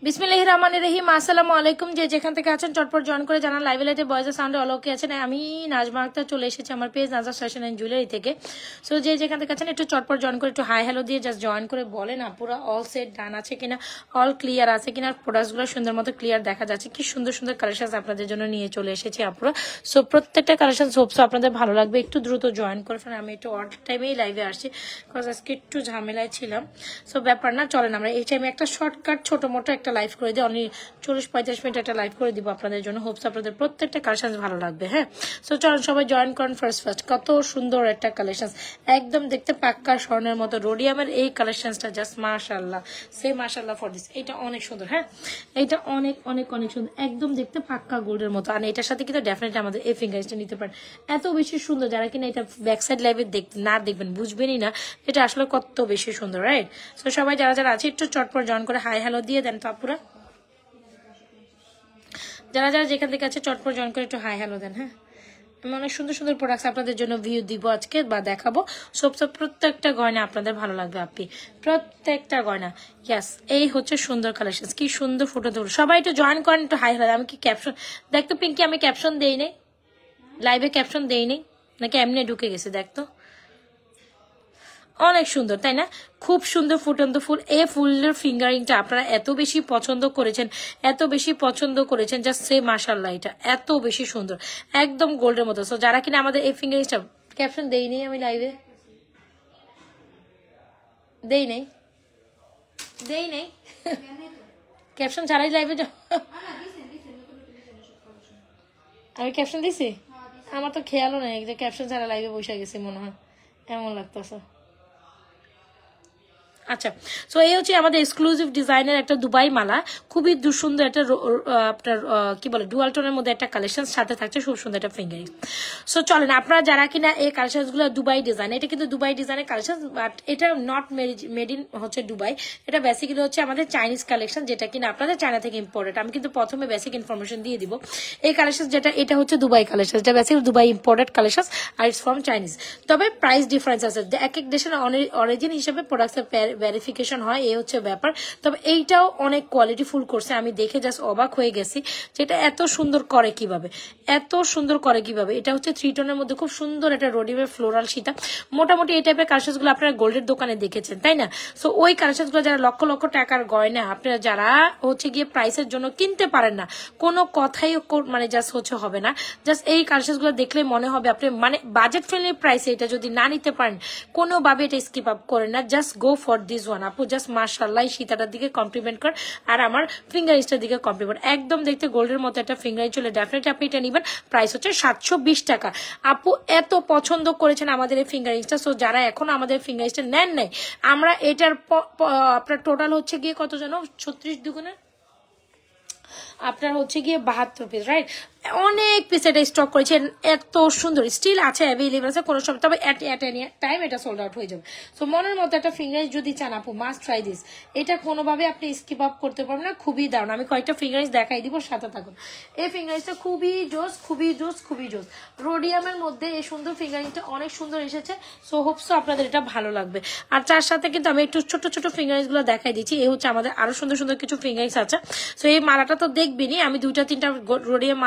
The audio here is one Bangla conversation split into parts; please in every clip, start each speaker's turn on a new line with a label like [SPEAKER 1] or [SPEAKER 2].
[SPEAKER 1] বিসমিল্লাহির রহমানির রহিম। আসসালামু আলাইকুম। যে যেখান থেকে আছেন চটপট জয়েন করে জানান লাইভ লাইটে বয়েজের সাউন্ডে অলৌকে আছেন। আমি নাজমা আক্তার চলে এসেছি আমার page Najma fashion and jewellery থেকে। সো যে যেখান থেকে আছেন একটু চটপট জয়েন করে একটু হাই হ্যালো দিয়ে জাস্ট জয়েন করে বলেন আপুরা অল সেট ডান আছে কিনা, অল ক্লিয়ার আছে কিনা, প্রোডাক্টসগুলো সুন্দর মতো ক্লিয়ার দেখা যাচ্ছে। কি সুন্দর সুন্দর কালেকশন আপনাদের জন্য নিয়ে চলে এসেছি আপুরা। সো প্রত্যেকটা কালেকশন হোপসো আপনাদের ভালো লাগবে। একটু দ্রুত জয়েন করে ফেলেন। আমি একটু অড টাইমেই লাইভে আসছি বিকজ আজকে একটু ঝামেলায় ছিলাম। সো ব্যাপার না, চলেন আমরা এই টাইমে একটা শর্টকাট ছোট মোটো একটা লাইভ করে দিই। অনেক 40-45 মিনিট একটা লাইভ করে দিব আপনাদের জন্য। হোপস আপনাদের প্রত্যেকটা কালেকশন ভালো লাগবে। হ্যাঁ, সো চলুন সবাই জয়েন করেন। ফার্স্ট কত সুন্দর একটা কালেকশন, একদম দেখতে পাক্কা স্বর্ণের মতো রোডিয়ামের এই কালেকশনটা জাস্ট মাশাআল্লাহ, সে মাশাআল্লাহ ফর দিস। এটা অনেক সুন্দর। হ্যাঁ, এটা অনেক অনেক অনেক সুন্দর, একদম দেখতে পাক্কা গোল্ডের মতো। আর এটার সাথে কিন্তু ডেফিনেটলি আমাদের এই ফিঙ্গারিংসটা নিতে পারেন। এত বেশি সুন্দর, যারা কিনা এটা ব্যাক সাইড লাইভে না দেখবেন বুঝবেনই না এটা আসলে কত বেশি সুন্দর। রাইট, সো সবাই যারা যারা আছে একটু চটপট জয়েন করে হাই হ্যালো দিয়ে দেন তো আপুরা। যারা যারা যেখান থেকে আছে চটপট জয়েন করে একটু হাই হ্যালো দেন। হ্যাঁ, আমি অনেক সুন্দর সুন্দর প্রোডাক্টস আপনাদের জন্য ভিউ দিব আজকে বা দেখাবো। সব প্রত্যেকটা গয়না আপনাদের ভালো লাগবে আপনি, প্রত্যেকটা গয়না। ইয়াস, এই হচ্ছে সুন্দর কালেকশন, কি সুন্দর ফুটো ধরো। সবাই একটু জয়েন করেন একটু হাই হ্যালো। আমি কি ক্যাপশন দেখতো পিঙ্কি, আমি ক্যাপশন দেই নেই লাইভে, ক্যাপশন দেই নেই নাকি এমনি ঢুকে গেছে দেখতো। অনেক সুন্দর তাই না, খুব সুন্দর ফুটন্ত ফুল। এই ফুলের ফিঙ্গারিংটা আপনারা এত বেশি পছন্দ করেছেন, এত বেশি পছন্দ করেছেন, জাস্ট সে মাশাআল্লাহ, এটা এত বেশি সুন্দর, একদম গোল্ডের মতো। সো যারা কিনা আমাদের এই ফিঙ্গারিংটা ক্যাপশন দেই নেই, আমি লাইভে দেই নেই ক্যাপশন ছাড়াই লাইভে আমি ক্যাপশন দিছি, আমার তো খেয়ালও নেই যে ক্যাপশন ছাড়া লাইভে বসে গেছি মনে হয়, এমন লাগতেছে। আচ্ছা, সো এই হচ্ছে আমাদের এক্সক্লুসিভ ডিজাইনের একটা দুবাই মালা, খুবই সুন্দর একটা আপনার কি বলে ডুয়াল টোনের মধ্যে একটা কালেকশন, সাথে থাকছে খুব সুন্দর একটা ফিঙ্গারিং। সো চলেন আপনারা যারা কিনা এই কালেকশন গুলো দুবাই ডিজাইন, এটা কিন্তু দুবাই ডিজাইনের কালেকশন, বাট এটা নট মেড ইন হচ্ছে দুবাই, এটা বেসিক্যালি হচ্ছে আমাদের চাইনিজ কালেকশন, যেটা কিনা আপনাদের চায়না থেকে ইম্পোর্টেড। আমি কিন্তু প্রথমে বেসিক ইনফরমেশন দিয়ে দিব। এই কালেকশন যেটা, এটা হচ্ছে দুবাই কালেকশন, এটা বেসিক্যালি দুবাই ইম্পোর্টেড কালেকশন আর ইটস ফ্রম চাইনিজ। তবে প্রাইস ডিফারেন্স আছে, এক এক দেশের অরিজিন হিসেবে প্রোডাক্টের ভেরিফিকেশন হয়, এই হচ্ছে ব্যাপার। তবে এইটাও অনেক কোয়ালিটি ফুল করছে, আমি দেখে জাস্ট অবাক হয়ে গেছি যেটা এত সুন্দর করে কিভাবে, এত সুন্দর করে কিভাবে। এটা হচ্ছে 3 টোনের মধ্যে খুব সুন্দর একটা রোডিমের ফ্লোরাল সীতা। মোটামুটি এই টাইপের কালেকশন গুলো আপনারা গোল্ডের দোকানে দেখেছেন তাই না। সো ওই কালেকশন গুলো যারা লক্ষ লক্ষ টাকার গয়না আপনারা যারা হচ্ছে গিয়ে প্রাইসের জন্য কিনতে পারেন না, কোনো কথাই মানে জাস্ট হচ্ছে হবে না। জাস্ট এই কালেকশন গুলো দেখলে মনে হবে আপনি মানে বাজেট ফ্রেন্ডলি প্রাইসে এটা যদি না নিতে পারেন কোনোভাবে এটা স্কিপ আপ করেন না, just go for this one আপু। জাস্ট মাশাআল্লাহ সীতাটার দিকে কমপ্লিমেন্ট কর আর আমার ফিঙ্গারিংসটার দিকে কমপ্লিমেন্ট, একদম দেখতে গোল্ডের মতো একটা ফিঙ্গারিং চলে, ডেফিনেটলি আপনি এটা নিবেন। প্রাইস হচ্ছে 720 টাকা। আপু এত পছন্দ করেছেন আমাদের এই ফিঙ্গারিংসটা, সো যারা এখন আমাদের ফিঙ্গারিংসটা নেন নাই, আমরা এটার আপনার টোটাল হচ্ছে গিয়ে কত জানো, 36 দুগুণে আপনার হচ্ছে গিয়ে 72 পিস, রাইট। অনেক পিস এটা স্টক করেছেন, এত সুন্দর স্টিল আছে, অ্যাভেলেবল আছে কোনো সময়, তবে এট এনি টাইম এটা সোল্ড আউট হয়ে যাবে। সো মনের মতো একটা ফিঙ্গারিং যদি চান আপু, মাস্ট ট্রাই দিস। এটা কোনোভাবে আপনি স্কিপ আপ করতে পারবেন না, খুবই দারুণ। আমি কয়েকটা ফিঙ্গারিংস দেখাই দিব, সাথে থাকুন। এই ফিঙ্গারিংসটা খুবই জোস, খুবই জোস, খুবই জোস। রোডিয়ামের মধ্যে এই সুন্দর ফিঙ্গারিংটা অনেক সুন্দর এসেছে। সো হোপসো আপনাদের এটা ভালো লাগবে। আর তার সাথে কিন্তু আমি একটু ছোট ছোট ফিঙ্গারিংস গুলো দেখাই দিচ্ছি। এই হচ্ছে আমাদের আরো সুন্দর সুন্দর কিছু ফিঙ্গারিংস আছে। সো এই মালাটা তো দেখবেনি, আমি 2-3টা রোডিয়াম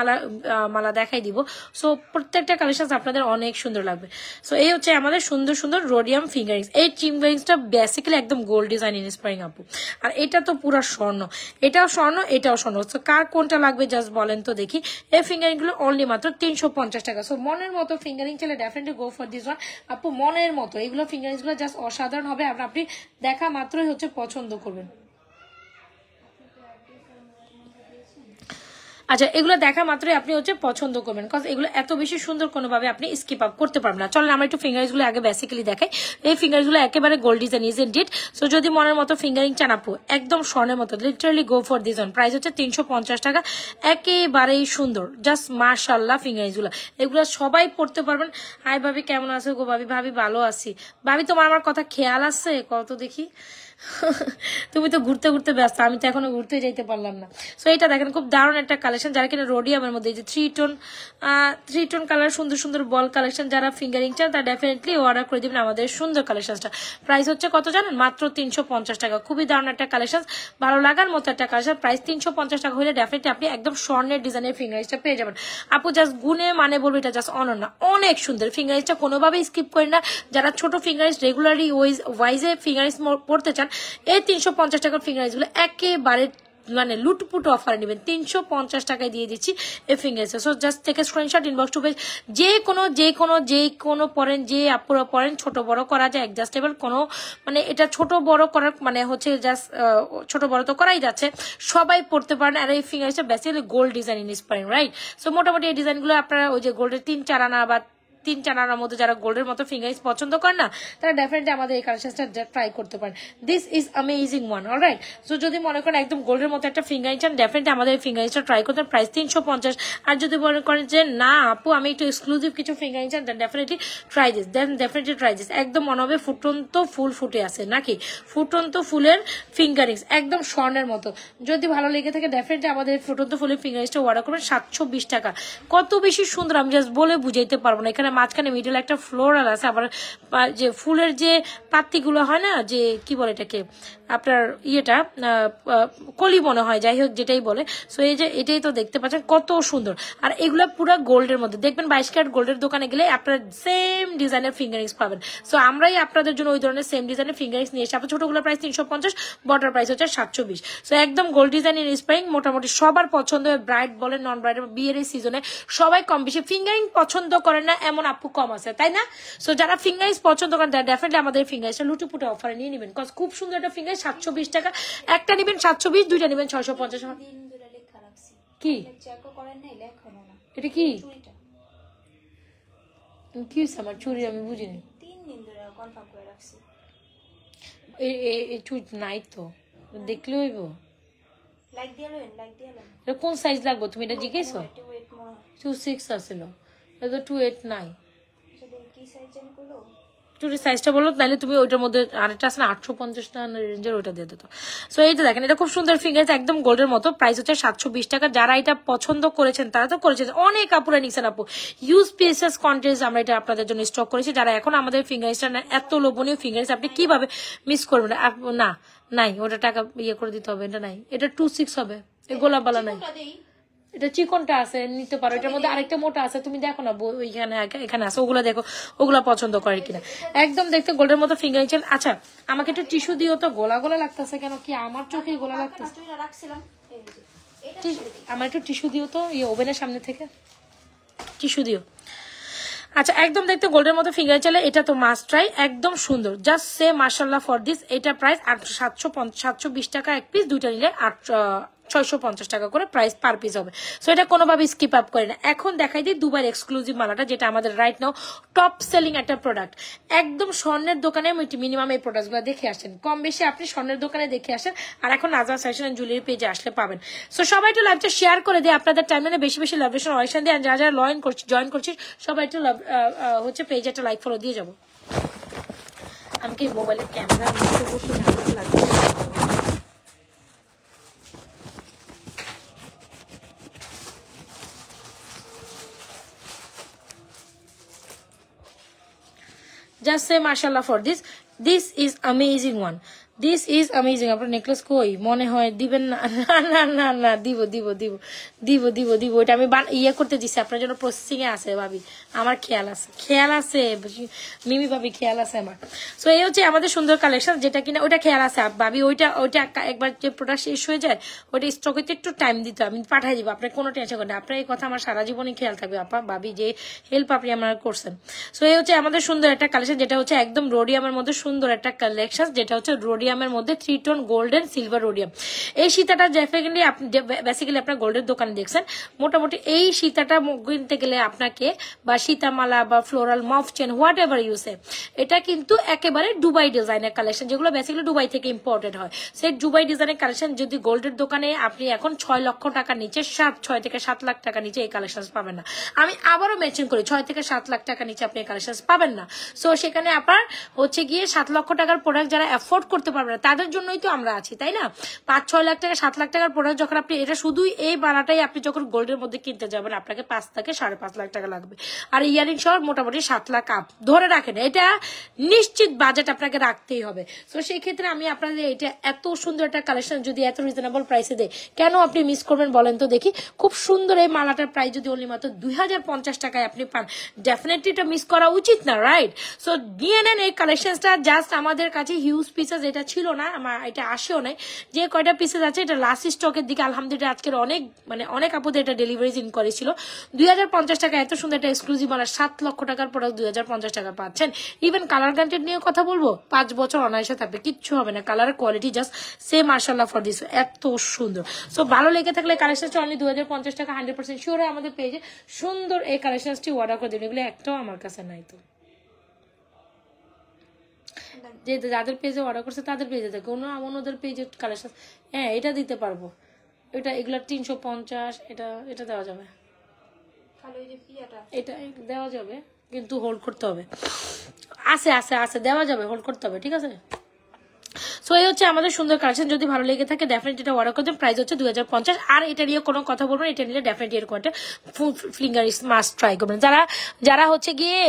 [SPEAKER 1] মালা দেখাই দিব। সো প্রত্যেকটা কালেকশন আপনাদের অনেক সুন্দর লাগবে। সো এই হচ্ছে আমাদের সুন্দর সুন্দর রোডিয়াম ফিঙ্গারিংস। এই ফিঙ্গারিংসটা বেসিক্যালি একদম গোল্ড ডিজাইন ইন্সপায়ারিং আপু। আর এটা তো পুরো স্বর্ণ, এটাও স্বর্ণ, এটাও স্বর্ণ। সো কার কোনটা লাগবে জাস্ট বলেন তো দেখি। এই ফিঙ্গারিং গুলো অনলি মাত্র 350 টাকা। সো মনের মতো ফিঙ্গারিং চলে definitely go for this one আপু, মনের মতো। এগুলো ফিঙ্গারিংস গুলো জাস্ট অসাধারণ হবে, আপনি দেখা মাত্রই হচ্ছে পছন্দ করবেন। আচ্ছা, এগুলো দেখা মাত্রই আপনি হচ্ছে পছন্দ করবেন, বিকজ এগুলো এত বেশি সুন্দর, কোনোভাবে আপনি স্কিপ আপ করতে পারবেন না। চলেন আমরা একটু ফিঙ্গারিংস গুলো আগে বেসিক্যালি দেখাই। এই ফিঙ্গারিংস গুলো একেবারে gold design, isn't it? So যদি মনের মতো ফিঙ্গারিং চান আপু, একদম স্বর্ণের মতো, literally go for this one. Price হচ্ছে 350 টাকা, একেবারেই সুন্দর, জাস্ট মাশাআল্লাহ ফিঙ্গারিংস গুলো। এগুলো সবাই পড়তে পারবেন। হাই ভাবি কেমন আছো গো? ভাবি ভাবি ভালো আছি। ভাবি তোমার আমার কথা খেয়াল আছে কত দেখি? তুমি তো ঘুরতে ঘুরতে ব্যস্ত, আমি তো এখনো ঘুরতে যাইতে পারলাম না। সো এটা দেখেন খুব দারুণ একটা কালেকশন, যারা কিনা রোডিয়ামের মধ্যে এই যে থ্রি টোন কালার সুন্দর সুন্দর বল কালেকশন, যারা ফিঙ্গারিং চান তারা ডেফিনেটলি অর্ডার করে দিবেন আমাদের সুন্দর কালেকশনটা। প্রাইস হচ্ছে কত জানেন? মাত্র 350 টাকা। খুবই দারুণ একটা কালেকশন, ভালো লাগার মতো একটা কালেকশন। প্রাইস 350 টাকা হলে ডেফিনেটলি আপনি একদম স্বর্ণের ডিজাইনের ফিঙ্গারিংসটা পেয়ে যাবেন। আপু জাস্ট গুনে মানে বলবো এটা জাস্ট অনন্য, অনেক সুন্দর ফিঙ্গারিংসটা, কোনোভাবেই স্কিপ করেন না। যারা ছোট ফিঙ্গারিংস রেগুলারলি ওয়াইজে ফিঙ্গারিংস পড়তে চান, এই 350 টাকার ফিঙ্গারিংস গুলো একেবারে মানে লুটপুট অফারে নেবেন। 350 টাকায় দিয়ে দিচ্ছি এই ফিঙ্গারিংস। সো জাস্ট থেকে স্ক্রিনশট ইনবক্স টু পেজ, যে কোনো পরেন, যে আপুরা পরেন, ছোট বড় করা যায়, অ্যাডজাস্টেবল কোনো মানে এটা ছোট বড় করার মানে হচ্ছে জাস্ট ছোট বড় তো করাই যাচ্ছে, সবাই পড়তে পারেন। আর এই ফিঙ্গারিংসটা basically gold design inspiring, right? So মোটামুটি এই ডিজাইনগুলো আপনারা ওই যে গোল্ডের 3-4 আনা বা 3-4 আনার মধ্যে যারা গোল্ডের মতো ফিঙ্গারিংস পছন্দ করেন না, তারা ডেফিনেটলি আমাদের এই কালেকশনটা ট্রাই করতে পারেন। This is amazing one, alright? So যদি মনে করেন একদম গোল্ডের মতো একটা ফিঙ্গারিং চান, ডেফিনেটলি আমাদের এই ফিঙ্গারিংসটা ট্রাই করতে। প্রাইস 350। আর যদি মনে করেন যে না আপু আমি একটু এক্সক্লুসিভ কিছু ফিঙ্গারিং চান, দেন ডেফিনেটলি ট্রাই দিস। একদম মনে হবে ফুটন্ত ফুল ফুটে আছে নাকি, ফুটন্ত ফুলের ফিঙ্গারিংস একদম স্বর্ণের মতো। যদি ভালো লেগে থাকে ডেফিনেটলি আমাদের ফুটন্ত ফুলের ফিঙ্গারিংসটা অর্ডার করবেন। 720 টাকা, কত বেশি সুন্দর আমি জাস্ট বলে বুঝাইতে পারবো না। এখানে মাঝখানে মিডল একটা ফ্লোরাল আছে, আবার যে ফুলের যে পাত্তিগুলো হয় না, যে কি বলে এটাকে আপনার ইয়েটা কলি মনে হয়, যাই হোক যেটাই বলে। সো এই যে এটাই তো দেখতে পাচ্ছেন কত সুন্দর। আর এগুলা পুরো গোল্ডের মধ্যে, দেখবেন 22 ক্যারেট গোল্ডের দোকানে গেলে আপনারা সেম ডিজাইনের ফিঙ্গারিংস পাবেন। সো আমরাই আপনাদের জন্য ওই ধরনের সেম ডিজাইনের ফিঙ্গারিংস নিয়ে এসে, আপনার ছোটগুলো প্রাইস 350, বড়টার প্রাইস হচ্ছে 720। সো একদম গোল্ড ডিজাইনের ইন্সপায়ারিং, মোটামুটি সবার পছন্দ হয়, ব্রাইড বলেন নন ব্রাইড, বিয়ের এই সিজনে সবাই কম বেশি ফিঙ্গারিং পছন্দ করেন না এমন আপু কম আছে, তাই না? সো যারা ফিঙ্গারিংস পছন্দ করেন তারা ডেফিনেটলি আমাদের ফিঙ্গারিংসটা লুটুপুটে অফারে নিয়ে নেবেন। কজ খুব সুন্দর একটা ফিঙ্গার, 720 টাকা। একটা নেবেন 720, দুইটা নেবেন 650। কি এটা কি কি আমার চুরি আমি বুঝিনি। এই চুরি নাই তো, দেখলে হইব। কোন সাইজ লাগবো তুমি এটা জিজ্ঞেসো? 26 আসছিল, এটা 28 নাই। চুরির সাইজটা বলো, তাহলে তুমি ওইটার মধ্যে আরেকটা আছে না 850 টাকা রেঞ্জের, ওইটা দিয়ে দিত। সো এইটা দেখেন, এটা খুব সুন্দর ফিঙ্গার, একদম গোল্ডের মতো। প্রাইস হচ্ছে 720 টাকা। যারা এটা পছন্দ করেছেন তারা তো করেছেন, অনেক আপুরা নিচ্ছেন আপু। ইউজ পিসেস কন্টেন্টস আমরা এটা আপনাদের জন্য স্টক করেছি। যারা এখন আমাদের ফিঙ্গারিংসটা নেন, এত লোভনীয় ফিঙ্গারিংস আপনি কিভাবে মিস করবেন? না নাই, ওটা টাকা ইয়ে করে দিতে হবে, এটা নাই। এটা 26 হবে, গোলাপবালা নাই। এটা চিকনটা আছে, নিতে পারো। এটার মধ্যে আরেকটা মোটা আছে, তুমি দেখো না ওইখানে এখানে আছে, ওগুলা দেখো, ওগুলা পছন্দ করে কিনা। একদম দেখতে গোল্ডের মতো ফিঙ্গারিং চান। আচ্ছা আমাকে একটু টিস্যু দিও তো, গোলা গোলা লাগতেছে কেন, কি আমার চোখে গোলা লাগতেছে? আমার একটু টিস্যু দিও তো, ইয়ে ওভেনের সামনে থেকে টিস্যু দিও। আচ্ছা একদম দেখতে গোল্ডের মতো ফিঙ্গার চালে, এটা তো মাস্ট ট্রাই, একদম সুন্দর। জাস্ট সে মাশাআল্লাহ ফর দিস। এটা প্রাইস 720 টাকা এক পিস, দুইটা নিলে 650 টাকা করে প্রাইস পার পিস হবে। সো এটা কোনোভাবে স্কিপ আপ করে না। এখন দেখাই দিই দুবার এক্সক্লুসিভ মালাটা, যেটা আমাদের রাইট নাও টপ সেলিং একটা প্রোডাক্ট। একদম স্বর্ণের দোকানে মিনিমাম এই প্রোডাক্টগুলো দেখে আসেন, কম বেশি আপনি স্বর্ণের দোকানে দেখে আসেন, আর এখন নাজমা ফ্যাশন এন্ড জুয়েলারি পেজে আসলে পাবেন। সো সবাই একটু লাইভটা শেয়ার করে দিয়ে আপনাদের টাইমলাইনে বেশি বেশি লাভেশন অয়েশন দিয়ে, যারা যারা জয়েন করছি সবাই একটু হচ্ছে পেজে একটা লাইক ফলো দিয়ে যাবো। আমি কি মোবাইলের ক্যামেরা লাগবে? Just say mashallah for this. This is amazing one. This is amazing. আপনার নেকলেস কই মনে হয় দিবেন না? না না না দিব দিব দিব দিব দিব দিব ওইটা আমি ইয়ে করতে দিছি আপনার জন্য, প্রসেসিং এ আছে ভাবি, আমার খেয়াল আছে মিমি ভাবি, খেয়াল আছে আমার। সো এই হচ্ছে আমাদের সুন্দর কালেকশন, যেটা কিনা ওইটা খেয়াল আছে ভাবি, ওইটা একবার যে প্রোডাক্ট শেষ হয়ে যায় ওইটা স্টক হইতে একটু টাইম দিতে, আমি পাঠাই দিব, আপনার কোনো টেনশন করেন। আপনার এই কথা আমার সারা জীবনই খেয়াল থাকবে আপা, ভাবি যে হেল্প আপনি আমার করছেন। সো এই হচ্ছে আমাদের সুন্দর একটা কালেকশন, যেটা হচ্ছে একদম রোডিয়ামের মধ্যে সুন্দর একটা কালেকশন, যেটা হচ্ছে রোডিয়ামের মধ্যে 3 টোন গোল্ডেন সিলভার রোডিয়াম। এই সীতাটা বেসিক্যালি আপনার গোল্ডের দোকানে দেখছেন। মোটামুটি এই সীতাটা কিনতে গেলে আপনাকে বা সীতামালা বা ফ্লোরাল মফ চেন হোয়াট এভার ইউসে, এটা কিন্তু একেবারে দুবাই ডিজাইনের কালেকশন, যেগুলো বেসিক্যালি দুবাই থেকে ইম্পোর্টেড হয়। সেই দুবাই ডিজাইনের কালেকশন যদি গোল্ডের দোকানে আপনি এখন 6 লক্ষ টাকার নিচে 6 থেকে 7 লাখ টাকা নিচে এই কালেকশন পাবেন না। আমি আবারও মেনশন করি 6 থেকে 7 লাখ টাকা নিচে আপনি এই কালেকশন পাবেন না। সো সেখানে আপনার হচ্ছে গিয়ে 7 লক্ষ টাকার প্রোডাক্ট যারা অ্যাফোর্ড করতে পারবে না, তাদের জন্যই তো আমরা আছি, তাই না? 5-6 লাখ টাকা 7 লাখ টাকার প্রোডাক্ট যখন আপনি, এটা শুধুই এই বালাটাই আপনি যখন গোল্ডের মধ্যে কিনতে যাবেন আপনাকে 5 থেকে 5.5 লাখ টাকা লাগবে, আর ইয়ারিং সহ মোটামুটি 7 লাখ আপ ধরে রাখেন, এটা নিশ্চিত বাজেট আপনাকে রাখতেই হবে। তো সেই ক্ষেত্রে আমি আপনাদের এটা এত সুন্দর একটা কালেকশন যদি এত রিজনেবল প্রাইসে দেয়, কেন আপনি মিস করবেন বলেন তো দেখি? খুব সুন্দর এই মালাটার প্রাইস যদি অনলি মাত্র 2050 টাকায় আপনি পান, ডেফিনেটলি এটা মিস করা উচিত না, রাইট? সো নিয়ে নেন এই কালেকশনটা, জাস্ট আমাদের কাছে হিউজ পিসেস এটা ছিল না, আমার এটা আসেও নাই, যে কয়টা পিসেস আছে এটা লাস্ট স্টকের দিকে আলহামদুলিল্লাহ আজকের অনেক আপুদের এটা ডেলিভারি ইনকোয়ারি ছিল। 2050 টাকা এত সুন্দর একটা এক্সক্লুসিভ মালা, 7 লক্ষ টাকার প্রোডাক্ট 2050 টাকা পাচ্ছেন। ইভেন কালার গ্যারান্টেড নিয়ে কথা বলবো, 5 বছর অনায়াসে থাকবে, কিচ্ছু হবে না, কালার কোয়ালিটি জাস্ট সে মাশাআল্লাহ ফর দিস, এত সুন্দর। সো ভালো লেগে থাকলে কালেকশনটা অনলি 2050 টাকা 100% শিওর আমাদের পেজে সুন্দর এই কালেকশনটি অর্ডার করে দিন। এগুলো একটাও আমার কাছে নাই, তো যে যাদের পেজে অর্ডার করছে তাদের পেজে থাকে, ওদের পেজে কালেকশন, হ্যাঁ এটা দিতে পারবো, এগুলো 350, এটা দেওয়া যাবে, এটা দেওয়া যাবে, কিন্তু হোল্ড করতে হবে, আছে দেওয়া যাবে, হোল্ড করতে হবে, ঠিক আছে? সো এই হচ্ছে আমাদের সুন্দর কালেকশন, যদি ভালো লেগে থাকে ডেফিনেটলি এটা অর্ডার করবেন, প্রাইস হচ্ছে 2050। আর এটা নিয়ে কোনো কথা বলবেন, এটা নিলে ডেফিনেটলি এরকম একটা ফিঙ্গার মাস্ট ট্রাই করবেন। যারা হচ্ছে গিয়ে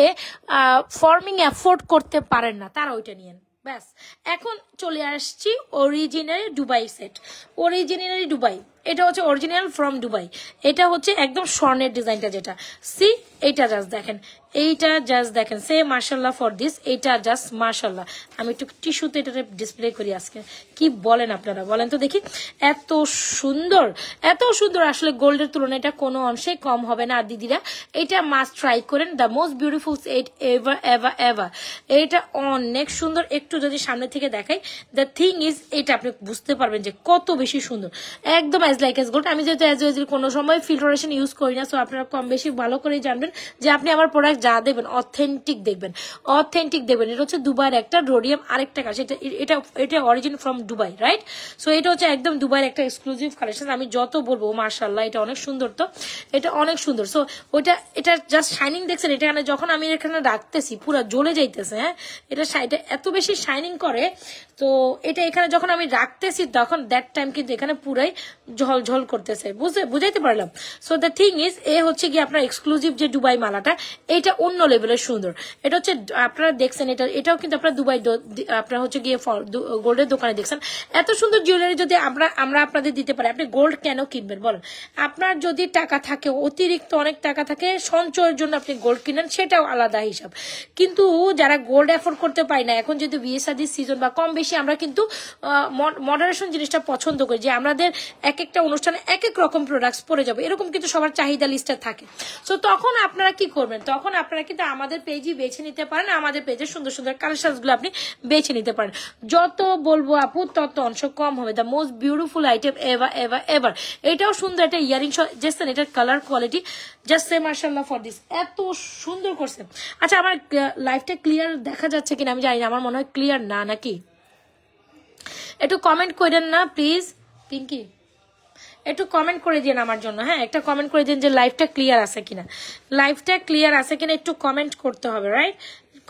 [SPEAKER 1] ফর্মিং অ্যাফোর্ড করতে পারেন না তারা ওইটা নিয়েন, ব্যাস। এখন চলে আসছি original Dubai set, originally Dubai, এটা হচ্ছে অরিজিনাল ফ্রম দুবাই, এটা হচ্ছে একদম স্বর্ণের ডিজাইনটা, যেটা সি এইটা জাস্ট দেখেন, এইটা জাস্ট দেখেন, সে মাশাল্লাহ ফর দিস, এইটা জাস্ট মাশাল্লাহ। আমি একটু টিস্যুতে এটা ডিসপ্লে করি আজকে, কি বলেন আপনারা বলেন তো দেখি? এত সুন্দর, এত সুন্দর, আসলে গোল্ডের তুলনায় এটা কোনো অংশে কম হবে না। আর দিদিরা এটা মাস্ট ট্রাই করেন, the most beautiful set ever ever ever, এটা অনেক সুন্দর। একটু যদি সামনে থেকে দেখাই, দ্য থিং ইজ এটা আপনি বুঝতে পারবেন যে কত বেশি সুন্দর, একদম অ্যাজ লাইক এস গোল্ড। আমি যেহেতু অ্যাজ ইউজুয়াল কোনো সময় ফিল্টারেশন ইউজ করি না, সো আপনারা কম বেশি ভালো করেই জানবেন যে আপনি আমার প্রোডাক্ট যা দেবেন অথেন্টিক দেখবেন, অথেন্টিক দেবেন। এটা হচ্ছে দুবাইয়ের একটা রোডিয়াম আরেকটা কাজ, এটা origin from Dubai, right? So এটা হচ্ছে একদম দুবাইয়ের একটা এক্সক্লুসিভ কালেকশন। আমি যত বলবো মাশাআল্লাহ এটা অনেক সুন্দর, তো এটা অনেক সুন্দর। সো এটা জাস্ট শাইনিং দেখছেন, এটা যখন আমি এখানে রাখতেছি পুরো জ্বলে যাইতেছে, হ্যাঁ এটা এত বেশি শাইনিং করে, তো এটা এখানে যখন আমি রাখতেছি তখন দ্যাট টাইম কিন্তু এখানে পুরাই ঝলঝল করতেছে, বুঝাইতে পারলাম? সো দ্য থিং ইজ হচ্ছে কি আপনার এক্সক্লুসিভ যে দুবাই মালাটা, এটা অন্য লেভেলের সুন্দর। এটা হচ্ছে আপনারা দেখছেন, এটাও কিন্তু আপনার দুবাই আপনার হচ্ছে গিয়ে গোল্ডের দোকানে দেখছেন। এত সুন্দর জুয়েলারি যদি আমরা আপনাদের দিতে পারি, আপনি গোল্ড কেন কিনবেন বলেন? আপনার যদি টাকা থাকে, অতিরিক্ত অনেক টাকা থাকে, সঞ্চয়ের জন্য আপনি গোল্ড কিনেন, সেটাও আলাদা হিসাব। কিন্তু যারা গোল্ড অ্যাফোর্ড করতে পারি না, এখন যদি বিয়ে শাদির সিজন বা কম বেশি, আমরা কিন্তু মডারেশন জিনিসটা পছন্দ করি, যে আমাদের এক একটা অনুষ্ঠানে এক এক রকম প্রোডাক্টস পরে যাবে, এরকম কিন্তু সবার চাহিদা লিস্টে থাকে। সো তখন আপনারা কি করবেন? তখন আপনারা কিন্তু আমাদের পেজই বেছে নিতে পারেন, আমাদের পেজের সুন্দর সুন্দর কালেকশনস গুলো আপনি বেছে নিতে পারেন। যত বলবো আপু তত অংশ কম হবে। The most beautiful item ever ever ever. এটাও সুন্দর একটা ইয়ারিং জাস্ট, এটার কালার কোয়ালিটি জাস্ট সে মাশাআল্লাহ ফর দিস, এত সুন্দর করছে। আচ্ছা আমার লাইফটা ক্লিয়ার দেখা যাচ্ছে কিনা আমি জানি না, আমার মনে হয় ক্লিয়ার না, নাকি? একটু কমেন্ট করেন না প্লিজ, পিঙ্কি একটু কমেন্ট করে দিন আমার জন্য, হ্যাঁ একটা কমেন্ট করে দিন যে লাইভটা ক্লিয়ার আছে কিনা, লাইভটা ক্লিয়ার আছে কিনা একটু কমেন্ট করতে হবে, রাইট?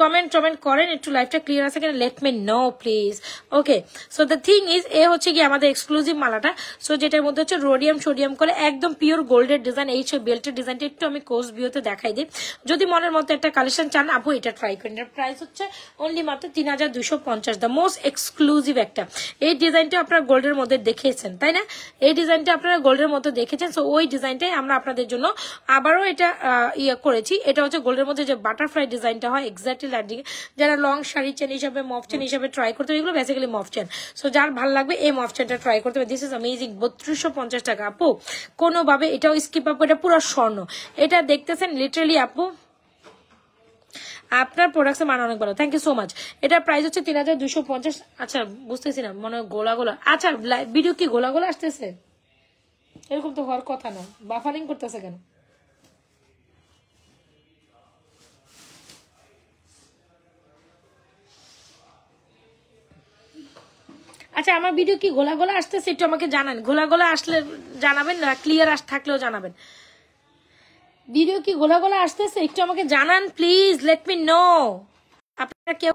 [SPEAKER 1] কমেন্ট করেন একটু, লাইভটা ক্লিয়ার আছে কিনা, let me no please. Okay, so the thing is হচ্ছে কি আমাদের এক্সক্লুসিভ মালাটা, সো যেটার মধ্যে হচ্ছে রোডিয়াম সোডিয়াম করে একদম পিওর গোল্ডের ডিজাইন। এই বেল্টের ডিজাইনটা একটু আমি কোর্স ভিউতে দেখাই দিই, যদি মনের মতো একটা কালেকশন চান আপু এটা ট্রাই করেন। এটার প্রাইস হচ্ছে অনলি মাত্র 3250, দ্য মোস্ট এক্সক্লুসিভ একটা। এই ডিজাইনটা আপনারা গোল্ডের মধ্যে দেখেছেন, তাই না? এই ডিজাইনটা আপনারা গোল্ডের মধ্যে দেখেছেন, সো ওই ডিজাইনটাই আমরা আপনাদের জন্য আবারও এটা করেছি। এটা হচ্ছে গোল্ডের মধ্যে যে বাটারফ্লাই ডিজাইনটা হয়, এক্স্যাক্টলি যারা লং শাড়ি চেন হিসাবে, মফ চেন হিসাবে ট্রাই করতে হবে, এগুলো বেসিক্যালি মফ চেন। সো যার ভালো লাগবে এই মফ চেনটা ট্রাই করতে হবে। দিস ইজ অ্যামেজিং, 3250 টাকা আপু, কোনোভাবে এটাও স্কিপ আপু, এটা পুরো স্বর্ণ। এটা দেখতেছেন লিটারালি আপু, আপনার প্রোডাক্টের মান অনেক ভালো, থ্যাংক ইউ সো মাচ। এটার প্রাইস হচ্ছে 3250। আচ্ছা বুঝতেছি না, মনে হয় গোলা গোলা, আচ্ছা ভিডিও কি গোলা গোলা আসতেছে? এরকম তো হওয়ার কথা না, বাফারিং করতেছে কেন? আচ্ছা আমার ভিডিও কি গোলা গোলা আসতেছে একটু আমাকে জানান, গোলা গোলা আসলে জানাবেন, না ক্লিয়ার থাকলেও জানাবেন। ভিডিও কি গোলা গোলা আসতেছে একটু আমাকে জানান প্লিজ, লেট মি নো। আপনারা কেউ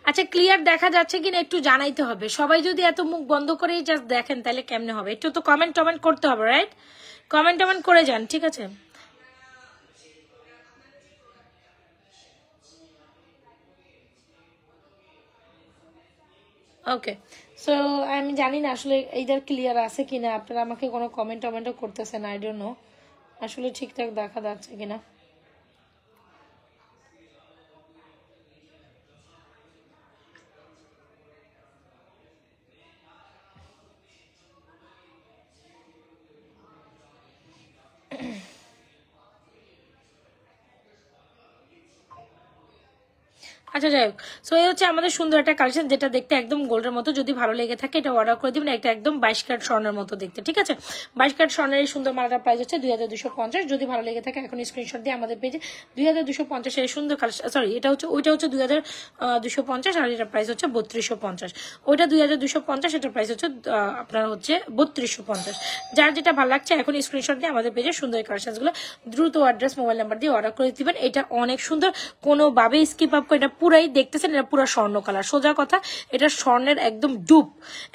[SPEAKER 1] আচ্ছা ক্লিয়ার দেখা যাচ্ছে কিনা একটু জানাইতে হবে। সবাই যদি এত মুখ বন্ধ করেই জাস্ট দেখেন তাহলে কেমনে হবে? একটু তো কমেন্ট টমেন্ট করতে হবে, রাইট? কমেন্ট টমেন্ট করে যান, ঠিক আছে? ওকে, সো আমি জানি না আসলে এইটার ক্লিয়ার আছে কিনা, আপনারা আমাকে কোনো কমেন্ট টমেন্টও করতেছেন, আই ডোন্ট নো আসলে ঠিকঠাক দেখা যাচ্ছে কিনা। আচ্ছা যাই হোক, সো এই হচ্ছে আমাদের সুন্দর একটা কালেকশন, যেটা দেখতে একদম গোল্ডের মতো। যদি ভালো লেগে থাকে এটা অর্ডার করে দিবেন। এটা একদম 22 ক্যারেট স্বর্ণের মতো দেখতে, ঠিক আছে? 22 ক্যারেট স্বর্ণের এই সুন্দর মালাটার প্রাইস হচ্ছে 2250। যদি ভালো লেগে থাকে এখন স্ক্রিনশট দিয়ে আমাদের পেজে 2250 এর সুন্দর কালেকশন, সরি এটা হচ্ছে ওইটা হচ্ছে 2250 আর এটার প্রাইস হচ্ছে 3250। ওইটা 2250, এটার প্রাইস হচ্ছে আপনার হচ্ছে 3250। যার যেটা ভালো লাগছে এখন স্ক্রিনশট দিয়ে আমাদের পেজে সুন্দর কালেকশনগুলো দ্রুত অ্যাড্রেস মোবাইল নাম্বার দিয়ে অর্ডার করে দিবেন। এটা অনেক সুন্দর, কোনোভাবে স্কিপ আপ করে, এটা পুরাই দেখতেছেন এটা পুরো স্বর্ণ কালার। সোজা কথা এটা স্বর্ণের একদম ডুব,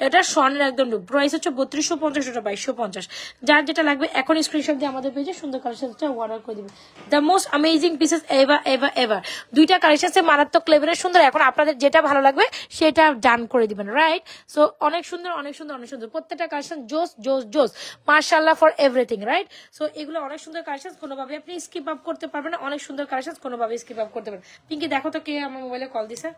[SPEAKER 1] এটা স্বর্ণের একদম ডুব। প্রাইস হচ্ছে 3250, ওটা 2250। যার যেটা লাগবে এখন স্ক্রিনশট দিয়ে আমাদের পেজে সুন্দর কালেকশনটা অর্ডার করে দিবেন। The most amazing pieces ever ever ever. দুইটা কালেকশন মারাত্মক লেভেলের সুন্দর। এখন আপনাদের যেটা ভালো লাগবে সেটা ডান করে দিবেন, রাইট? সো অনেক সুন্দর অনেক সুন্দর অনেক সুন্দর প্রত্যেকটা কালেকশন, জোস জোস জোস, মাশাআল্লাহ ফর এভরিথিং, রাইট? সো এগুলো অনেক সুন্দর কালেকশন, কোনোভাবে আপনি স্কিপ আপ করতে পারবেন না। অনেক সুন্দর কালেকশন, কোনোভাবে স্কিপ আপ করতে পারবেন। পিঙ্কি দেখো তো কে আমার মোবাইলে কল দিছে।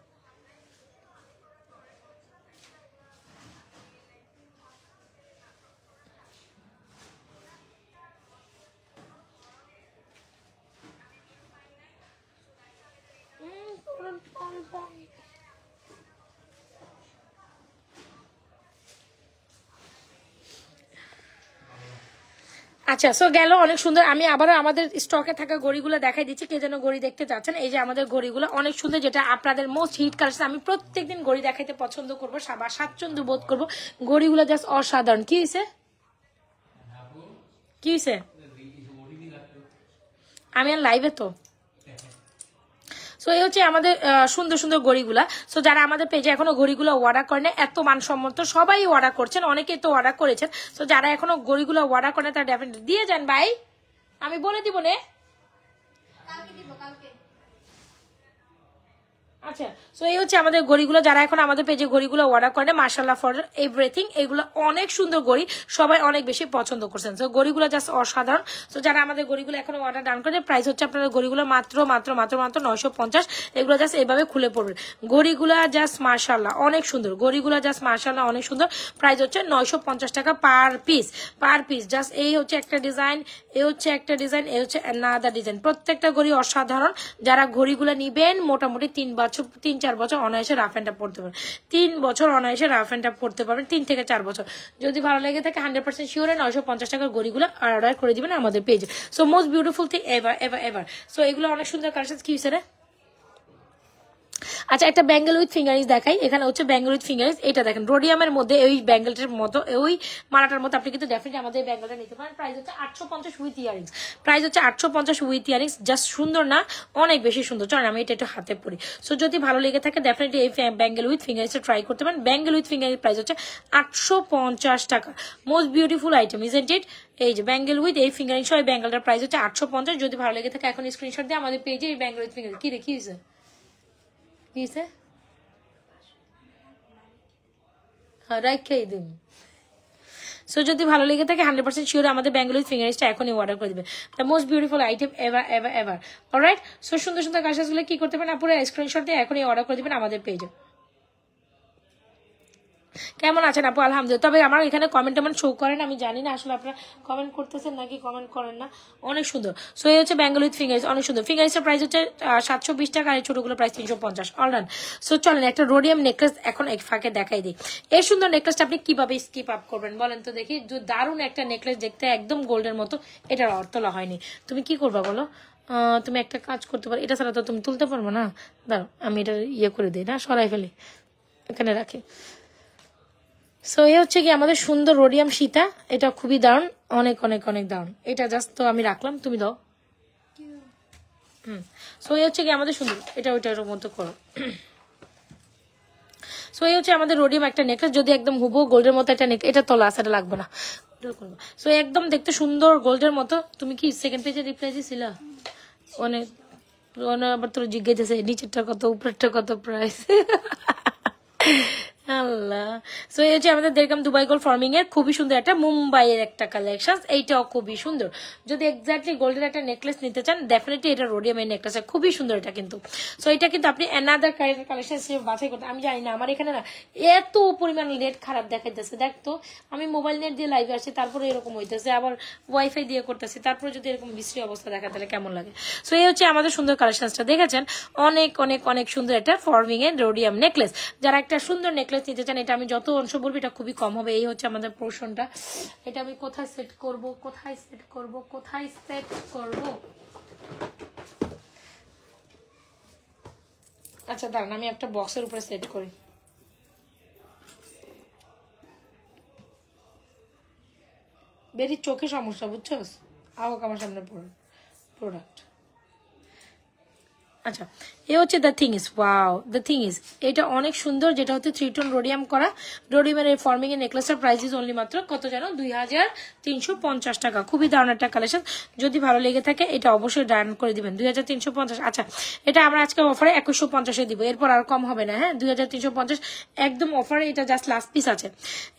[SPEAKER 1] আচ্ছা, সো গেল অনেক সুন্দর। আমি আবারও আমাদের স্টকে থাকা ঘড়িগুলো দেখাই দিচ্ছি, কে যেন ঘড়ি দেখতে চাচ্ছেন। এই যে আমাদের ঘড়িগুলো অনেক সুন্দর, যেটা আপনাদের মোস্ট হিট কালেকশন। আমি প্রত্যেকদিন ঘড়ি দেখাইতে পছন্দ করবো, স্বাচ্ছন্দ্য বোধ করবো। ঘড়িগুলো জাস্ট অসাধারণ। কি হয়েছে কি হয়েছে? আমি আর লাইভে তো। সো এই হচ্ছে আমাদের সুন্দর সুন্দর ঘড়িগুলা। সো যারা আমাদের পেজে এখনো ঘড়িগুলো অর্ডার করেন, এত মানসম্মত, সবাই অর্ডার করছেন, অনেকেই তো অর্ডার করেছেন। সো যারা এখনো ঘড়িগুলো অর্ডার করেন তারা ডেফিনেটলি দিয়ে যান ভাই, আমি বলে দিব নে। আচ্ছা, সো এই হচ্ছে আমাদের ঘড়িগুলো। যারা এখন আমাদের পেজে ঘড়িগুলো অর্ডার করে, মাশাআল্লাহ ফর এভরিথিং, এগুলো অনেক সুন্দর ঘড়ি, সবাই অনেক বেশি পছন্দ করছেন। সো ঘড়িগুলো জাস্ট অসাধারণ। সো যারা আমাদের ঘড়িগুলো এখন অর্ডার ডান করে, প্রাইস হচ্ছে আপনাদের ঘড়িগুলো মাত্র মাত্র মাত্র মাত্র 950। এগুলো জাস্ট এইভাবে খুলে পড়বে। ঘড়িগুলো জাস্ট মাশাআল্লাহ অনেক সুন্দর, ঘড়িগুলো জাস্ট মাশাআল্লাহ অনেক সুন্দর। প্রাইস হচ্ছে 950 টাকা per piece, per piece. Just এই হচ্ছে একটা ডিজাইন, এই হচ্ছে একটা ডিজাইন, এই হচ্ছে অ্যানাদার ডিজাইন। প্রত্যেকটা ঘড়ি অসাধারণ। যারা ঘড়িগুলো নিবেন মোটামুটি 3-4 বছর অনায়াসে রাফ অ্যান্ড টাফ পড়তে পারবেন। 3 বছর অনায়াসে রাফ অ্যান্ড টাফ পড়তে পারবেন, 3 থেকে 4 বছর। যদি ভালো লেগে থাকে 100% শিওরে 950 টাকার ঘড়িগুলো অর্ডার করে দিবেন আমাদের পেজে। So most beautiful thing ever ever ever. So এগুলো অনেক সুন্দর কালেকশন। কি হয়েছে রে? আচ্ছা, একটা ব্যাঙ্গেল উইথ ফিঙ্গারিংস দেখাই। এখানে হচ্ছে ব্যাঙ্গেল উইথ ফিঙ্গারিংস। এটা দেখেন রোডিয়ামের মধ্যে ওই ব্যাঙ্গেলটার মতো, ওই মালাটার মতো আপনি কিন্তু ডেফিনেটলি আমাদের ব্যাঙ্গেলটা নিতে পারেন। প্রাইস হচ্ছে 850 উইথ ইয়ারিংস। প্রাইস হচ্ছে 850 উইথ ইয়ারিংস। জাস্ট সুন্দর না? অনেক বেশি সুন্দর। চলেন আমি এটা একটু হাতে পরি। সো যদি ভালো লেগে থাকে ডেফিনেটলি এই ব্যাঙ্গেল উইথ ফিঙ্গারিংসটা ট্রাই করতে পারেন। ব্যাঙ্গেল উইথ ফিঙ্গারিংস প্রাইস হচ্ছে 850 টাকা। Most beautiful item, isn't it? এই যে ব্যাঙ্গেল উইথ এই ফিঙ্গারিংস এই ব্যাঙ্গেলটার প্রাইস হচ্ছে 850। যদি ভালো লেগে থাকে এখন স্ক্রিনশট দিয়ে আমাদের পেজে এই ব্যাঙ্গেল উইথ ফিঙ্গারিংস। কি রে, কি হয়েছে? কি হয়েছে? রাখাই দিন। সো যদি ভালো লেগে থাকে 100% শিওর আমাদের ব্যাঙ্গালোর ফিঙ্গারিংসটা এখনই অর্ডার করে দিবে। The most beautiful item ever ever ever. Alright, so সুন্দর সুন্দর কালেকশনগুলো কি করতে পারেন, পুরো স্ক্রিনশট দিয়ে এখনই অর্ডার করে দিবেন আমাদের পেজে। কেমন আছেন আপু? আলহামদুলিল্লাহ। তবে আমার এখানে কমেন্ট টমেন্ট শো করেন, আমি জানি না আসলে আপনারা কমেন্ট করতেছেন নাকি কমেন্ট করেন না। অনেক সুন্দর। সো এই হচ্ছে ব্যাঙ্গল উইথ ফিঙ্গারিংস, অনেক সুন্দর। ফিঙ্গারিংসের প্রাইস হচ্ছে 720 টাকা, আর ছোটগুলো প্রাইস 350। অলরাইট, সো চলেন একটা রোডিয়াম নেকলেস এখন এক ফাঁকে দেখাই দিই। এই সুন্দর নেকলেসটা আপনি কিভাবে স্কিপ আপ করবেন বলেন তো দেখি? দারুণ একটা নেকলেস, দেখতে একদম গোল্ডের মতো। এটার অর্থলা হয়নি, তুমি কি করবা বলো? তুমি একটা কাজ করতে পারো, এটা ছাড়া তো তুমি তুলতে পারবো না। দাঁড়াও আমি এটা ইয়ে করে দিই, না সরাই ফেলি, এখানে রাখি। সো এই হচ্ছে কি আমাদের সুন্দর রোডিয়াম সীতা। এটা খুবই দারুণ, অনেক অনেক অনেক দারুণ। এটা জাস্ট তো আমি রাখলাম, তুমি দাও। সো এই হচ্ছে কি আমাদের সুন্দর। এটা ওইটার মতো করো। সো এই হচ্ছে আমাদের রোডিয়াম একটা নেকলেস, যদি একদম হুবহু গোল্ডের মতো একটা এটা তোলা আছে, এটা লাগবে না। সো একদম দেখতে সুন্দর গোল্ডের মতো। তুমি কি সেকেন্ড পেজে রিপ্লাই দিছিলা? অনেক আবার তোর জিজ্ঞাসা নিচেরটা কত উপরেরটা কত প্রাইস। আল্লাহ। সো এই হচ্ছে আমাদের দেখলাম দুবাই গোল্ড ফর্মিং এর খুবই সুন্দর একটা মুম্বাইয়ের একটা কালেকশন, এইটাও খুবই সুন্দর। যদি এক্স্যাক্টলি গোল্ডের একটা নেকলেস নিতে চান ডেফিনেটলি এটা রোডিয়ামের নেকলেস, খুবই সুন্দর এটা কিন্তু। সো এটা কিন্তু আপনি অ্যানাদার কালেকশন বাছাই করতে, আমি জানি না আমার এখানে না এত পরিমাণ নেট খারাপ দেখাইতেছে। দেখতো আমি মোবাইল নেট দিয়ে লাইভে আসছি, তারপরে এরকম হইতেছে, আবার ওয়াইফাই দিয়ে করতেছি, তারপরে যদি এরকম বিশ্রী অবস্থা দেখা তাহলে কেমন লাগে। সো এই হচ্ছে আমাদের সুন্দর কালেকশনটা দেখেছেন, অনেক অনেক অনেক সুন্দর একটা ফর্মিং এর রোডিয়াম নেকলেস। যারা একটা সুন্দর নেকলেস নিতে চান, এটা আমি যত অংশ বলবো এটা খুবই কম হবে। এই হচ্ছে আমাদের পোর্শনটা, এটা আমি কোথায় সেট করব, কোথায় সেট করব, কোথায় সেট করব। আচ্ছা দাঁড়ান, আমি একটা বক্সের উপরে সেট করি। বেরি চোখে সমস্যা, বুঝছো? আওয়াক আমার সামনে পড়ে প্রোডাক্ট। আচ্ছা এ হচ্ছে the thing is, wow the thing is, এটা অনেক সুন্দর, যেটা হচ্ছে 3 টোন রোডিয়াম করা। রোডিয়ামের এই ফর্মিং এর নেকলেসের প্রাইস ইজ অনলি মাত্র কত জানো? 2350 টাকা। খুবই দারুণ একটা কালেকশন, যদি ভালো লেগে থাকে এটা অবশ্যই ডান করে দিবেন। 2350। আচ্ছা এটা আমরা আজকে অফারে 2150 দিব, এরপর আর কম হবে না। হ্যাঁ 2350 একদম অফারে, এটা জাস্ট লাস্ট পিস আছে,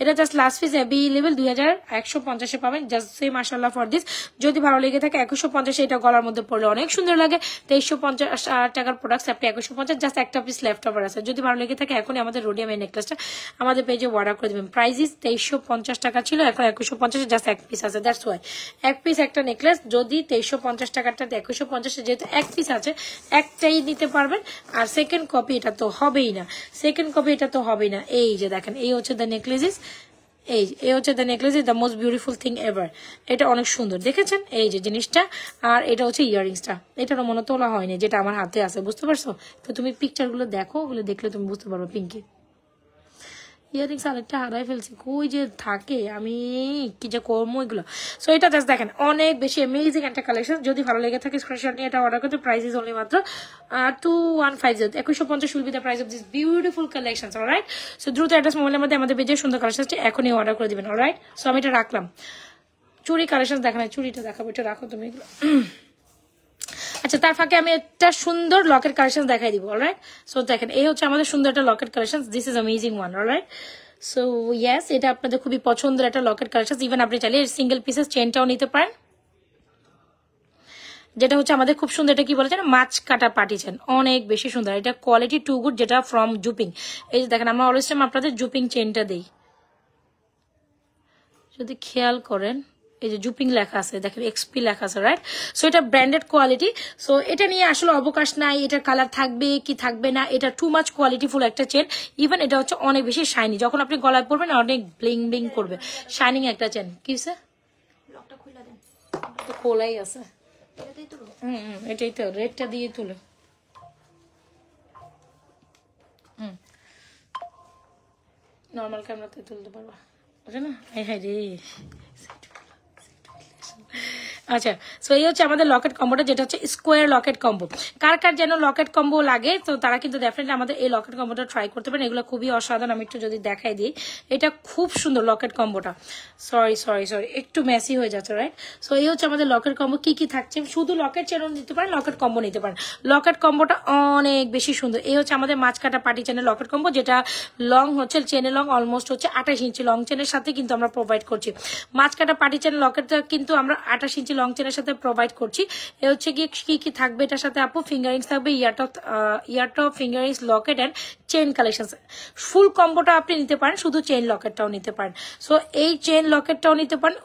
[SPEAKER 1] এটা জাস্ট লাস্ট পিস অ্যাভেলেবল 2150 পাবেন। জাস্ট সে মাশাআল্লাহ ফর দিস। যদি ভালো লেগে থাকে 2150, এটা গলার মধ্যে পড়লে অনেক সুন্দর লাগে। 2350 টাকার প্রোডাক্ট আপনি 2150, জাস্ট একটা পিস লেফট ওভার আছে। যদি ভালো লেগে থাকে এখনই আমাদের রোডিয়াম এই নেকলেসটা আমাদের পেজে অর্ডার করে দেবেন। প্রাইস ইজ 2350 টাকা ছিল, এখন 2150, জাস্ট এক পিস আছে, দ্যাটস ওয়াই। এক পিস একটা নেকলেস, যদি 2350 টাকাটা 2150, যেহেতু এক পিস আছে একটাই নিতে পারবেন। আর সেকেন্ড কপি এটা তো হবেই না, সেকেন্ড কপি এটা তো হবেই না। এই যে দেখেন, এই হচ্ছে দ্য নেকলেস, এই হচ্ছে the necklace is the most beautiful thing ever. এটা অনেক সুন্দর, দেখেছেন এই যে জিনিসটা। আর এটা হচ্ছে ইয়ারিংসটা, এটারও মনে তোলা হয়নি, যেটা আমার হাতে আছে, বুঝতে পারছো? তো তুমি পিকচার গুলো দেখো, ওগুলো দেখলে তুমি বুঝতে পারবে। পিঙ্কি ইয়ারিংস আরেকটা হারাই ফেলছি, কই যে থাকে, আমি কি যে করবো এগুলো। সো এটা জাস্ট দেখেন অনেক বেশি অ্যামেজিং একটা কালেকশন। যদি ভালো লেগে থাকে স্ক্রিনশট নিয়ে এটা অর্ডার করতে। প্রাইস ইজ অনলি মাত্র 2150, 2150 will be the price of this beautiful collection. Alright, so দ্রুত অ্যাড্রেস মোবাইলের মধ্যে আমাদের পেজে সুন্দর কালেকশন এখনই অর্ডার করে দিবেন। অলরাইট, সো আমি এটা রাখলাম। চুরি কালেকশন দেখা নাই, চুরিটা দেখাবো, এটা রাখো তুমি এগুলো। আচ্ছা তার ফাঁকে আমি একটা সুন্দর লকেট কালেকশন দেখাই দিব। অলরাইট, সো দেখেন এই হচ্ছে আমাদের সুন্দর একটা Locket collection, this is amazing one. Alright, so yes এটা আপনাদের খুবই পছন্দের একটা লকেট কালেকশন। ইভেন আপনি চাইলে সিঙ্গেল পিসেস চেনটাও নিতে পারেন, যেটা হচ্ছে আমাদের খুব সুন্দর। এটা কি বলেছেন? মাছ কাটা পাটি চেন, অনেক বেশি সুন্দর। এটা কোয়ালিটি টু গুড, যেটা ফ্রম জুপিং। এই যে দেখেন আমরা অলওয়েজ টাইম আপনাদের জুপিং চেনটা দেই, যদি খেয়াল করেন এই যে জুপিং লেখা আছে, দেখেন এক্সপি লেখা আছে, রাইট? সো এটা ব্র্যান্ডেড কোয়ালিটি। সো এটা নিয়ে আসলে অবকাশ নাই, এটার কালার থাকবে কি থাকবে না, এটা টু মাচ কোয়ালিটিফুল একটা চেন। ইভেন এটা হচ্ছে অনেক বেশি শাইনি, যখন আপনি গলায় পরবেন অনেক ব্লিং ব্লিং করবে, শাইনিং একটা চেন। কি হচ্ছে? খোলাই আছে, এটাই তো রেটটা দিয়ে তুলো। নর্মাল ক্যামেরাতে তুলতে পারবা, বুঝে না? হ্যাঁ রে। আচ্ছা, সো এই হচ্ছে আমাদের লকেট কম্বোটা, যেটা হচ্ছে স্কোয়ার লকেট কম্বো। কার কার যেন লকেট কম্বো লাগে, তো তারা কিন্তু ডেফিনেটলি আমাদের এই লকেট কম্বোটা ট্রাই করতে পারেন। এগুলো খুবই অসাধারণ। আমি একটু যদি দেখাই দিই, এটা খুব সুন্দর লকেট কম্বোটা। সরি সরি সরি, একটু মেসি হয়ে যাচ্ছে, রাইট? সো এই হচ্ছে আমাদের লকেট কম্বো। কি কি থাকছে? শুধু লকেট চেনও নিতে পারেন, লকেট কম্বো নিতে পারেন। লকেট কম্বোটা অনেক বেশি সুন্দর। এই হচ্ছে আমাদের মাছ কাটা পাটি চেনের লকেট কম্বো, যেটা লং হচ্ছে, চেনের লং অলমোস্ট হচ্ছে 28 ইঞ্চি। লং চেনের সাথে কিন্তু আমরা প্রোভাইড করছি। মাছ কাটা পাটি চেনের লকেটটা কিন্তু আমরা 28 ইঞ্চি লং চেনের সাথে প্রোভাইড করছি। এ হচ্ছে কি কি থাকবে এটার সাথে আপু? ফিঙ্গারিংস থাকবে, eartop finger rings, locket and chain collection. Full কম্বোটা আপনি নিতে পারেন, শুধু চেইন লকেটটাও নিতে পারেন। সো এই চেইন লকেটটাও নিতে পারেন,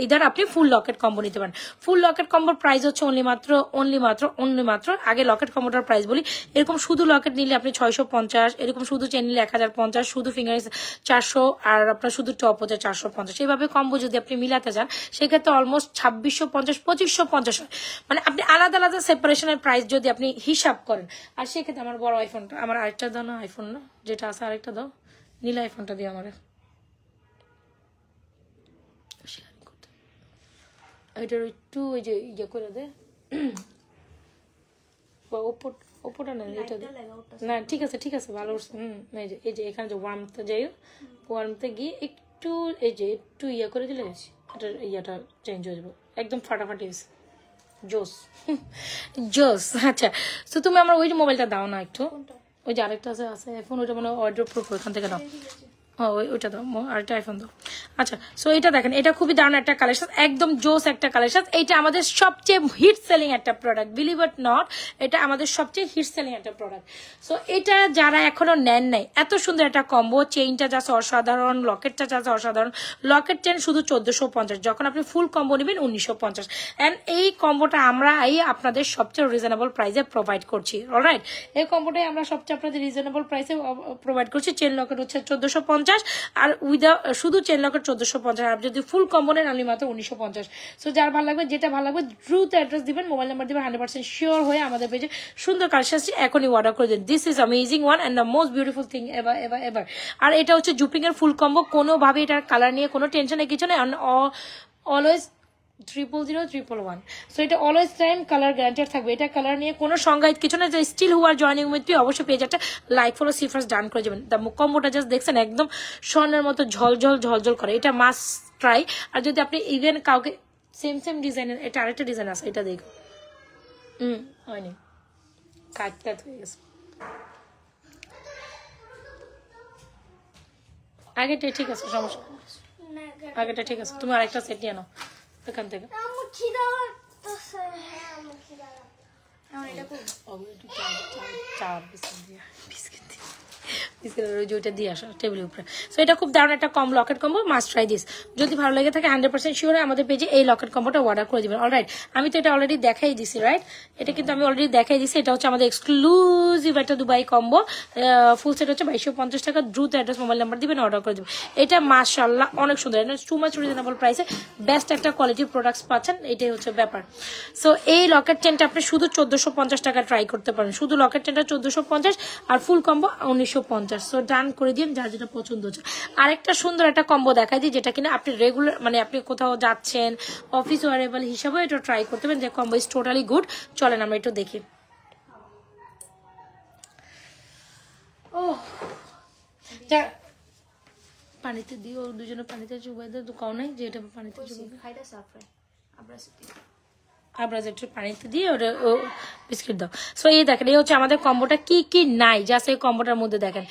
[SPEAKER 1] ইদার আপনি ফুল লকেট কম্বো নিতে পারেন। ফুল লকেট কম্বোর প্রাইস হচ্ছে অনলি মাত্র আগে লকেট কম্বোটার প্রাইস বলি। এরকম শুধু লকেট নিলে আপনি 650, এরকম শুধু চেন নিলে 1050, শুধু ফিঙ্গারিংস 400, আর আপনার শুধু টপ হচ্ছে 450। এইভাবে কম্বো যদি আপনি মিলাতে যান সেক্ষেত্রে অলমোস্ট 2650, 2550 হয়। মানে আপনি আলাদা আলাদা সেপারেশনের প্রাইস যদি আপনি হিসাব করেন। আর সেক্ষেত্রে আমার বড় আইফোনটা, আমার আরেকটা দাও না, আইফোন না যেটা আছে, আরেকটা দাও, নীল আইফোনটা দিয়ে আমার এটার একটু ওই যে ইয়ে করে দে, ওপোটা না এটা না, ঠিক আছে ঠিক আছে, ভালো করছে। এই যে এখানে যে ওয়ার্মতে যাই, ওয়ার্মতে গিয়ে একটু এই যে একটু ইয়া করে দিলে এটা ইয়াটা চেঞ্জ হয়ে যাবে, একদম ফাটাফাটি হয়েছে, জোস জোস। আচ্ছা, তো তুমি আমার ওই যে মোবাইলটা দাও না একটু, ওই যে আরেকটা আছে এখন, ওইটা মানে অর্ডার প্রুফ, ওইখান থেকে দাও। ওইটা দাও, আরেকটা আইফোন দাও। আচ্ছা, সো এটা দেখেন, এটা খুবই দারুণ একটা কালেকশন, একদম জোস একটা কালেকশন। এটা আমাদের সবচেয়ে হিট সেলিং একটা প্রোডাক্ট, বিলিভ ইট নট, এটা আমাদের সবচেয়ে হিট সেলিং একটা প্রোডাক্ট। সো এটা যারা এখনো নেন নাই, এত সুন্দর একটা কম্বো, চেইনটা যাচ্ছে অসাধারণ, লকেটটা যাচ্ছে অসাধারণ। লকেট চেন শুধু 1450, যখন আপনি ফুল কম্বো নেবেন 1950। অ্যান্ড এই কম্বোটা আমরা আপনাদের সবচেয়ে রিজনেবল প্রাইসে প্রোভাইড করছি। অলরাইট, এই কম্বোটাই আমরা সবচেয়ে আপনাদের রিজনেবল প্রাইসে প্রোভাইড করছি। চেন লকেট হচ্ছে 1450, আর শুধু চেন লকেট 1450, আর যদি ফুল কম্বো নেন আমি মাত্র 1950। সো যার ভালো লাগবে, যেটা ভালো লাগবে দ্রুত অ্যাড্রেস দিবেন, মোবাইল নাম্বার দিবেন, 100% শিওর হয়ে আমাদের পেজে সুন্দর কালেকশন এখনই অর্ডার করে দিন। This is amazing one and the most beautiful thing ever ever ever. আর এটা হচ্ছে জুপিং এর ফুল কম্বো, কোনোভাবে এটার কালার নিয়ে কোনো টেনশন নেই, কিছু নেই, অলওয়েজ 00011। সো এটা অলওয়েজ টাইম কালার গ্যারান্টেড থাকবে, এটা কালার নিয়ে কোনো সংজ্ঞায়িত কিছু না। যে still who are joining with me, অবশ্যই পেজ একটা লাইক ফলো সিফার্স ডান করে যাবেন। দ্য কম্বোটা জাস্ট দেখছেন, একদম স্বর্ণের মতো ঝলঝল ঝলঝল করে, এটা মাস্ট ট্রাই। আর যদি আপনি ইভেন কাউকে সেম ডিজাইনের, এটা আরেকটা ডিজাইন আছে, এটা দেখো, হয়নি, কাটটা হয়ে গেছে, আগেটা ঠিক আছে, সমস্যা আগেটা ঠিক আছে, তুমি আরেকটা সেট নিয়ে নাও এখান থেকে। ওইটা দিয়ে আসা টেবিলের উপরে। সো এটা খুব দারুণ একটা কম locket combo, must try this. যদি ভালো লেগে থাকে 100% শিওর আমাদের পেজে এই লকেট কম্বোটা অর্ডার করে দিবেন। অলরাইট, আমি তো এটা অলরেডি দেখাই দিছি, রাইট, এটা কিন্তু আমি অলরেডি দেখাই দিছি। এটা হচ্ছে আমাদের এক্সক্লুসিভ একটা দুবাই কম্বো, ফুল সেট হচ্ছে 2250 টাকা। দ্রুত অ্যাড্রেস মোবাইল নাম্বার দিবেন, অর্ডার করে দিবেন। এটা মাশাআল্লাহ অনেক সুন্দর, টু মাচ রিজনেবল প্রাইসে বেস্ট একটা কোয়ালিটির প্রোডাক্টস পাচ্ছেন, এটাই হচ্ছে ব্যাপার। সো এই লকেট চেনটা আপনি শুধু 1450 টাকা ট্রাই করতে পারেন, শুধু লকেট চেনটা 1450 আর ফুল কম্বো 1950। সো ডান করে দিন যার যেটা পছন্দ হচ্ছে। আরেকটা সুন্দর একটা কম্বো দেখাই দিই, যেটা কিনা আপনি রেগুলার, মানে আপনি কোথাও যাচ্ছেন অফিস ওয়ারেবল হিসাবে এটা ট্রাই করতে পারেন, যে কম্বো ইজ টোটালি গুড। চলেন আমরা একটু দেখি। ও পানিতে দিও, দুজনে পানিতে চুবাই দেয়, তো কাউ নাই যে এটা পানিতে চুবাই, আবরাজ একটু পানিতে দিয়ে ওটা বিস্কিট দাও। সো এই দেখেন, এই হচ্ছে আমাদের কম্বোটা, কি কি নাই জাস্ট এই কম্বোটার মধ্যে দেখেন।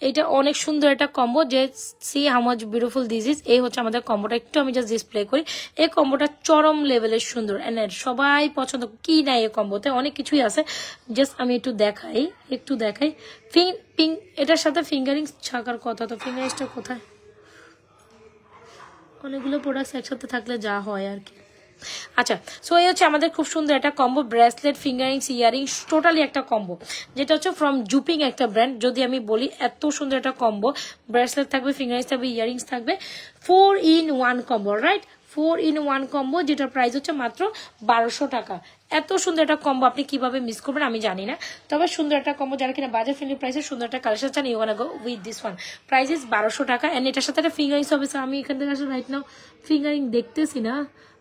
[SPEAKER 1] এটা অনেক সুন্দর একটা কম্বো, যে C how much beautiful this is. এই হচ্ছে আমাদের কম্বোটা, একটু আমি জাস্ট ডিসপ্লে করি। এই কম্বোটা চরম লেভেলের সুন্দর, সবাই পছন্দ। কি নাই এই কম্বোতে, অনেক কিছুই আছে, জাস্ট আমি একটু দেখাই। এটার সাথে ফিঙ্গারিংস থাকার কথা, তো ফিঙ্গারিংসটা কোথায়? অনেকগুলো প্রোডাক্টস একসাথে থাকলে যা হয় আর কি। আচ্ছা, সো এই হচ্ছে আমাদের খুব সুন্দর একটা combo, bracelet, fingerings, earrings, totally একটা কম্বো, যেটা হচ্ছে ফ্রম জুপিং একটা ব্র্যান্ড। যদি আমি বলি এত সুন্দর একটা কম্বো, ব্রেসলেট থাকবে, ফিঙ্গারিংস থাকবে, ইয়ারিংস থাকবে, 4-in-1 combo, right, 4-in-1 combo, যেটার প্রাইস হচ্ছে মাত্র 1200 টাকা। এত সুন্দর একটা কম্বো আপনি কিভাবে মিস করবেন আমি জানি না, তবে সুন্দর একটা কম্বো, যারা কিনা বাজার ফ্রেন্ডলি প্রাইসে সুন্দর একটা কালেকশন চান, you wanna go with this one. Price is 1200 টাকা। এন্ড এটার সাথে একটা ফিঙ্গারিংস হবে। আমি এখান থেকে আসলে রাইট নাও ফিঙ্গারিং দেখতেছি না,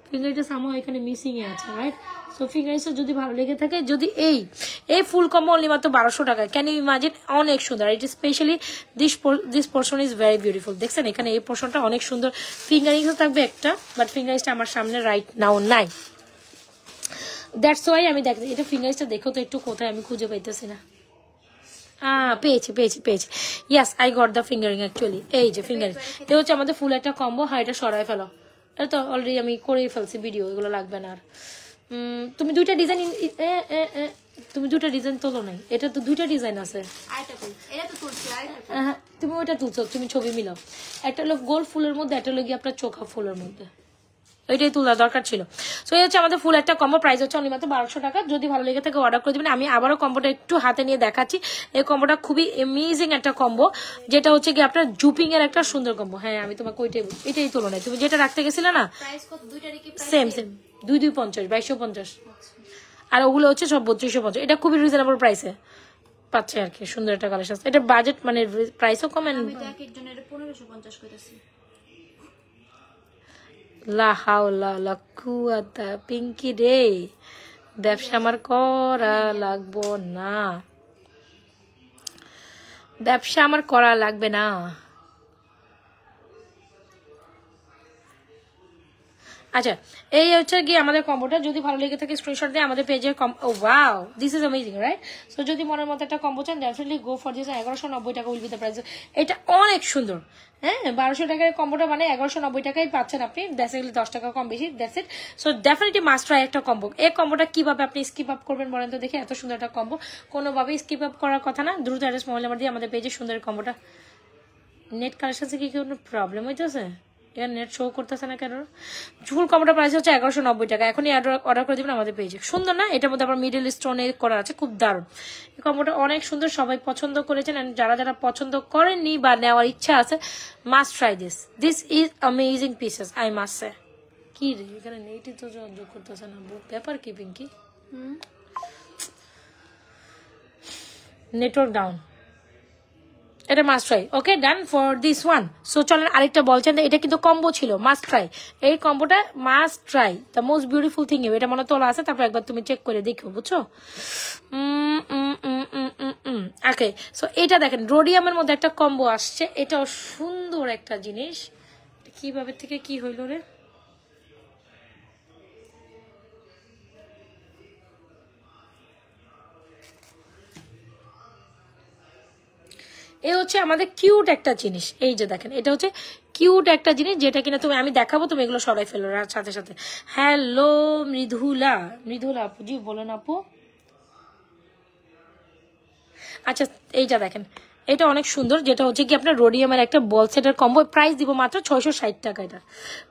[SPEAKER 1] ফিঙ্গারিংটা সামহাও এখানে মিসিং এ আছে, রাইট। সো ফিঙ্গারিংসটা যদি ভালো লেগে থাকে, যদি এই ফুল কম্বো অনলি মাত্র 1200 টাকা, ক্যান ইউ ইমাজিন, অনেক সুন্দর। It is specially this portion is very beautiful. দেখছেন এখানে এই পোর্শনটা অনেক সুন্দর, ফিঙ্গারিংসও থাকবে একটা, বাট ফিঙ্গারিংসটা আমার সামনে রাইট নাও নাই, দ্যাটস ওয়াই আমি দেখি এটা ফিঙ্গারিংসটা দেখো তো একটু, কোথায় আমি খুঁজে পাইতেছি না। পেয়েছি। Yes, I got the finger ring actually. এই যে ফিঙ্গারিং, এটা হচ্ছে আমাদের ফুল একটা কম্বো। হ্যাঁ, এটা সরাই ফেলো, এটা তো অলরেডি আমি করেই ফেলছি ভিডিও, এগুলো লাগবে না আর। তুমি দুইটা ডিজাইন তোলো নাই, এটা তো দুইটা ডিজাইন আছে। হ্যাঁ, তুমি ওইটা তুলছো, তুমি ছবি মিলাও। একটা লোক গোল ফুলের মধ্যে, একটা লোক আপনার চোখা ফুলের মধ্যে, ওইটাই তোলা দরকার ছিল। সো এই হচ্ছে আমাদের ফুল একটা কম্বো, প্রাইস হচ্ছে অনলি মাত্র 1200 টাকা। যদি ভালো লেগে থাকে অর্ডার করে দিবেন। আমি আবারও কম্বোটা একটু হাতে নিয়ে দেখাচ্ছি। এই কম্বোটা খুবই অ্যামেজিং একটা কম্বো, যেটা হচ্ছে কি আপনার জুপিং এর একটা সুন্দর কম্বো। হ্যাঁ, আমি তোমাকে এটাই তোলো নাই, তুমি যেটা রাখতে গেছিলে না, সেম 2250, 2250, আর ওগুলো হচ্ছে সব 3250। এটা খুবই রিজনেবল প্রাইসে পাচ্ছে আর কি, সুন্দর একটা কালেকশন। এটা বাজেট মানে প্রাইসও কম। লা হাওলা লা কুওয়াতা, পিঙ্কি রে ব্যবসা আমার করা লাগবো না, ব্যবসা আমার করা লাগবে না। আচ্ছা, এই হচ্ছে গিয়ে আমাদের কম্বোটা। যদি ভালো লেগে থাকে স্ক্রিনশট দিয়ে আমাদের পেজের wow this is amazing right. So যদি মনের মতো একটা কম্বো চান ডেফিনেটলি গো ফর দিস। 1190 টাকা উইল বি দ্য প্রাইস। এটা অনেক সুন্দর। হ্যাঁ, 1200 টাকার কম্বোটা মানে 1190 টাকাই পাচ্ছেন আপনি, বেসিক্যালি 10 টাকা কম বেশি, that's it. So definitely must try একটা কম্বো। এই কম্বোটা কিভাবে আপনি স্কিপ আপ করবেন বলেন তো দেখি? এত সুন্দর একটা কম্বো কোনোভাবেই স্কিপ আপ করার কথা না। দ্রুত অ্যাড্রেস মোবাইল নাম্বার দিয়ে আমাদের পেজের সুন্দর কম্বোটা। নেট কানেকশন কি কোনো প্রবলেম হইতেছে? এখানে নেট শো করতেছে না কেন? ফুল কম্বোটা প্রাইস হচ্ছে 1190 টাকা। এখনই অর্ডার করে দিবেন আমাদের পেজে। সুন্দর না? এটার মধ্যে আবার মিডল স্টোনে করা আছে, খুব দারুণ। এই কম্বোটা অনেক সুন্দর, সবাই পছন্দ করেছেন। যারা যারা পছন্দ করেননি বা নেওয়ার ইচ্ছা আছে, must try this. This is amazing pieces, I must say. কি রে, এখানে নেটই তো যোগ করতেছে না, ব্যাপার কি পিঙ্কি? Network down. এটা must try. Okay, done for this one. So চলেন আরেকটা বলছেন, এটা কিন্তু কম্বো ছিল, মাস্ট ট্রাই। এই কম্বোটা must try, the most beautiful thing. এটা মনে তোলা আছে, তারপর একবার তুমি চেক করে দেখো, বুঝছো? ওকে, সো এটা দেখেন রোডিয়ামের মধ্যে একটা কম্বো আসছে। এটাও সুন্দর একটা জিনিস। কিভাবে থেকে কি হইল রে? এই হচ্ছে আমাদের কিউট একটা জিনিস। এই যে দেখেন, এটা হচ্ছে কিউট একটা জিনিস, যেটা কিনা তুমি, আমি দেখাবো, তুমি এগুলো সরাই ফেলো সাথে সাথে। হ্যালো মৃদুলা, মৃদুলা আপু জি বলেন আপু। আচ্ছা, এইটা দেখেন, এটা অনেক সুন্দর, যেটা হচ্ছে কি আপনার রোডিয়ামের একটা বল সেটের কম্বো। প্রাইস দিব মাত্র 660 টাকা। এটা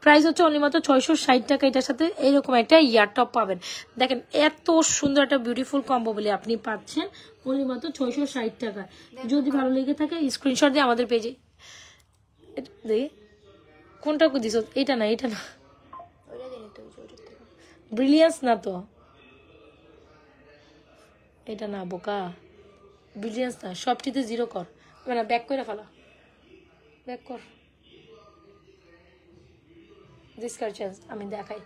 [SPEAKER 1] প্রাইস হচ্ছে অনলি মাত্র 660 টাকা। এটার সাথে এইরকম একটা ইয়ার টপ পাবেন। দেখেন এত সুন্দর একটা বিউটিফুল কম্বো বলে আপনি পাচ্ছেন অনলি মাত্র 660 টাকা। যদি ভালো লেগে থাকে স্ক্রিনশট দিয়ে আমাদের পেজে দেখি কোনটা দিস। এটা না, এটা না, ব্রিলিয়ান্স না তো, এটা না বোকা, ব্রিলিয়ান্স না। সবটিতে 0 কর, মানে ব্যাক করে ফেলা, ব্যাক কর। ডিসকার চেঞ্জ আমি দেখাই।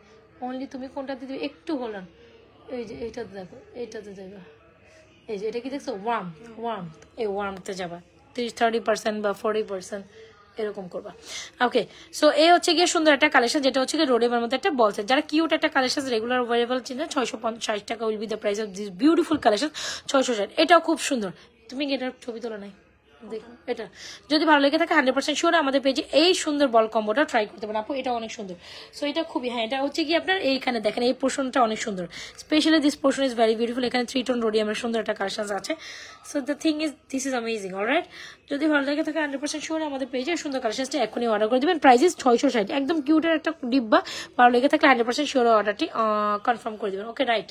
[SPEAKER 1] অনলি তুমি কোনটাতে দিবে একটু হলান। এই যে এইটাতে দেখো, এইটাতে যাবে। এই যে এটা কি দেখছো, ওয়ার্ম, ওয়ার্ম, এই ওয়ার্মতে যাবা 30% বা 40% এরকম করবা। ওকে, সো এই হচ্ছে গিয়ে সুন্দর একটা কালেকশন, যেটা হচ্ছে গিয়ে রোডের মধ্যে একটা বলছে। যারা কিউট একটা কালেকশন রেগুলার অ্যাভেলেবল চিনেন, 650 টাকা will be the price of this beautiful collection. 660। এটাও খুব সুন্দর। তুমি এটার ছবি তোলা নাই, দেখো এটা যদি ভালো লেগে থাকে 100% শিওর আমাদের পেজে এই সুন্দর বল কম্বোটা ট্রাই করতে পারেন আপু। এটা অনেক সুন্দর। সো এটা খুবই, হ্যাঁ, এটা হচ্ছে কি আপনার এইখানে দেখেন এই পোর্শনটা অনেক সুন্দর। Specially this portion is very beautiful. এখানে 3 টোন রোডিয়ামের সুন্দর একটা কালেকশন আছে। So the thing is this is amazing. Alright, যদি ভালো লেগে থাকে 100% শিওর আমাদের পেজে সুন্দর কালেকশনটা এখনই অর্ডার করে দিবেন। Price is 660। একদম কিউটের একটা ডিব্বা। ভালো লেগে থাকলে 100% শিওর অর্ডারটি কনফার্ম করে দিবেন। ওকে, রাইট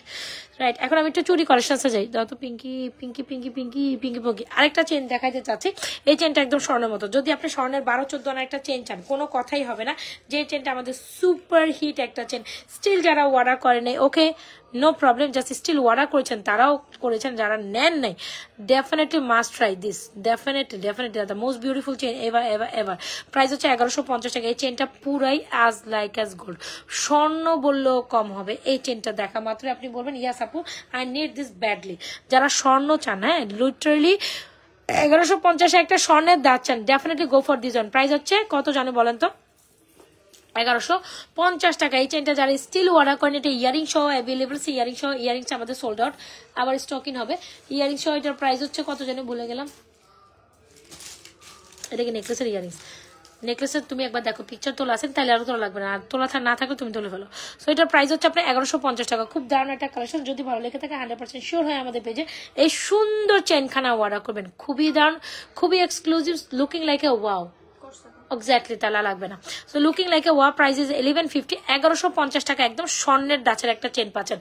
[SPEAKER 1] রাইট। এখন আমি একটু চুরি কালেকশনসে যাই। দাও তো পিঙ্কি পিঙ্কি পিঙ্কি পিঙ্কি পিঙ্কি পঙ্কি। আরেকটা চেন দেখাইতে চাচ্ছি। এই চেনটা একদম স্বর্ণের মতো। যদি আপনি স্বর্ণের 12-14 আনা একটা চেন চান, কোনো কথাই হবে না। যে চেনটা আমাদের সুপার হিট একটা চেন, স্টিল যারা অর্ডার করে নেই, okay no problem, just still order করেছেন তারাও করেছেন, যারা নেন নাই definitely must try this. Definitely the most beautiful chain ever ever ever. Price হচ্ছে 1150 টাকা। এই চেনটা পুরাই অ্যাজ লাইক অ্যাজ গোল্ড। স্বর্ণ বললেও কম হবে। এই চেনটা দেখা মাত্র আপনি বলবেন ইয়াস আপু আই নিড দিস ব্যাডলি। যারা স্বর্ণ চান, হ্যাঁ লিটারালি 1150 একটা স্বর্ণের দাঁত চান, definitely go for this one. Price হচ্ছে কত জানে বলেন তো? 1150 টাকা। এই চেনটা যারা স্টিল অর্ডার করেন, এটা ইয়ারিং সহ অ্যাভেলেবল। ইয়ারিং সহ, ইয়ারিংস আমাদের সোল্ড আউট, আবার স্টকিং হবে। ইয়ারিং সহ এটার প্রাইস হচ্ছে কত জানি ভুলে গেলাম। এটা কি নেকলেসের ইয়ারিংস? নেকলেসের তুমি একবার দেখো, পিকচার তোলা আছেন, তাহলে আরো তোলা লাগবে না, আর তোলা না থাকলে তুমি তুলে ফেলো। সো এটার প্রাইস হচ্ছে আপনার 1150 টাকা। খুব দারুণ একটা কালেকশন। যদি ভালো লেগে থাকে 100% শিওর হয় আমাদের পেজে এই সুন্দর চেনখানা অর্ডার করবেন। খুবই দারুণ, খুবই exclusive, looking like a wow. Exactly, তালা লাগবে না। সো লুকিং লাইক এ ওয়া। Price is 1150। 1150 টাকা একদম স্বর্ণের দাঁচের একটা চেন পাচ্ছেন।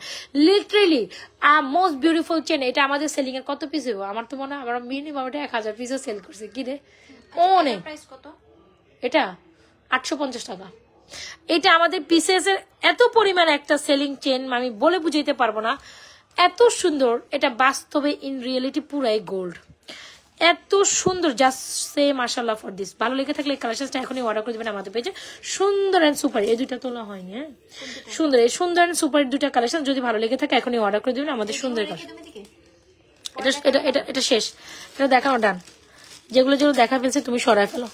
[SPEAKER 1] Literally most beautiful chain. এটা আমাদের সেলিং এর কত পিস হইব? আমার তো মনে হয় আমরা মিনিমাম এটা 1000 পিসও সেল করছি। কি রে অনেক। প্রাইস কত? এটা 850 টাকা। এটা আমাদের পিসেসের এত পরিমাণ একটা সেলিং চেন, আমি বলে বুঝাইতে পারবো না, এত সুন্দর। এটা বাস্তবে ইন রিয়েলিটি পুরাই গোল্ড। এত সুন্দর, জাস্ট সে মাশাআল্লাহ ফর দিস। ভালো লেগে থাকলে কালেকশনটা এখনই অর্ডার করে দিবেন আমাদের পেজে। সুন্দর এন্ড সুপার, এই দুইটা তোলা হয়নি, হ্যাঁ সুন্দর, এই সুন্দর এন্ড সুপার দুইটা কালেকশন যদি ভালো লেগে থাকে এখনই অর্ডার করে দিবেন আমাদের সুন্দর কালেকশন। এটা এটা এটা এটা শেষ, এটা দেখানো ডান। যেগুলো যেগুলো দেখা ফেলছে তুমি সরাই ফেলো।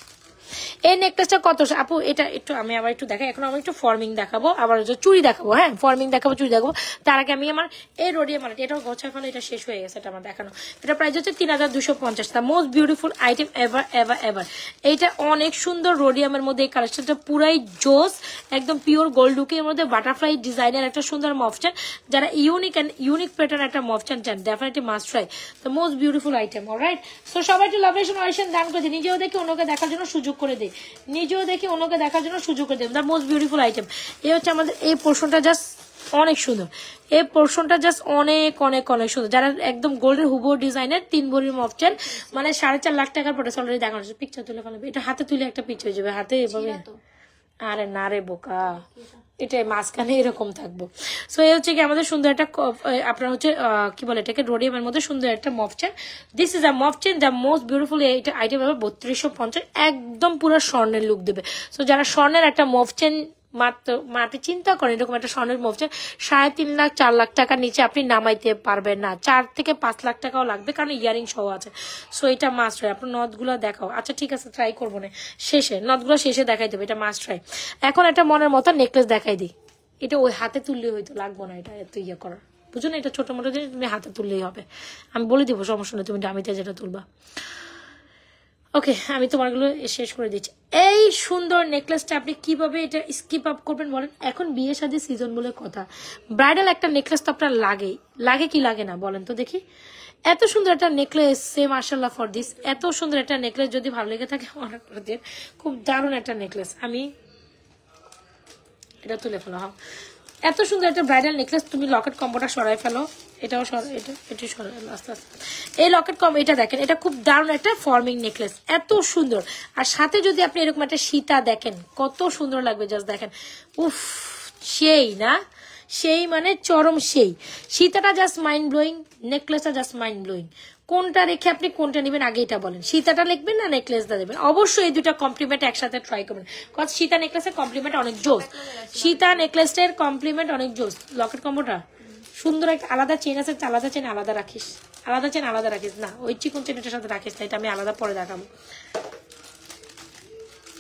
[SPEAKER 1] এই নেকলেসটা কত আপু? এটা একটু আমি আবার একটু দেখাই। এখন আমি একটু ফর্মিং দেখাবো, আবার চুড়ি দেখাবো। হ্যাঁ ফর্মিং দেখাবো, চুড়ি দেখাবো। তার আগে আমি আমার এই রোডিয়া মালাটি, এটাও গোছা ফেলো, এটা শেষ হয়ে গেছে, এটা আমার দেখানো। এটা প্রাইস হচ্ছে 3250। The most beautiful item ever ever ever. এইটা অনেক সুন্দর রোডিয়ামের মধ্যে, এই কালেকশনটা পুরাই জোস, একদম পিওর গোল্ড লুকের মধ্যে বাটারফ্লাই ডিজাইনের একটা সুন্দর মফচান। যারা ইউনিক অ্যান্ড ইউনিক প্যাটার্ন একটা মফচান চান, definitely must try the most beautiful item. Alright, so সবাই একটু লাভ রিলেশন দান করে দিই, নিজেও দেখি অন্যকে দেখার জন্য সুযোগ করে দিই, নিজেও দেখি অন্যকে দেখার জন্য সুযোগ করে দিই। The most beautiful item. এই হচ্ছে আমাদের এই পোর্শনটা, জাস্ট অনেক সুন্দর। এই পোর্শনটা জাস্ট অনেক অনেক অনেক সুন্দর। যারা একদম গোল্ডের হুবহু ডিজাইনের 3 ভরির মফচান, মানে 4.5 লাখ টাকার প্রোডাক্ট অলরেডি দেখানো হচ্ছে। পিকচার তুলে ফেলবে, এটা হাতে তুলে একটা পিকচার হয়ে যাবে, হাতে এভাবে। আরে না রে বোকা, এটাই মাঝখানে এরকম থাকবো। সো এই হচ্ছে কি আমাদের সুন্দর একটা, আপনার হচ্ছে কি বলে এটাকে, রোডিয়ামের মধ্যে সুন্দর একটা মফচেন। দিস ইজ আ মফচেন, দ্য মোস্ট বিউটিফুল। এইটা আইটেম হবে 3250, একদম পুরো স্বর্ণের লুক দেবে। সো যারা স্বর্ণের একটা মফচেন মাত্র আপনি চিন্তা করেন, এরকম একটা স্বর্ণের মফচেন 3.5 লাখ 4 লাখ টাকার নিচে আপনি নামাইতে পারবেন না। 4 থেকে 5 লাখ টাকাও লাগবে, কারণ ইয়ারিং সহ আছে। সো এটা মাস্ট হয়। আপনার নথগুলো দেখাও। আচ্ছা ঠিক আছে, ট্রাই করবো না, শেষে নথগুলো শেষে দেখাই দেবে, এটা মাস্ট ট্রাই। এখন একটা মনের মতো নেকলেস দেখাই দিই। এটা ওই হাতে তুললে হয়তো লাগবো না, এটা এত ইয়ে করার, বুঝো না? এটা ছোট মোটো জিনিস, তুমি হাতে তুললেই হবে। আমি বলে দিব, সমস্যা নেই, তুমি ডামিতে যেটা তুলবা। ওকে, আমি তোমারগুলো শেষ করে দিচ্ছি। এই সুন্দর নেকলেসটা আপনি কিভাবে এটা স্কিপ আপ করবেন বলেন? এখন বিয়ে শাদী সিজন বলে কথা, ব্রাইডাল একটা নেকলেস তো আপনার লাগেই, লাগে কি লাগে না বলেন তো দেখি? এত সুন্দর একটা নেকলেস, সে মাশাআল্লাহ ফর দিস। এত সুন্দর একটা নেকলেস যদি ভালো লেগে থাকে অর্ডার করে দিন। খুব দারুণ একটা নেকলেস। আমি এটা তুলে ফেলো। হ্যাঁ, এত সুন্দর একটা ব্রাইডাল নেকলেস। তুমি লকেট কম্বোটা সরাই ফেলো, এটাও এটা সরাই আস্তে আস্তে। এই লকেট কম্বো এটা দেখেন, এটা খুব দারুণ একটা ফর্মিং নেকলেস, এত সুন্দর। আর সাথে যদি আপনি এরকম একটা সীতা দেখেন, কত সুন্দর লাগবে, জাস্ট দেখেন। উফ, সেই না, সেই মানে চরম সেই। সীতাটা জাস্ট মাইন্ড ব্লোয়িং, নেকলেসটা জাস্ট মাইন্ড ব্লোয়িং। কোনটা রেখে আপনি কোনটা নেবেন আগে এটা বলেন? সীতাটা লিখবেন না নেকলেসটা দেবেন? অবশ্যই এই দুটা কমপ্লিমেন্ট একসাথে ট্রাই করবেন, কজ সীতা নেকলেসের কমপ্লিমেন্ট অনেক জোস। সীতা নেকলেসের কমপ্লিমেন্ট অনেক জোস। লকেট কম্বোটা সুন্দর, একটা আলাদা চেন আছে, আলাদা চেন আলাদা রাখিস, আলাদা চেন আলাদা রাখিস না, ওই চিকন চেনটার সাথে রাখিস না, এটা আমি আলাদা পরে দেখাবো।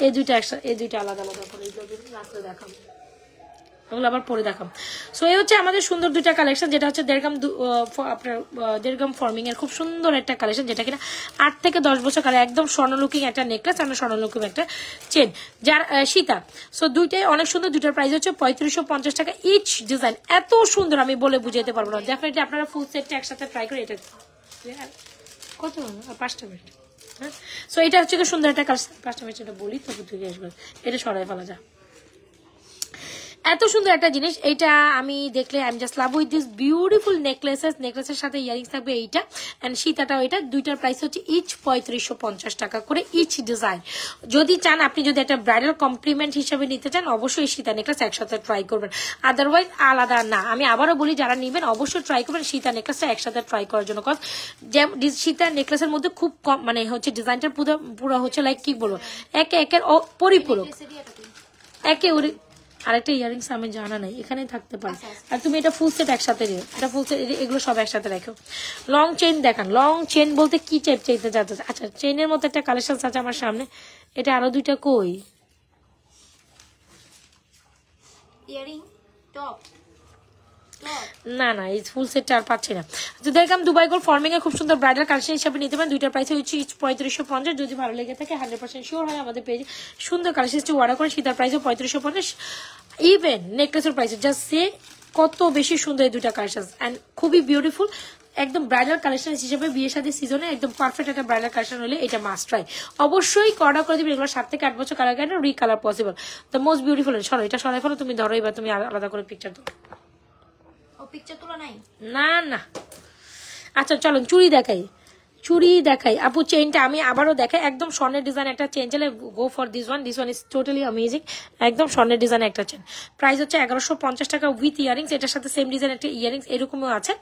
[SPEAKER 1] এই দুইটা একসাথে, এই দুইটা আলাদা আলাদা করে রাস্তায় দেখাবো, ওগুলো আবার পরে দেখাম। সো এই হচ্ছে আমাদের সুন্দর দুইটা কালেকশন, যেটা হচ্ছে 1.5 গ্রাম ফর্মিং এর খুব সুন্দর একটা কালেকশন, যেটা কিনা 8 থেকে 10 বছর কালে একদম স্বর্ণলুকিং একটা নেকলেস, আর স্বর্ণলুকিং একটা চেন, যার সীতা। সো দুইটাই অনেক সুন্দর। দুইটার প্রাইস হচ্ছে 3550 টাকা ইচ ডিজাইন। এত সুন্দর আমি বলে বুঝাইতে পারবো না। ডেফিনেটলি আপনারা ফুল সেটটা একসাথে ট্রাই করে। এটা কত 5টা মিনিট। হ্যাঁ, সো এটা হচ্ছে সুন্দর একটা কালেকশন। 5টা মিনিট এটা বলি তবু তুই আসবে, এটা সরাই ফেলা যায়। এত সুন্দর একটা জিনিস এইটা, আমি দেখলে I am just love with this beautiful necklaces. নেকলেসের সাথে ইয়ারিংস থাকবে এইটা, এন্ড সীতাটাও এটা। দুইটার প্রাইস হচ্ছে ইচ 3550 টাকা করে ইচ ডিজাইন। যদি চান, আপনি যদি একটা ব্রাইডাল কমপ্লিমেন্ট হিসেবে নিতে চান, অবশ্যই সীতা নেকলেস একসাথে ট্রাই করবেন, আদারওয়াইজ আলাদা না। আমি আবারও বলি, যারা নিবেন অবশ্যই ট্রাই করবেন সীতা নেকলেসটা একসাথে ট্রাই করার জন্য, কজ সীতা নেকলেসের মধ্যে খুব কম মানে হচ্ছে ডিজাইনটা পুরো হচ্ছে লাইক কি বলবো, একে একের পরিপূরক, একে আরেকটা ইয়ারিংস আমি জানা নাই, এখানে থাকতে পারে। আর তুমি এটা ফুল সেট একসাথে নিও, এটা ফুল সেট, এগুলো সব একসাথে রাখো। লং চেইন দেখান। লং চেইন বলতে কি টাইপ চাইতে যাচ্ছে? আচ্ছা, চেইনের মতো একটা কালেকশন আছে আমার সামনে, এটা আরো দুইটা কই
[SPEAKER 2] ইয়ারিং টপ
[SPEAKER 1] না না, এই ফুল সেটটা আর পাচ্ছি না। তো দেখলাম দুবাই গোল্ড ফর্মিং এ খুব সুন্দর ব্রাইডাল কালেকশন হিসেবে নিতে পারেন। দুইটার প্রাইস হচ্ছে 3550। যদি ভালো লেগে থাকে 100% শিওর হয় আমাদের পেজে সুন্দর কালেকশন অর্ডার করে। সীতার প্রাইস 3550। ইভেন নেকলেসের প্রাইস জাস্ট সে কত বেশি সুন্দর এই দুইটা কালেকশন, এন্ড খুবই বিউটিফুল। একদম ব্রাইডাল কালেকশন হিসেবে বিয়ে শাদী সিজনে একদম পারফেক্ট একটা ব্রাইডাল কালেকশন হলে এটা মাস্ট ট্রাই। অবশ্যই অর্ডার করে দিবেন। এগুলো 7 থেকে 8 বছর colour guarantee, recolour possible. The most beautiful. সরো, এটা সরাই ফেলো, তুমি ধরো, এবার তুমি আলাদা করে পিকচার দাও।
[SPEAKER 2] পিকচার তোলা নাই
[SPEAKER 1] না না, আচ্ছা চলো চুড়ি দেখাই। চুড়ি দেখাই আপু, চেইনটা আমি আবারও দেখাই, একদম স্বর্ণের ডিজাইন একটা চেন চাইলে go for this one is totally amazing. একদম স্বর্ণের ডিজাইন একটা চেন, প্রাইস হচ্ছে 1150 টাকা উইথ ইয়ারিংস। এটার সাথে সেম ডিজাইন একটা ইয়ারিংস এরকমও আছে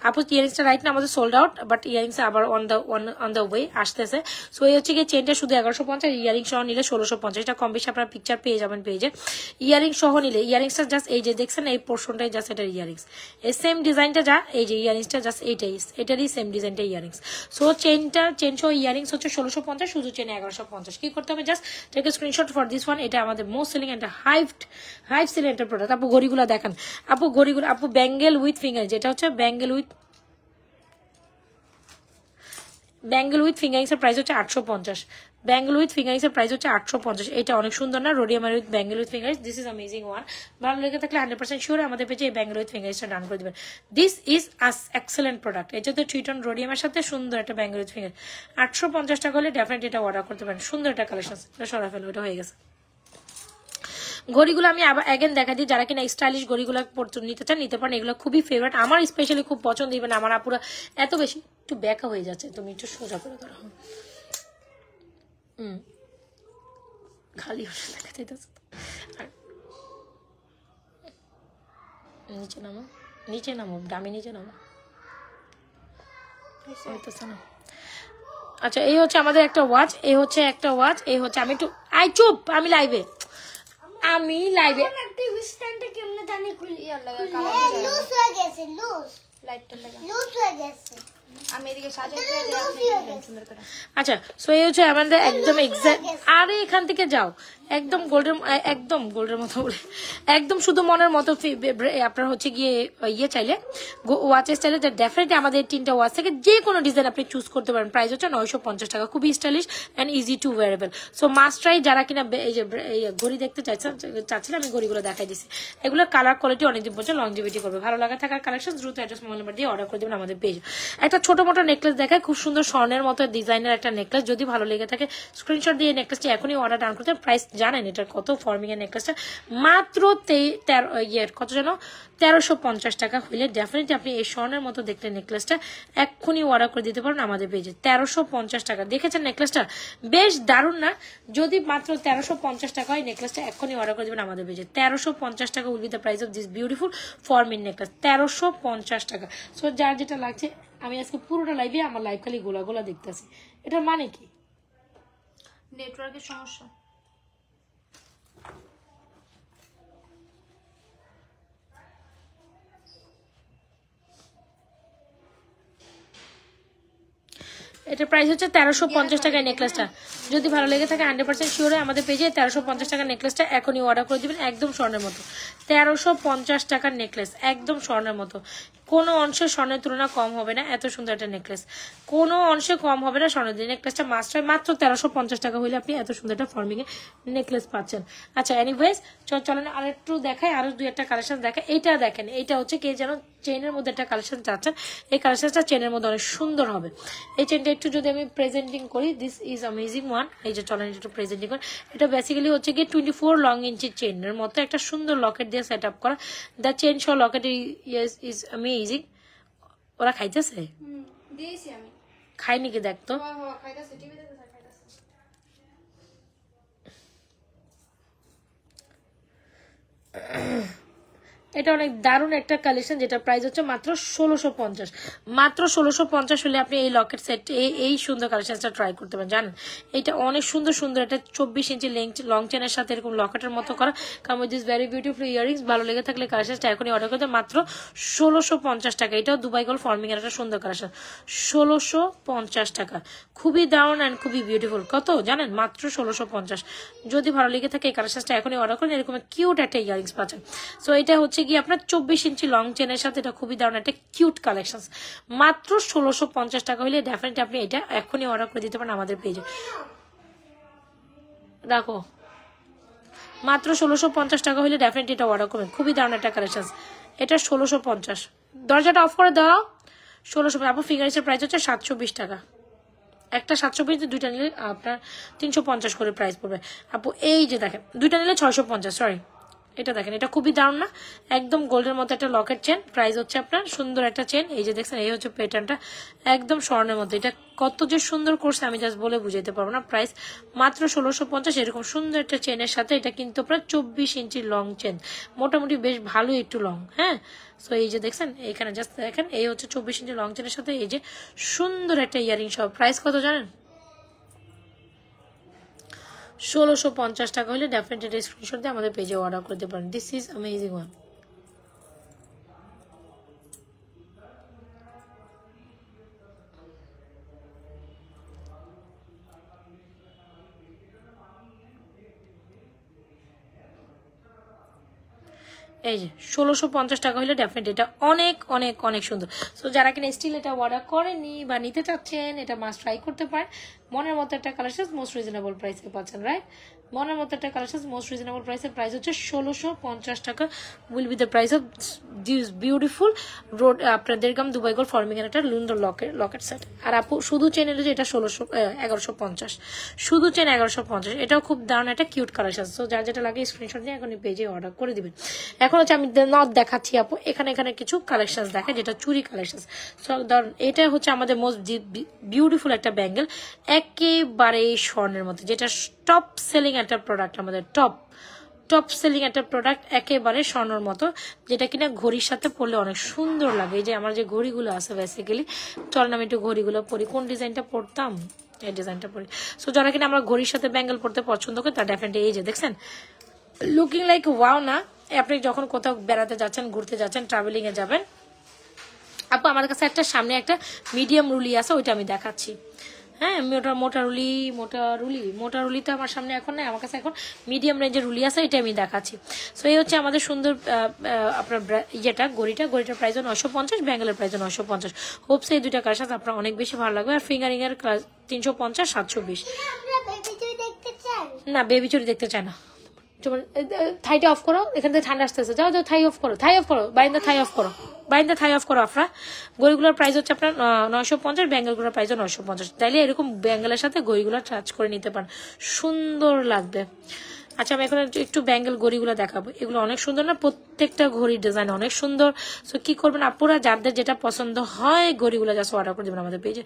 [SPEAKER 1] আপু। ইয়ারিংসটা রাইট না আমাদের সোল্ড আউট, বাট ইয়ারিংস আবার অন দ্য ওয়ে আসতেছে। সো এই হচ্ছে গিয়ে চেনটা শুধু 1150, ইয়ারিং সহ নিলে 1650। এটা কম বেশি আপনার পিকচার পেয়ে যাবেন পেজে। ইয়ারিং সহ নিলে ইয়ারিংসটা জাস্ট এই যে দেখছেন এই পোর্শনটাই জাস্ট এটার ইয়ারিংস, এই সেম ডিজাইনটা যা এই যে ইয়ারিংসটা জাস্ট এটারই সেম ডিজাইনটা ইয়ারিংস। সো চেন সহ ইয়ারিংস হচ্ছে 1650, শুধু চেন 1150। কি করতে হবে just take a screenshot for this one. এটা আমাদের মোস্ট সেলিং একটা হাইভ সেলিং একটা প্রোডাক্ট। আপু ঘড়িগুলো দেখান আপু, ঘড়িগুলো আপু ব্যাঙ্গেল উইথ ফিঙ্গার, যেটা হচ্ছে ব্যাঙ্গেল উইথ ফিঙ্গারিংস এর প্রাইস হচ্ছে 850। ব্যাঙ্গেল উইথ ফিঙ্গারিংস এর প্রাইস হচ্ছে 850। এটা অনেক সুন্দর না, রোডিয়ামার with bangle with finger rings, this is amazing one. ভালো লেগে থাকলে 100% শিওর আমাদের পেজে এই ব্যাঙ্গেল উইথ ফিঙ্গারিংসটা ডান করে দিবেন। This is excellent product. এটা তো 3 টন রোডিয়ামের সাথে সুন্দর একটা ব্যাঙ্গেল উইথ ফিঙ্গার, 850 টাকা হলে ডেফিনেটলি এটা অর্ডার করতে পারেন। সুন্দর একটা কালেকশন, এটা সরা ফেলো, এটা হয়ে গেছে। ঘড়িগুলো আমি আবার অ্যাগেন দেখা দিই, যারা কিনা স্টাইলিশ ঘড়িগুলো নিতে চান নিতে পারেন। এগুলো খুবই ফেভারিট, আমার স্পেশালি খুব পছন্দ। ইভেন আমার আপুরা এত বেশি একটু ব্যাকা হয়ে যাচ্ছে, তুমি একটু সোজা করে ধরো। খালি দেখা যাইতেছে। আর নিচে নামো দামি নিচে নামো। আচ্ছা এই হচ্ছে আমাদের একটা ওয়াচ, এই হচ্ছে একটা ওয়াচ, এই হচ্ছে আমি একটু চুপ, আমি লাইভে আচ্ছা। সো এই হচ্ছে আমাদের একদম এক্সাক্ট, আরে এখান থেকে যাও একদম গোল্ডের মতো বলে একদম শুধু মনের মতো আপনার হচ্ছে গিয়ে ইয়ে চাইলে ওয়াচেস চাইলে ডেফিনেটলি আমাদের 3টা ওয়াচ থেকে যে কোনো ডিজাইন আপনি চুজ করতে পারেন। প্রাইস হচ্ছে 950 টাকা, খুবই stylish and easy to wearable. So must try যারা কিনা এই যে ঘড়ি দেখতে চাচ্ছিলাম, আমি ঘড়িগুলো দেখাই দিচ্ছি। এগুলোর কালার কোয়ালিটি অনেকদিন পর্যন্ত লংজিভিটি করবে। ভালো লাগা থাকার কালেকশন দ্রুত অ্যাড্রেস মোবাইল নাম্বার দিয়ে অর্ডার করে দেবেন আমাদের পেজ। একটা ছোট মোটো নেকলেস দেখায়, খুব সুন্দর স্বর্ণের মতো ডিজাইনের একটা নেকলেস। যদি ভালো লেগে থাকে স্ক্রিনশট দিয়ে নেকলেসটি এখনই অর্ডার ডান করতে। প্রাইস জানেন এটার কত? ফর্মিং এর নেকলেসটা মাত্র কত যেন 1350 টাকা হইলে ডেফিনেটলি আপনি এই স্বর্ণের মতো দেখলে নেকলেসটা এক্ষুনি অর্ডার করে দিতে পারেন আমাদের পেজে। 1350 টাকা, দেখেছেন নেকলেসটা বেশ দারুণ না? যদি মাত্র 1350 টাকা হয় নেকলেসটা এক্ষুনি অর্ডার করে দেবেন আমাদের পেজে। 1350 টাকা will be the price of this beautiful forming necklace, 1350 টাকা। সো যার যেটা লাগছে, আমি আজকে পুরোটা লাইভে আমার লাইভ খালি গোলা গোলা দেখতেছি, এটার মানে কি?
[SPEAKER 2] নেটওয়ার্কের সমস্যা।
[SPEAKER 1] এটার প্রাইস হচ্ছে 1350 টাকায় নেকলেসটা। যদি ভালো লেগে থাকে 100% শিওর আমাদের পেজে 1350 টাকার নেকলেসটা এখনই অর্ডার করে দিবেন। একদম স্বর্ণের মতো 1350 টাকার নেকলেস, একদম স্বর্ণের মতো। কোনো অংশে স্বর্ণের তুলনা কম হবে না, এত সুন্দর একটা নেকলেস কোনো অংশে কম হবে না স্বর্ণের দিয়ে। নেকলেসটা মাত্র 1350 টাকা হইলে আপনি এত সুন্দর একটা ফর্মিং এ নেকলেস পাচ্ছেন। আচ্ছা এনিওয়েজ চলেন আর একটু দেখাই, আরো 2-1টা কালেকশন দেখাই। এইটা দেখেন, এইটা হচ্ছে কে যেন চেইনের মধ্যে একটা কালেকশন চাচ্ছেন, এই কালেকশনটা চেইনের মধ্যে অনেক সুন্দর হবে। এই চেইনটা একটু যদি আমি প্রেজেন্টিং করি, দিস ইজ অ্যামেজিং ওয়ান। এই যে চলেন একটু প্রেজেন্টিং করি। এটা বেসিক্যালি হচ্ছে গিয়ে 24 লং ইঞ্চি চেইনের মতো একটা সুন্দর লকেট দিয়ে সেট আপ করা। দ্য চেইন সহ লকেট ইজ অ্যামেজিং। ওরা খাইতেছে?
[SPEAKER 2] দিয়েছি আমি।
[SPEAKER 1] খাইনি কি দেখতো?
[SPEAKER 2] খাইতেছে, টিভি দেখতে খাইতেছে।
[SPEAKER 1] এটা অনেক দারুণ একটা কালেকশন, যেটা প্রাইস হচ্ছে মাত্র 1650। মাত্র 1650 হলে আপনি এই লকেট সেট এই সুন্দর কালেকশনটা ট্রাই করতে পারেন। জানেন এটা অনেক সুন্দর সুন্দর একটা 24 ইঞ্চি লং চেনের সাথে এরকম লকেটের মতো করা, come with this very beautiful earrings. ভালো লেগে থাকলে কালেকশনটা এখনই অর্ডার করতে মাত্র 1650 টাকা। এটাও দুবাই গোল্ড ফর্মিং এর একটা সুন্দর কালেকশন, 1650 টাকা। খুবই দারুণ অ্যান্ড খুবই বিউটিফুল। কত জানেন? মাত্র 1650। যদি ভালো লেগে থাকে এই কালেকশনটা এখনই অর্ডার করেন, এরকম কিউট একটা ইয়ারিংস পাচ্ছেন। সো এটা হচ্ছে কি আপনার 24 ইঞ্চি লং চেনের সাথে, এটা খুবই দারুণ একটা কিউট কালেকশন। মাত্র 1650 টাকা হলে ডেফিনেটলি আপনি এটা এখনই অর্ডার করে দিতে পারেন আমাদের পেজে। দেখো মাত্র 1650 টাকা হলে ডেফিনেটলি এটা অর্ডার করবেন। খুবই দারুণ একটা কালেকশন, এটা 1650। দরজাটা অফ করে দাও। 1650। আপনার ফিঙ্গারিংসের প্রাইস হচ্ছে 720 টাকা। একটা 720, দুইটা নিলে আপনার 350 করে প্রাইস পড়বে। আপু এই যে দেখেন, দুইটা নিলে 650, সরি এটা দেখেন, এটা খুবই দারুণ না, একদম গোল্ডের মতো একটা লকেট চেন। প্রাইস হচ্ছে আপনার সুন্দর একটা চেন, এই যে দেখছেন, এই হচ্ছে প্যাটার্নটা একদম স্বর্ণের মধ্যে। এটা কত যে সুন্দর করছে আমি জাস্ট বলে বুঝাইতে পারবো না। প্রাইস মাত্র 1650। এরকম সুন্দর একটা চেনের সাথে এটা কিন্তু আপনার 24 ইঞ্চি লং চেন, মোটামুটি বেশ ভালো একটু লং। হ্যাঁ, সো এই যে দেখছেন এখানে জাস্ট দেখেন, এই হচ্ছে 24 ইঞ্চি লং চেনের সাথে এই যে সুন্দর একটা ইয়ারিং সহ। প্রাইস কত জানেন? 1650 টাকা হলে ডেফিনেটলি স্ক্রিনশট দিয়ে আমাদের পেজে অর্ডার করতে পারেন। This is amazing one. এই যে 1650 টাকা হলে ডেফিনেটলি এটা অনেক অনেক অনেক সুন্দর। সো যারা কিনা স্টিল এটা অর্ডার করেনি বা নিতে চাচ্ছেন, এটা মাস্ট ট্রাই করতে পারেন। মনের মতো একটা কালেকশন মোস্ট রিজনেবল প্রাইসে পাচ্ছেন, রাইট? মনের মতো একটা কালেকশন মোস্ট রিজনেবল প্রাইসের প্রাইস হচ্ছে 1650 টাকা। Will be the price of this beautiful road আপনার দেড়গাম দুবাই গোল্ড ফর্মিং এর একটা লুন্ডর লকেট সেট। আর আপু শুধু চেন এলে যে এটা 1150, শুধু চেন 1150। এটাও খুব দারুণ একটা কিউট কালেকশন। সো যার যেটা লাগে স্ক্রিনশট দিয়ে এখন পেজে অর্ডার করে দিবেন। এখন হচ্ছে আমি নথ দেখাচ্ছি আপু, এখানে কিছু কালেকশন দেখে যেটা চুরি কালেকশন। সো ধরুন এটা হচ্ছে আমাদের মোস্ট বিউটিফুল একটা ব্যাঙ্গেল, একেবারে স্বর্ণের মধ্যে, যেটা টপ সেলিং একটা প্রোডাক্ট, আমাদের টপ সেলিং একটা প্রোডাক্ট, একেবারে স্বর্ণের মতো, যেটা কিনা ঘড়ির সাথে পরলে অনেক সুন্দর লাগে। এই যে আমার যে ঘড়িগুলো আছে বেসিক্যালি, চলেন আমি একটু ঘড়িগুলো পরি। কোন ডিজাইনটা পরতাম? এই ডিজাইনটা পরি। সো যারা কিনা আমরা ঘড়ির সাথে ব্যাঙ্গেল পরতে পছন্দ করি তার ডেফিনেটলি এই যে দেখছেন লুকিং লাইক ওয়াও না? আপনি যখন কোথাও বেড়াতে যাচ্ছেন, ঘুরতে যাচ্ছেন, ট্রাভেলিং এ যাবেন, আপু আমার কাছে একটা সামনে একটা মিডিয়াম রুলি আছে, ওইটা আমি দেখাচ্ছি। হ্যাঁ, মোটা রুলি তো আমার সামনে এখন নাই, আমার কাছে এখন মিডিয়াম রেঞ্জের রুলি আছে, এটা আমি দেখাচ্ছি। সো এই হচ্ছে আমাদের সুন্দর আপনার গড়িটার প্রাইস 950, ব্যাঙ্গেলের প্রাইস 950। হোপস এই দুইটা কার সাথে আপনার অনেক বেশি ভালো লাগবে। আর ফিঙ্গারিং এর 350, 720। না, বেবি চুরি দেখতে চায় না। থাইটা অফ করো, এখান থেকে ঠান্ডা আসতেছে, যাও থাই অফ করো, বাইন্দা থাই অফ করো আপনার। গড়িগুলোর প্রাইস হচ্ছে আপনার 950, ব্যাঙ্গেলগুলোর প্রাইস 950। তাইলে এরকম ব্যাঙ্গেলের সাথে গড়িগুলো চার্জ করে নিতে পারেন, সুন্দর লাগবে। আচ্ছা, আমি এখন একটু ব্যাঙ্গেল ঘড়িগুলো দেখাবো। এগুলো অনেক সুন্দর না? প্রত্যেকটা ঘড়ির ডিজাইন অনেক সুন্দর। সো কি করবেন আপুরা, যাদের যেটা পছন্দ হয় ঘড়িগুলো জাস্ট অর্ডার করে দেবেন আমাদের পেজে।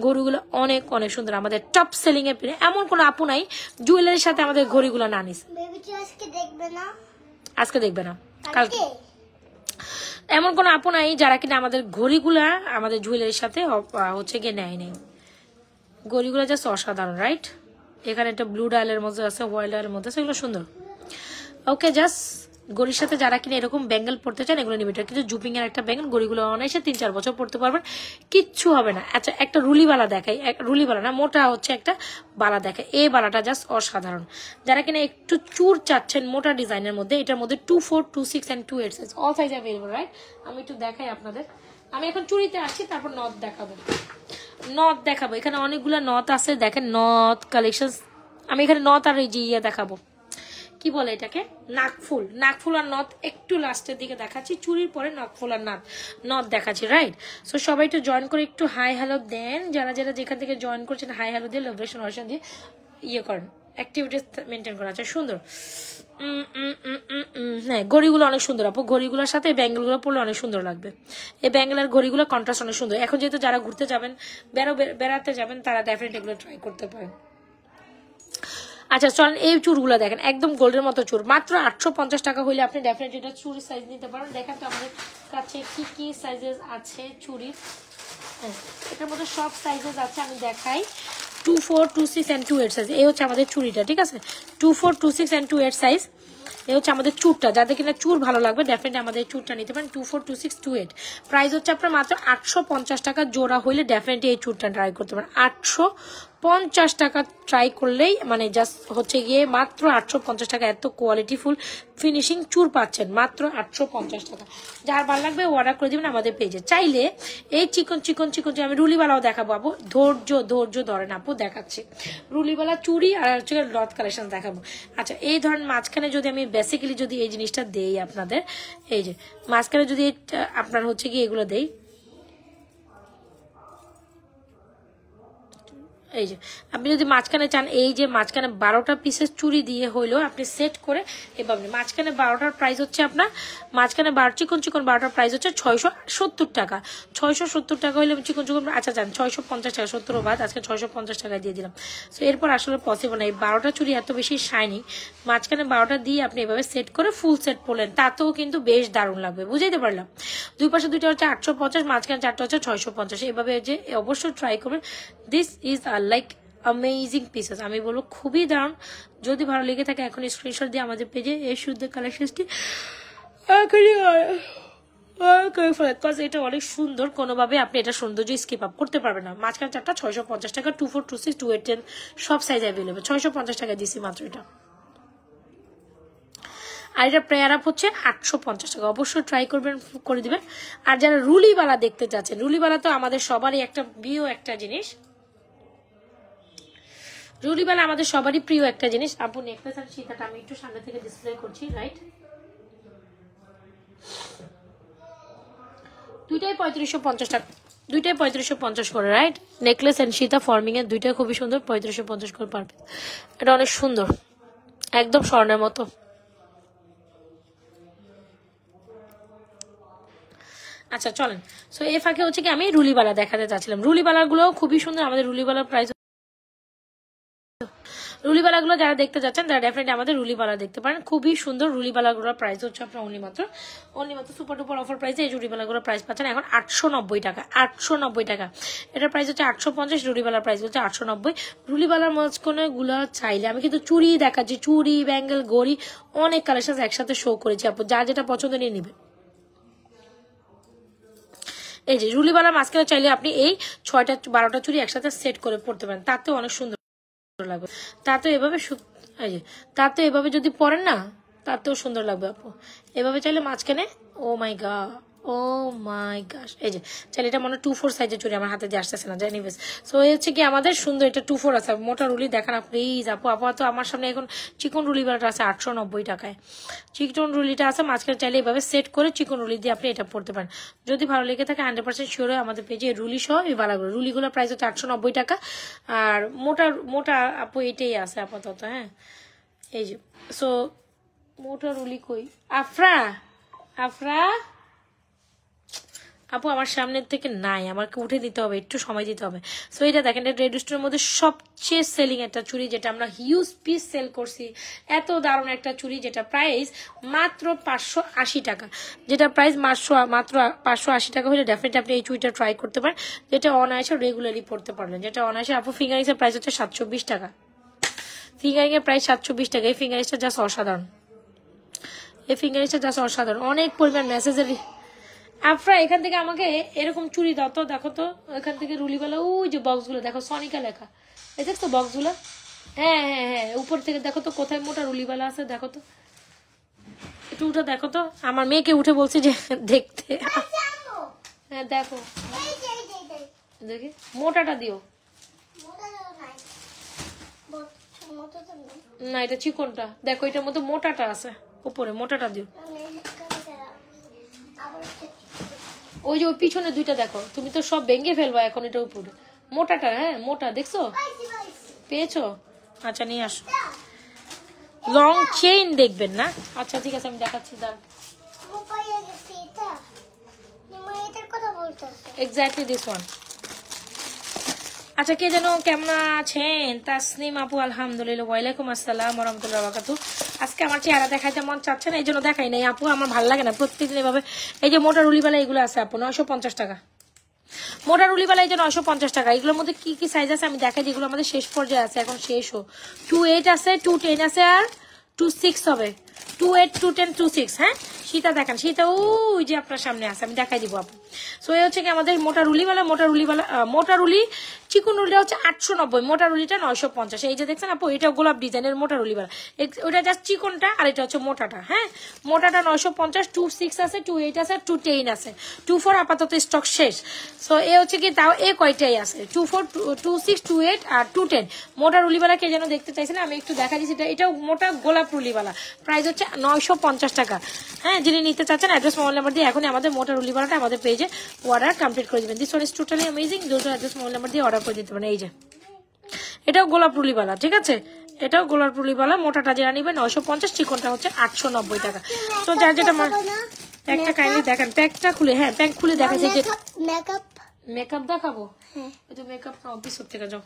[SPEAKER 1] ঘড়িগুলো অনেক অনেক সুন্দর, আমাদের টপ সেলিং এর পেয়ে এমন কোনো আপু নাই জুয়েলারির সাথে আমাদের ঘড়িগুলো না নিস। আজকে দেখবে না, কালকে। এমন কোনো আপু নাই যারা কিনা আমাদের ঘড়িগুলা আমাদের জুয়েলারির সাথে হচ্ছে গিয়ে নেয় নেই। ঘড়িগুলো জাস্ট অসাধারণ, রাইট? এখানে একটা ব্লু ডায়ালের মধ্যে আছে, হোয়াইট ডায়ালের মধ্যে আছে, এগুলো সুন্দর। ওকে, জাস্ট গড়ির সাথে যারা কিনা এরকম ব্যাঙ্গেল পড়তে চান এগুলো নিবে। কিন্তু জুপিং এর একটা ব্যাঙ্গেল, গড়িগুলো অনায়াসে 3-4 বছর পড়তে পারবেন, কিচ্ছু হবে না। আচ্ছা, একটা রুলিবালা দেখাই, রুলিবালা না, মোটা হচ্ছে একটা বালা দেখাই। এই বালাটা জাস্ট অসাধারণ। যারা কিনা একটু চুর চাচ্ছেন মোটা ডিজাইনের মধ্যে, এটার মধ্যে 2, 4, 2, 6 and 2, 8 size, all size available, right? আমি একটু দেখাই আপনাদের। আমি এখন চুরিতে আসছি, তারপর নথ দেখাবো। এখানে অনেকগুলো নথ আছে, দেখেন নথ কালেকশন। আমি এখানে নথ আর এই যে ইয়ে দেখাবো, কি বলে এটাকে, নাকফুল আর নথ একটু লাস্টের দিকে দেখাচ্ছি। চুরির পরে নাকফুল আর নথ দেখাচ্ছি, রাইট? সো সবাই একটু জয়েন করে একটু হাই হ্যালো দেন। যারা যেখান থেকে জয়েন করছেন হাই হ্যালো দিয়ে লোভেশন অপশন দিয়ে ইয়ে করেন, অ্যাক্টিভিটিস মেনটেন করা। আচ্ছা, সুন্দর। হ্যাঁ, ঘড়িগুলো অনেক সুন্দর আপু। ঘড়িগুলোর সাথে এই ব্যাঙ্গেলগুলো পরলে অনেক সুন্দর লাগবে। এই ব্যাঙ্গেলের ঘড়িগুলো কন্ট্রাস্ট অনেক সুন্দর। এখন যেহেতু যারা ঘুরতে যাবেন, বেড়াতে যাবেন, তারা ডেফিনেটলি এগুলো ট্রাই করতে পারেন। আচ্ছা, চলেন এই চুরগুলো দেখেন, একদম গোল্ডের মতো চুর, মাত্র 850 টাকা হইলে আপনি ডেফিনেটলি এটা চুরি সাইজ নিতে পারেন। দেখেন তো আমাদের কাছে কি কি সাইজেস আছে চুরির। হ্যাঁ, এটার মধ্যে সব সাইজেস আছে, আমি দেখাই। 2, 4, 2, 6 and 2, 8 সাইজ। এই হচ্ছে আমাদের চুরিটা, ঠিক আছে? 2, 4, 2, 6 and 2, 8 সাইজ। এই হচ্ছে আমাদের চুরটা। যাদের কিনা চুর ভালো লাগবে ডেফিনেটলি আমাদের চুরটা নিতে পারেন। 2, 4, 2, 6, 2, 8 প্রাইস হচ্ছে আপনার মাত্র 850 টাকা জোড়া হইলে ডেফিনেটলি এই চুরটা ট্রাই করতে পারেন। 850 টাকা ট্রাই করলেই মানে জাস্ট হচ্ছে গিয়ে মাত্র 850 টাকা এত কোয়ালিটিফুল ফিনিশিং চুর পাচ্ছেন মাত্র 850 টাকা। যার ভালো লাগবে অর্ডার করে দিবেন আমাদের পেজে। চাইলে এই চিকন আমি রুলিওয়ালাও দেখাবো আপু, ধৈর্য ধরেন আপু, দেখাচ্ছি রুলিওয়ালা চুড়ি আর হচ্ছে লট কালেকশন দেখাবো। আচ্ছা, এই ধরেন মাঝখানে যদি আমি বেসিক্যালি যদি এই জিনিসটা দেই আপনাদের, এই যে মাঝখানে যদি আপনার হচ্ছে কি এগুলো দেই, এই যে আপনি যদি মাঝখানে চান, এই যে মাঝখানে 12টা পিসের চুড়ি দিয়ে হইলেও আপনি সেট করে এভাবে, মাঝখানে 12টার প্রাইস হচ্ছে আপনার, মাঝখানে 12 চিকন 12টার প্রাইস হচ্ছে 670 টাকা। 670 টাকা হইলে চিকন আচ্ছা যান 650 টাকা, 70 বাদ, আজকে 650 টাকায় দিয়ে দিলাম। সো এরপর আসলে পসিবল না, এই 12টা চুড়ি এত বেশি শাইনি, মাঝখানে 12টা দিয়ে আপনি এভাবে সেট করে ফুল সেট পরলেন, তাতেও কিন্তু বেশ দারুণ লাগবে। বুঝাইতে পারলাম? দুই পাশে দুইটা হচ্ছে 850, মাঝখানে 4টা হচ্ছে 650। এভাবে যে অবশ্যই ট্রাই করবেন। This is like amazing pieces, আমি বলবো খুবই দারুণ। যদি ভালো লেগে থাকে এখন স্ক্রিনশট দিয়ে আমাদের পেজে এই শুদ্ধ কালেকশনটি এটা অনেক সুন্দর, কোনোভাবে আপনি এটা সৌন্দর্য স্কিপ আপ করতে পারবেন না। মাঝখানে 4টা 650 টাকা, 24, 26, 28, 10 সব সাইজ অ্যাভেলেবেল। 650 টাকা দিচ্ছি মাত্র এটা। আর এটা প্রেয়ার আপ হচ্ছে 850 টাকা। অবশ্যই ট্রাই করবেন, করে দিবেন। আর যারা রুলিবালা দেখতে চাচ্ছেন, রুলিবালা তো আমাদের সবারই একটা প্রিয় একটা জিনিস, রুলিবালা আমাদের সবারই প্রিয় একটা জিনিস। আপু নেকলেস আর সীতাটা আমি একটু সামনে থেকে ডিসপ্লে করছি, রাইট? দুইটাই 3550 টাকা, দুইটাই 3550 করে, রাইট? নেকলেস এন্ড সীতা ফর্মিং এর দুইটাই খুবই সুন্দর, 3550 করে পার পিস। এটা অনেক সুন্দর, একদম স্বর্ণের মতো। আচ্ছা চলেন, সো এই ফাঁকে হচ্ছে কি আমি রুলিবালা দেখাতে চাচ্ছিলাম। রুলিবালা গুলো খুবই সুন্দর। আমাদের রুলিবালার প্রাইস, রুলিবালা গুলো যারা দেখতে যাচ্ছেন তারা ডেফিনেটলি আমাদের রুলিবালা দেখতে পারেন, খুবই সুন্দর। রুলিবালা গুলোর প্রাইস হচ্ছে আপনার অনলি মাত্র সুপার ডুপার অফার প্রাইসে এই রুলিবালা গুলোর প্রাইস পাচ্ছেন এখন 890 টাকা। 890 টাকা, এটার প্রাইস হচ্ছে 850, রুলিবালার প্রাইস হচ্ছে 890। রুলিবালার মাঝখানে গুলো চাইলে আমি কিন্তু চুড়ি দেখাচ্ছি, চুড়ি, ব্যাঙ্গেল, ঘড়ি, অনেক কালেকশন একসাথে শো করেছি। আপু যা যেটা পছন্দ নিয়ে নিবে। এই যে রুলিবালার মাঝখানে চাইলে আপনি এই 6টা 12টা চুড়ি একসাথে সেট করে পড়তে পারেন, তাতেও অনেক সুন্দর লাগবে। তাতেও এভাবে, এই যে তাতেও এভাবে যদি পরেন না, তাতেও সুন্দর লাগবে আপু। এভাবে চাইলে মাঝখানে, ও মাই গড, ও মাই গাশ, এই যে চাইলে এটা মনে 2-4 সাইজের চুড়ি, আমার হাতে দিয়ে আসতেছে না, জানি বেশ। সো এই হচ্ছে কি আমাদের সুন্দর, এটা 2-4 আছে। মোটা রুলি দেখান প্লিজ আপু। আপাতত আমার সামনে এখন চিকন রুলিবালাটা আছে 890 টাকায়। চিকন রুলিটা আছে মাঝখানে, চাইলে এভাবে সেট করে চিকন রুলি দিয়ে আপনি এটা পড়তে পারেন। যদি ভালো লেগে থাকে 100% শিওর হয়ে আমাদের পেজে রুলি সহ এই বালাগুলো, রুলিগুলোর প্রাইস হচ্ছে 890 টাকা। আর মোটা আপু এটাই আছে আপাতত। হ্যাঁ এই যে, সো মোটা রুলি কই? আফরা আপু আমার সামনের থেকে নাই, আমাকে উঠে দিতে হবে, একটু সময় দিতে হবে। সো এটা দেখেন, এটা রেড স্টোনের মধ্যে সবচেয়ে সেলিং একটা চুড়ি, যেটা আমরা হিউজ পিস সেল করছি। এত দারুণ একটা চুড়ি, যেটা প্রাইস মাত্র 580 টাকা। যেটা প্রাইস মাত্র 580 টাকা হলে ডেফিনেটলি আপনি এই চুড়িটা ট্রাই করতে পারেন, যেটা অনায়াসে রেগুলারলি পড়তে পারলেন। যেটা অনায়াসে আপু ফিঙ্গারিংস এর প্রাইস হচ্ছে 720 টাকা। ফিঙ্গারিং এর প্রাইস 720 টাকা। এই ফিঙ্গারিংসটা জাস্ট অসাধারণ, এই ফিঙ্গারিংসটা জাস্ট অসাধারণ। অনেক পরিমাণ মেসেজের। আফরা এখান থেকে আমাকে এরকম চুড়ি দাও তো, দেখো তো এখান থেকে রুলিবালা, ওই যে বক্স গুলো দেখো, সনিকা লেখা, এই দেখছো বক্স গুলো? হ্যাঁ হ্যাঁ হ্যাঁ, উপর থেকে দেখো তো কোথায় মোটা রুলিবালা আছে, দেখো তো একটু উঠে দেখো তো। আমার মেয়েকে উঠে বলছি যে দেখতে। হ্যাঁ দেখো, দেখি মোটাটা দিও না, এটা চিকনটা দেখো, এটার মধ্যে মোটাটা আছে, উপরে মোটাটা দিও। ওই যে ওই পিছনে দুইটা দেখো, তুমি তো সব ভেঙে ফেলবা এখন। এটা উপরে মোটাটা, হ্যাঁ মোটা দেখছো, পেয়েছো? আচ্ছা নিয়ে আসো। লং চেইন দেখবেন না? আচ্ছা ঠিক আছে, আমি দেখাচ্ছি। Exactly this one. আচ্ছা কে যেন কেমন আছেন? তাসনিম আপু আলহামদুলিল্লাহ। ওয়ালাইকুম আসসালাম ওয়া রাহমাতুল্লাহি ওয়া বারাকাতুহু। আজকে আমার চেহারা দেখাইতে মন চাচ্ছে না, এই জন্য দেখাই নাই আপু, আমার ভালো লাগে না প্রত্যেকদিন এভাবে। এই যে মোটা রুলিবালা এগুলো আছে আপু 950 টাকা। মোটা রুলিবালা এই যে 950 টাকা। এগুলোর মধ্যে কি কি সাইজ আছে আমি দেখাই, যেগুলো আমাদের শেষ পর্যায়ে আছে, এখন শেষও। 28 আছে, 210 আছে, আর 26 হবে। 28, 210, 26। হ্যাঁ সীতা দেখান, সীতা ওই যে আপনার সামনে আছে, আমি দেখাই দিব আপু। সো এই হচ্ছে কি আমাদের মোটা রুলিবালা। মোটা রুলি চিকন রুলিটা হচ্ছে 890, মোটা রুলিটা 950। এই যে দেখছেন আপু, এটা গোলাপ ডিজাইনের মোটা রুলিবালা, ওইটা জাস্ট চিকনটা, আর এটা হচ্ছে মোটাটা। হ্যাঁ মোটাটা 950, 26 আছে, 28 আছে, 210 আছে, 24 আপাতত স্টক শেষ। সো এ হচ্ছে কি, তাও এ কয়টাই আছে, 24, 26, 28 আর 210। মোটা রুলিবালা কে যেন দেখতে চাইছেন, আমি একটু দেখা দিচ্ছি। এটাও মোটা গোলাপ রুলিবালা, প্রাইস হচ্ছে 950 টাকা। হ্যাঁ যিনি নিতে চাচ্ছেন অ্যাড্রেস মোবাইল নাম্বার দিয়ে এখনই আমাদের মোটা রুলিবালাটা আমাদের পেজে অর্ডার কমপ্লিট করে দিবেন। This one is totally amazing. দুটো অ্যাড্রেস মোবাইল নাম্বার দিয়ে অর্ডার করে দিতে পারেন। এই যে এটাও গোলাপ রুলিওয়ালা, ঠিক আছে, এটাও গোলাপ রুলিওয়ালা। মোটাটা যারা নিবে 950, চিকনটা হচ্ছে 890 টাকা। তো যার যেটা প্যাকটা কাইন্ডলি দেখেন, প্যাকটা খুলে, হ্যাঁ প্যাক খুলে দেখাচ্ছে যে মেকআপ দেখাবো। এই তো মেকআপ অফিস থেকে যাও,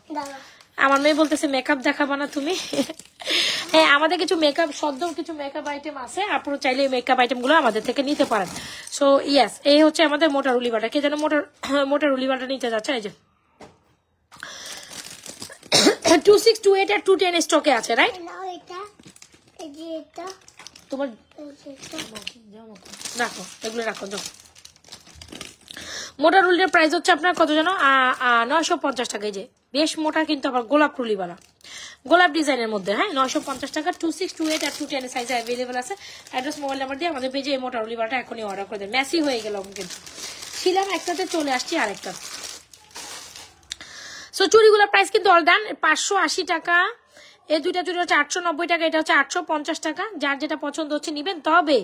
[SPEAKER 1] আমার মেয়ে বলতেছে মেকআপ দেখাবো না তুমি। হ্যাঁ আমাদের কিছু মেকআপ সদ্য কিছু মেকআপ আইটেম আছে, আপনারা চাইলে মেকআপ আইটেম গুলো আমাদের থেকে নিতে পারেন। সো ইয়েস, এই হচ্ছে আমাদের মোটা রুলিওয়ালা। কে যেন মোটা রুলিওয়ালা নিতে যাচ্ছে, এই যে 2628 আর 210 স্টকে আছে, রাইট? তোমার রাখো, এগুলো রাখো। মোটা রুলির প্রাইস হচ্ছে আপনার কত জানো, 950 টাকা। এই যে বেশ মোটা, কিন্তু আবার গোলাপ রুলিওয়ালা, গোলাপ ডিজাইনের মধ্যে, হ্যাঁ 950 টাকা। 2628 আর 210 সাইজ অ্যাভেলেবল আছে। অ্যাড্রেস মোবাইল নাম্বার দিয়ে আমাদের পেজে এই মোটা রুলিওয়ালাটা এখনই অর্ডার করে দেন। মেসি হয়ে গেল কিন্তু, ছিলাম একটাতে, চলে আসছি আরেকটা। সো চুড়িগুলোর প্রাইস কিন্তু অল ডান, 580 টাকা। এই দুইটা চুড়ি হচ্ছে 890 টাকা, এটা হচ্ছে 850 টাকা। যার যেটা পছন্দ হচ্ছে নিবেন। তবে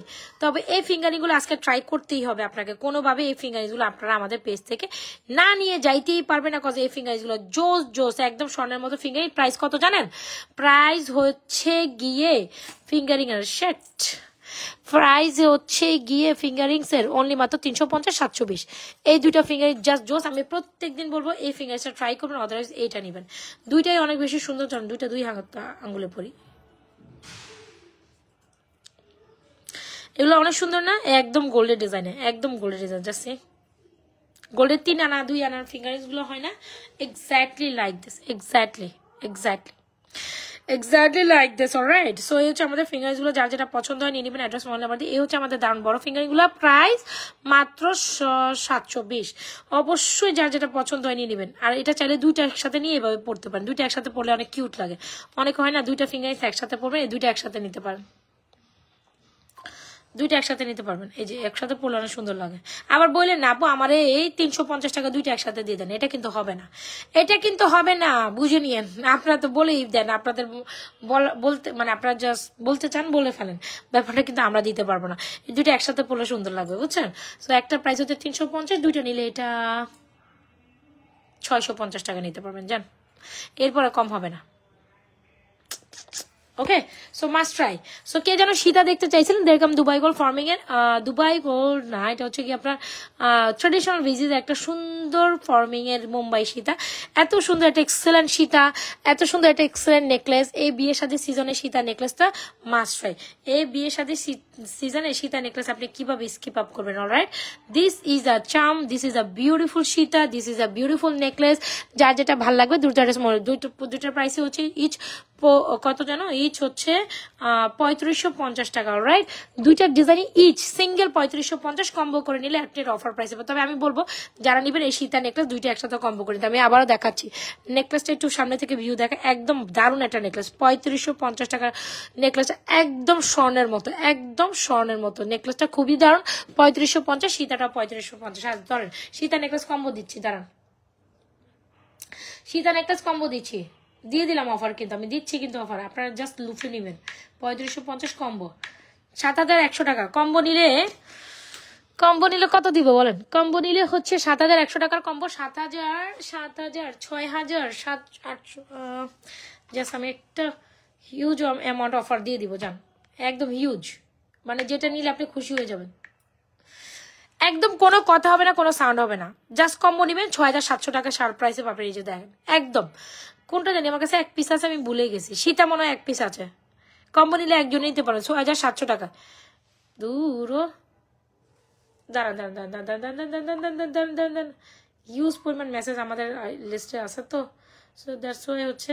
[SPEAKER 1] এই ফিঙ্গারিং গুলো আজকে ট্রাই করতেই হবে আপনাকে, কোনোভাবে এই ফিঙ্গারিং গুলো আপনারা আমাদের পেজ থেকে না নিয়ে যাইতেই পারবেন না, কজ এই ফিঙ্গারিং গুলো জোস একদম স্বর্ণের মতো ফিঙ্গারিং। প্রাইস কত জানেন? প্রাইস হচ্ছে গিয়ে ফিঙ্গারিং এর সেট, প্রাইস হচ্ছে গিয়ে ফিঙ্গারিংস এর অনলি মাত্র 350, 720। এই দুইটা ফিঙ্গারিং জাস্ট জোস। আমি প্রত্যেকদিন বলবো এই ফিঙ্গারিংসটা ট্রাই করবেন, আদারওয়াইজ এইটা নেবেন। দুইটাই অনেক বেশি সুন্দর, চলুন দুইটা দুই আঙ্গুলে পরি। এগুলো অনেক সুন্দর না, একদম গোল্ডের ডিজাইনে, একদম গোল্ডের ডিজাইন। জাস্ট গোল্ডের 3 আনা 2 আনার ফিঙ্গারিংস গুলো হয় না, exactly like this, exactly like this. Alright, so এই হচ্ছে আমাদের ফিঙ্গারিংস গুলো। যার যেটা পছন্দ হয় নিয়ে নেবেন। অ্যাড্রেস মোবাইল নাম্বার দিয়ে। এই হচ্ছে আমাদের দারুণ বড় ফিঙ্গারিং গুলো, প্রাইস মাত্র 720। অবশ্যই যার যেটা পছন্দ হয় নিয়ে নেবেন। আর এটা চাইলে দুইটা একসাথে নিয়ে এভাবে পড়তে পারেন, দুইটা একসাথে পড়লে অনেক কিউট লাগে। অনেকে হয় না দুইটা ফিঙ্গারিংস একসাথে পড়বেন, এই দুইটা একসাথে নিতে পারেন, দুইটা একসাথে নিতে পারবেন। এই যে একসাথে পড়লে অনেক সুন্দর লাগে। আবার বললেন না আপু আমার এই 350 টাকা দুইটা একসাথে দিয়ে দেন, এটা কিন্তু হবে না, এটা কিন্তু হবে না, বুঝে নিয়েন। আপনারা তো বলেই দেন, আপনাদের বলতে মানে আপনারা জাস্ট বলতে চান বলে ফেলেন, ব্যাপারটা কিন্তু আমরা দিতে পারবো না। এই দুইটা একসাথে পড়লে সুন্দর লাগবে, বুঝছেন? তো একটা প্রাইস হচ্ছে 350, দুইটা নিলে এটা 650 টাকা নিতে পারবেন, জান, এরপরে কম হবে না। ওকে, সো মাস্ট ট্রাই। সো কে যেন সীতা দেখতে চাইছিলেন, দেখলাম দুবাই গোল্ড ফার্মিং এর, দুবাই গোল্ড না, এটা হচ্ছে কি আপনার ট্রেডিশনাল ভিজিজ একটা সুন্দর ফার্মিং এর মুম্বাই সীতা। এত সুন্দর একটা এক্সেলেন্ট সীতা, এত সুন্দর একটা এক্সেলেন্ট নেকলেস। এই বিয়ে শাদী সিজনে সীতা নেকলেসটা মাস্ট ট্রাই। এই বিয়ে শাদী সিজনে সীতা নেকলেস আপনি কিভাবে স্কিপ আপ করবেন? Alright, this is a charm, this is a beautiful Sita, this is a beautiful necklace. যার যেটা ভালো লাগবে দুইটার প্রাইসে হচ্ছে ইচ কত জানো, ইচ হচ্ছে 3550 টাকা। রাইট, দুইটার ডিজাইন ইচ সিঙ্গেল 3550, কম্বো করে নিলে একটা অফার প্রাইস হবে। তবে আমি বলবো যারা নিবেন এই সীতা নেকলেস দুইটা একসাথে কম্বো করে নিতে। আমি আবারও দেখাচ্ছি নেকলেসটা, একটু সামনে থেকে ভিউ দেখা, একদম দারুণ একটা নেকলেস। 3550 টাকার নেকলেস, একদম স্বর্ণের মতো, একদম স্বর্ণের মতো নেকলেসটা, খুবই দারুণ। 3550, সীতাটা 3550। ধরেন সীতা নেকলেস কম্বো দিচ্ছি, দাঁড়ান, সীতা নেকলেস কম্বো দিচ্ছি, দিয়ে দিলাম অফার, কিন্তু আমি দিচ্ছি কিন্তু অফার, আপনারা জাস্ট লুফে নেবেন। 3550 কম্বো, 7100 টাকা। কম্বো নিলে কত দিব বলেন? কম্বো নিলে হচ্ছে 7100 টাকার কম্বো, 7000, 6000, 700, জাস্ট আমি একটা হিউজ অ্যামাউন্ট অফার দিয়ে দিব, জান, একদম হিউজ, মানে যেটা নিলে আপনি খুশি হয়ে যাবেন। একদম কোনো কথা হবে না, কোনো সাউন্ড হবে না, জাস্ট কম্বো নিবেন 6700 টাকা শার্প প্রাইসে পাবেন। এই যে দেখেন, একদম কোনটা জানি আমার কাছে এক পিস আছে, আমি ভুলে গেছি, সীতা মনে হয় এক পিস আছে। কম্বো নিলে একজন নিতে পারেন 6700 টাকা। দূর দাঁড়ান, হিউজ পরিমাণ মেসেজ আমাদের লিস্টে আছে, তো সো দ্যাটস ওয়াই হচ্ছে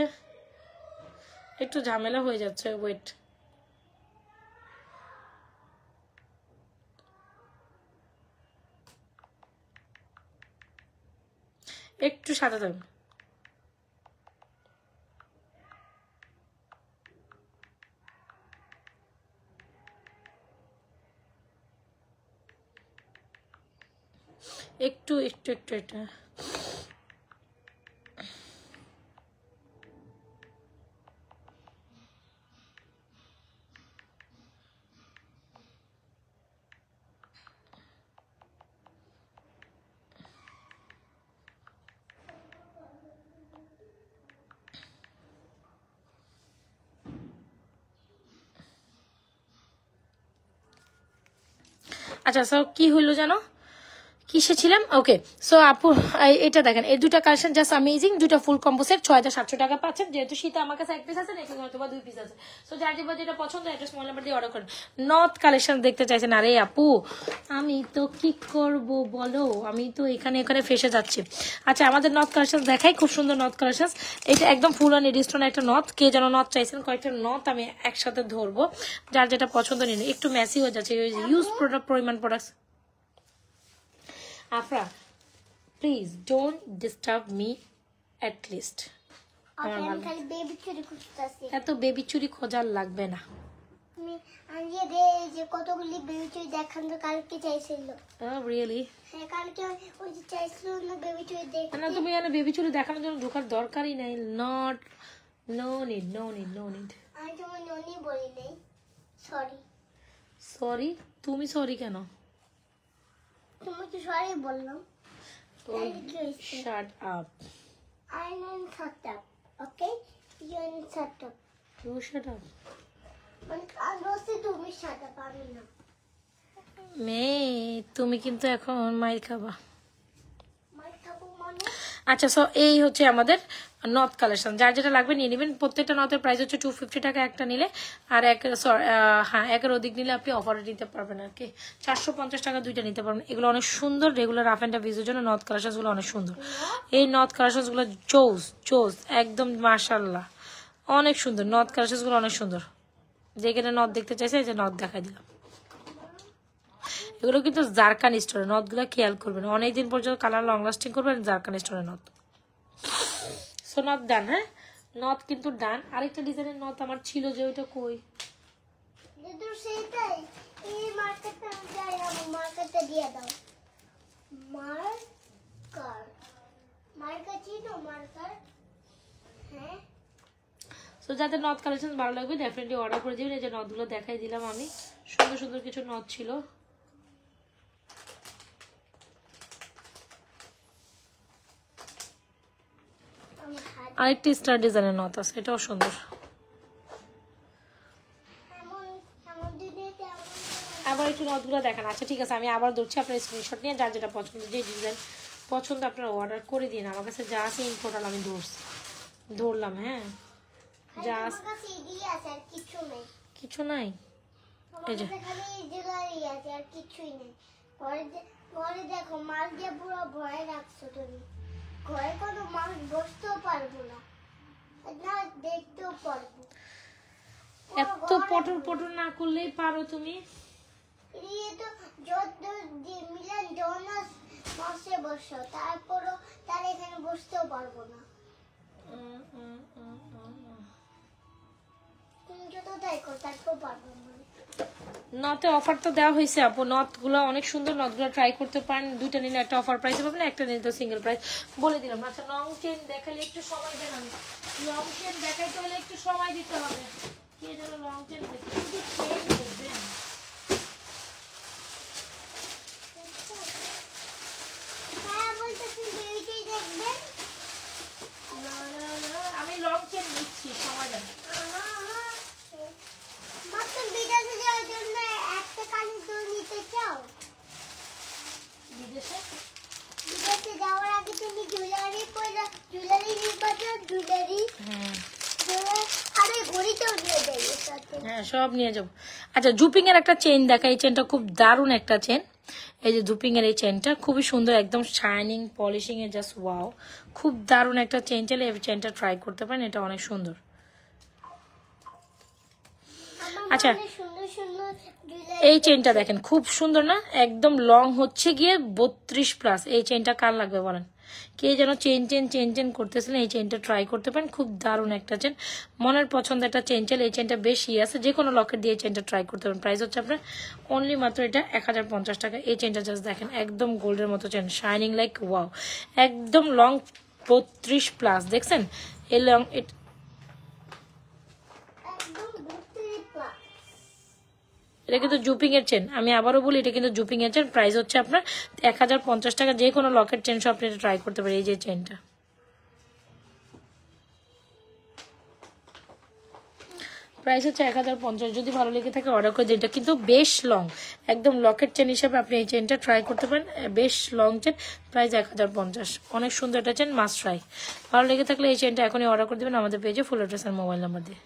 [SPEAKER 1] একটু ঝামেলা হয়ে যাচ্ছে। ওয়েট, একটু সাথে থাকুন। একটু আচ্ছা সো কি হইলো জানো, কিসে ছিলাম? ওকে সো আপু এটা দেখেন, এই দুটা কালেকশন জাস্ট অ্যামেজিং, দুটা ফুল কম্বো সেট 6700 টাকা পাচ্ছেন। যেহেতু শীতে আমার কাছে এক পিস আছে, এখানে হয়তো বা 2 পিস আছে। সো যার যেটা পছন্দ একটা স্মল নাম্বার দিয়ে অর্ডার করেন। নথ কালেকশন দেখতে চাইছেন? আরে আপু আমি তো কি করব বলো, আমি তো এখানে ফেসে যাচ্ছি। আচ্ছা আমাদের নথ কালেকশন দেখাই, খুব সুন্দর নথ কালেকশন। এটা একদম ফুল অন এডিস্টোন একটা নথ। কে যেন নথ চাইছেন, কয়েকটা নথ আমি একসাথে ধরবো, যার যেটা পছন্দ নিন। একটু মেসি হয়ে যাচ্ছে ইউজ পরিমাণ product. Afra, please don't disturb me at least. এত বেবি চুরি খোঁজার লাগবে না।
[SPEAKER 3] কতগুলি বেবি চুরি দেখান তো কালকে চাইছিল।
[SPEAKER 1] রিয়েলি?
[SPEAKER 3] হ্যাঁ কালকে ওই যে চাইছিল না বেবি চুরি দেখতে।
[SPEAKER 1] না তুমি এখানে বেবি চুরি দেখানোর জন্য ঢোকার দরকারই নাই। Not know need.
[SPEAKER 3] আমি তোমার ননি বলি নাই, সরি।
[SPEAKER 1] সরি? তুমি সরি কেন?
[SPEAKER 3] তোমাকে সরি বললাম।
[SPEAKER 1] Shut up.
[SPEAKER 3] I am shut up, okay? You are shut up.
[SPEAKER 1] You shut up.
[SPEAKER 3] বলছি তুমি shut up, আমি না।
[SPEAKER 1] মেয়ে তুমি কিন্তু এখন মাইর খাবা।
[SPEAKER 3] মার খাবো মানে?
[SPEAKER 1] আচ্ছা সো এই হচ্ছে আমাদের নথ কালেকশন, যার যেটা লাগবে নিয়ে নেবেন। প্রত্যেকটা নথের প্রাইস হচ্ছে 250 টাকা একটা নিলে, আর একের অধিক নিলে আপনি অফারে নিতে পারবেন আর কি। 450 টাকা দুইটা নিতে পারবেন। এগুলো অনেক সুন্দর, রেগুলার রাফ অ্যান্ড ভিজের জন্য নথ কালেকশন গুলো অনেক সুন্দর। এই নথ কালেকশন গুলো চোজ একদম মাশাআল্লাহ, অনেক সুন্দর নথ কালেকশন গুলো, অনেক সুন্দর। যেখানে নথ দেখতে চাইছে এই যে নথ দেখাই দিলাম। এগুলো কিন্তু জারকান স্টোরের নথ গুলো, খেয়াল করবেন অনেকদিন পর্যন্ত কালার লং লাস্টিং করবেন। জারকান স্টোরের নথ। সো নথ ডান। হ্যাঁ নথ কিন্তু ডান। আরেকটা ডিজাইনের নথ আমার ছিল, যে ওইটা কই?
[SPEAKER 3] সেটাই এই মার্কেটটা যাই, আমার মার্কেটটা দিয়ে দাও। মার্কার চিনো? মার্কার? হ্যাঁ।
[SPEAKER 1] সো যাদের নথ কালেকশন ভালো লাগবে ডেফিনেটলি অর্ডার করে দিবেন। এই যে নথগুলো দেখাই দিলাম আমি, সুন্দর সুন্দর কিছু নথ ছিল। আরেকটি স্টার ডিজাইনের নথ আছে, এটাও সুন্দর। আবার একটু নথগুলো দেখান। আচ্ছা ঠিক আছে, আমি আবার ধরছি, আপনার স্ক্রিনশট নিয়ে যার যেটা পছন্দ, যে ডিজাইন পছন্দ আপনারা অর্ডার করে দিন। আমার কাছে যা আছে ইনফোটাল আমি ধরলাম। হ্যাঁ যা কিছু নাই, এই যে
[SPEAKER 3] পরে দেখো মাল দিয়ে পুরো ভরে রাখছো তুমি। ঘরে কোনো মানুষ বসতেও পারবো না, দেখতেও পারবো।
[SPEAKER 1] এত পটর না করলেই পারো তুমি।
[SPEAKER 3] মিলান জোনাস মাসে বসো, তারপরও তার এখানে বসতেও পারবো না। তুমি যত তাই করো, তারপর পারবো না।
[SPEAKER 1] নথে অফার তো দেওয়া হয়েছে আপু, নথগুলো অনেক সুন্দর, নথগুলো ট্রাই করতে পারেন। দুইটা নিলে একটা অফার প্রাইসে পাবেন, একটা নিলে তো সিঙ্গেল প্রাইস বলে দিলাম। আচ্ছা লং চেন দেখালে একটু সময় দেন, আমি লং চেন দেখাইতে হলে একটু সময় দিতে হবে। কে যেন লং চেন দেখে আমি লং চেন নিচ্ছি, সময় দেন।
[SPEAKER 3] বিদেশে যাওয়ার আগে তুমি জুয়েলারি নিবা, জুয়েলারি আরে ঘড়িটাও নিয়ে যাই সাথে।
[SPEAKER 1] হ্যাঁ সব নিয়ে যাবো। আচ্ছা জুপিং এর একটা চেন দেখা, এই চেনটা খুব দারুণ একটা চেন। এই যে জুপিং এর এই চেনটা খুবই সুন্দর, একদম শাইনিং পলিশিং এ জাস্ট ওয়াও, খুব দারুণ একটা চেন। চাইলে এই চেনটা ট্রাই করতে পারেন, এটা অনেক সুন্দর। আচ্ছা এই চেনটা দেখেন খুব সুন্দর না, একদম লং হচ্ছে গিয়ে 32+। এই চেনটা কার লাগবে বলেন? কে যেন চেন করতেছিলেন, এই চেনটা ট্রাই করতে পারেন, খুব দারুণ একটা চেন, মনের পছন্দ একটা চেন। চাইলে এই চেনটা বেশি আছে, যে কোনো লকেট দিয়ে এই চেনটা ট্রাই করতে পারেন। প্রাইস হচ্ছে আপনার অনলি মাত্র এটা 1050 টাকা। এই চেনটা জাস্ট দেখেন, একদম গোল্ডের মতো চেন, শাইনিং লাইক ওয়াও, একদম লং 32+। দেখছেন এই লং, এটা কিন্তু জুপিং এর চেন। আমি আবারও বলি এটা কিন্তু জুপিং এর চেন। প্রাইস হচ্ছে আপনার 1050 টাকা। যে কোনো লকেট চেন শপ আপনি ট্রাই করতে পারেন। এই যে চেনটা প্রাইস হচ্ছে 1050। যদি ভালো লেগে থাকে অর্ডার করে দিন। এটা কিন্তু বেশ লং, একদম লকেট চেন হিসাবে আপনি এই চেনটা ট্রাই করতে পারেন। বেশ লং চেন, প্রাইস 1050। অনেক সুন্দর একটা চেন, মাস্ট ট্রাই। ভালো লেগে থাকলে এই চেনটা এখনই অর্ডার করে দেবেন আমাদের পেজে, ফুল অ্যাড্রেস আর মোবাইল নাম্বার দিয়ে।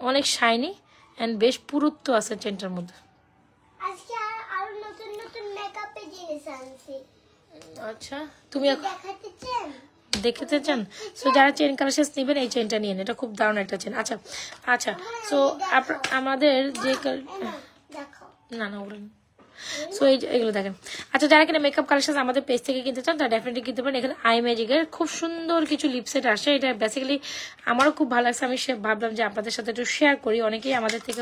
[SPEAKER 1] অনেক শাইনি অ্যান্ড বেশ পুরুত্ব আছে চেনটার মধ্যে।
[SPEAKER 3] আজকে আরো নতুন নতুন মেকআপের জিনিস আনছি।
[SPEAKER 1] আচ্ছা, তুমি
[SPEAKER 3] দেখাতে চান?
[SPEAKER 1] দেখতে চান? সো যারা চেন কালেকশন নেবেন এই চেনটা নিয়ে নেন, এটা খুব দারুণ একটা চেন। আচ্ছা আচ্ছা, সো আমাদের যে
[SPEAKER 3] দেখো
[SPEAKER 1] না না ওগুলো সো এগুলো দেখেন। আচ্ছা, যারা কিনা মেকআপ কালেকশন আমাদের পেজ থেকে কিনতে চান তারা ডেফিনেটলি কিনতে পারেন। এখানে আই ম্যাজিকের খুব সুন্দর কিছু লিপসেট আসে। এটা বেসিক্যালি আমারও খুব ভালো লাগছে, আমি ভাবলাম যে আপনাদের সাথে একটু শেয়ার করি। অনেকেই আমাদের থেকে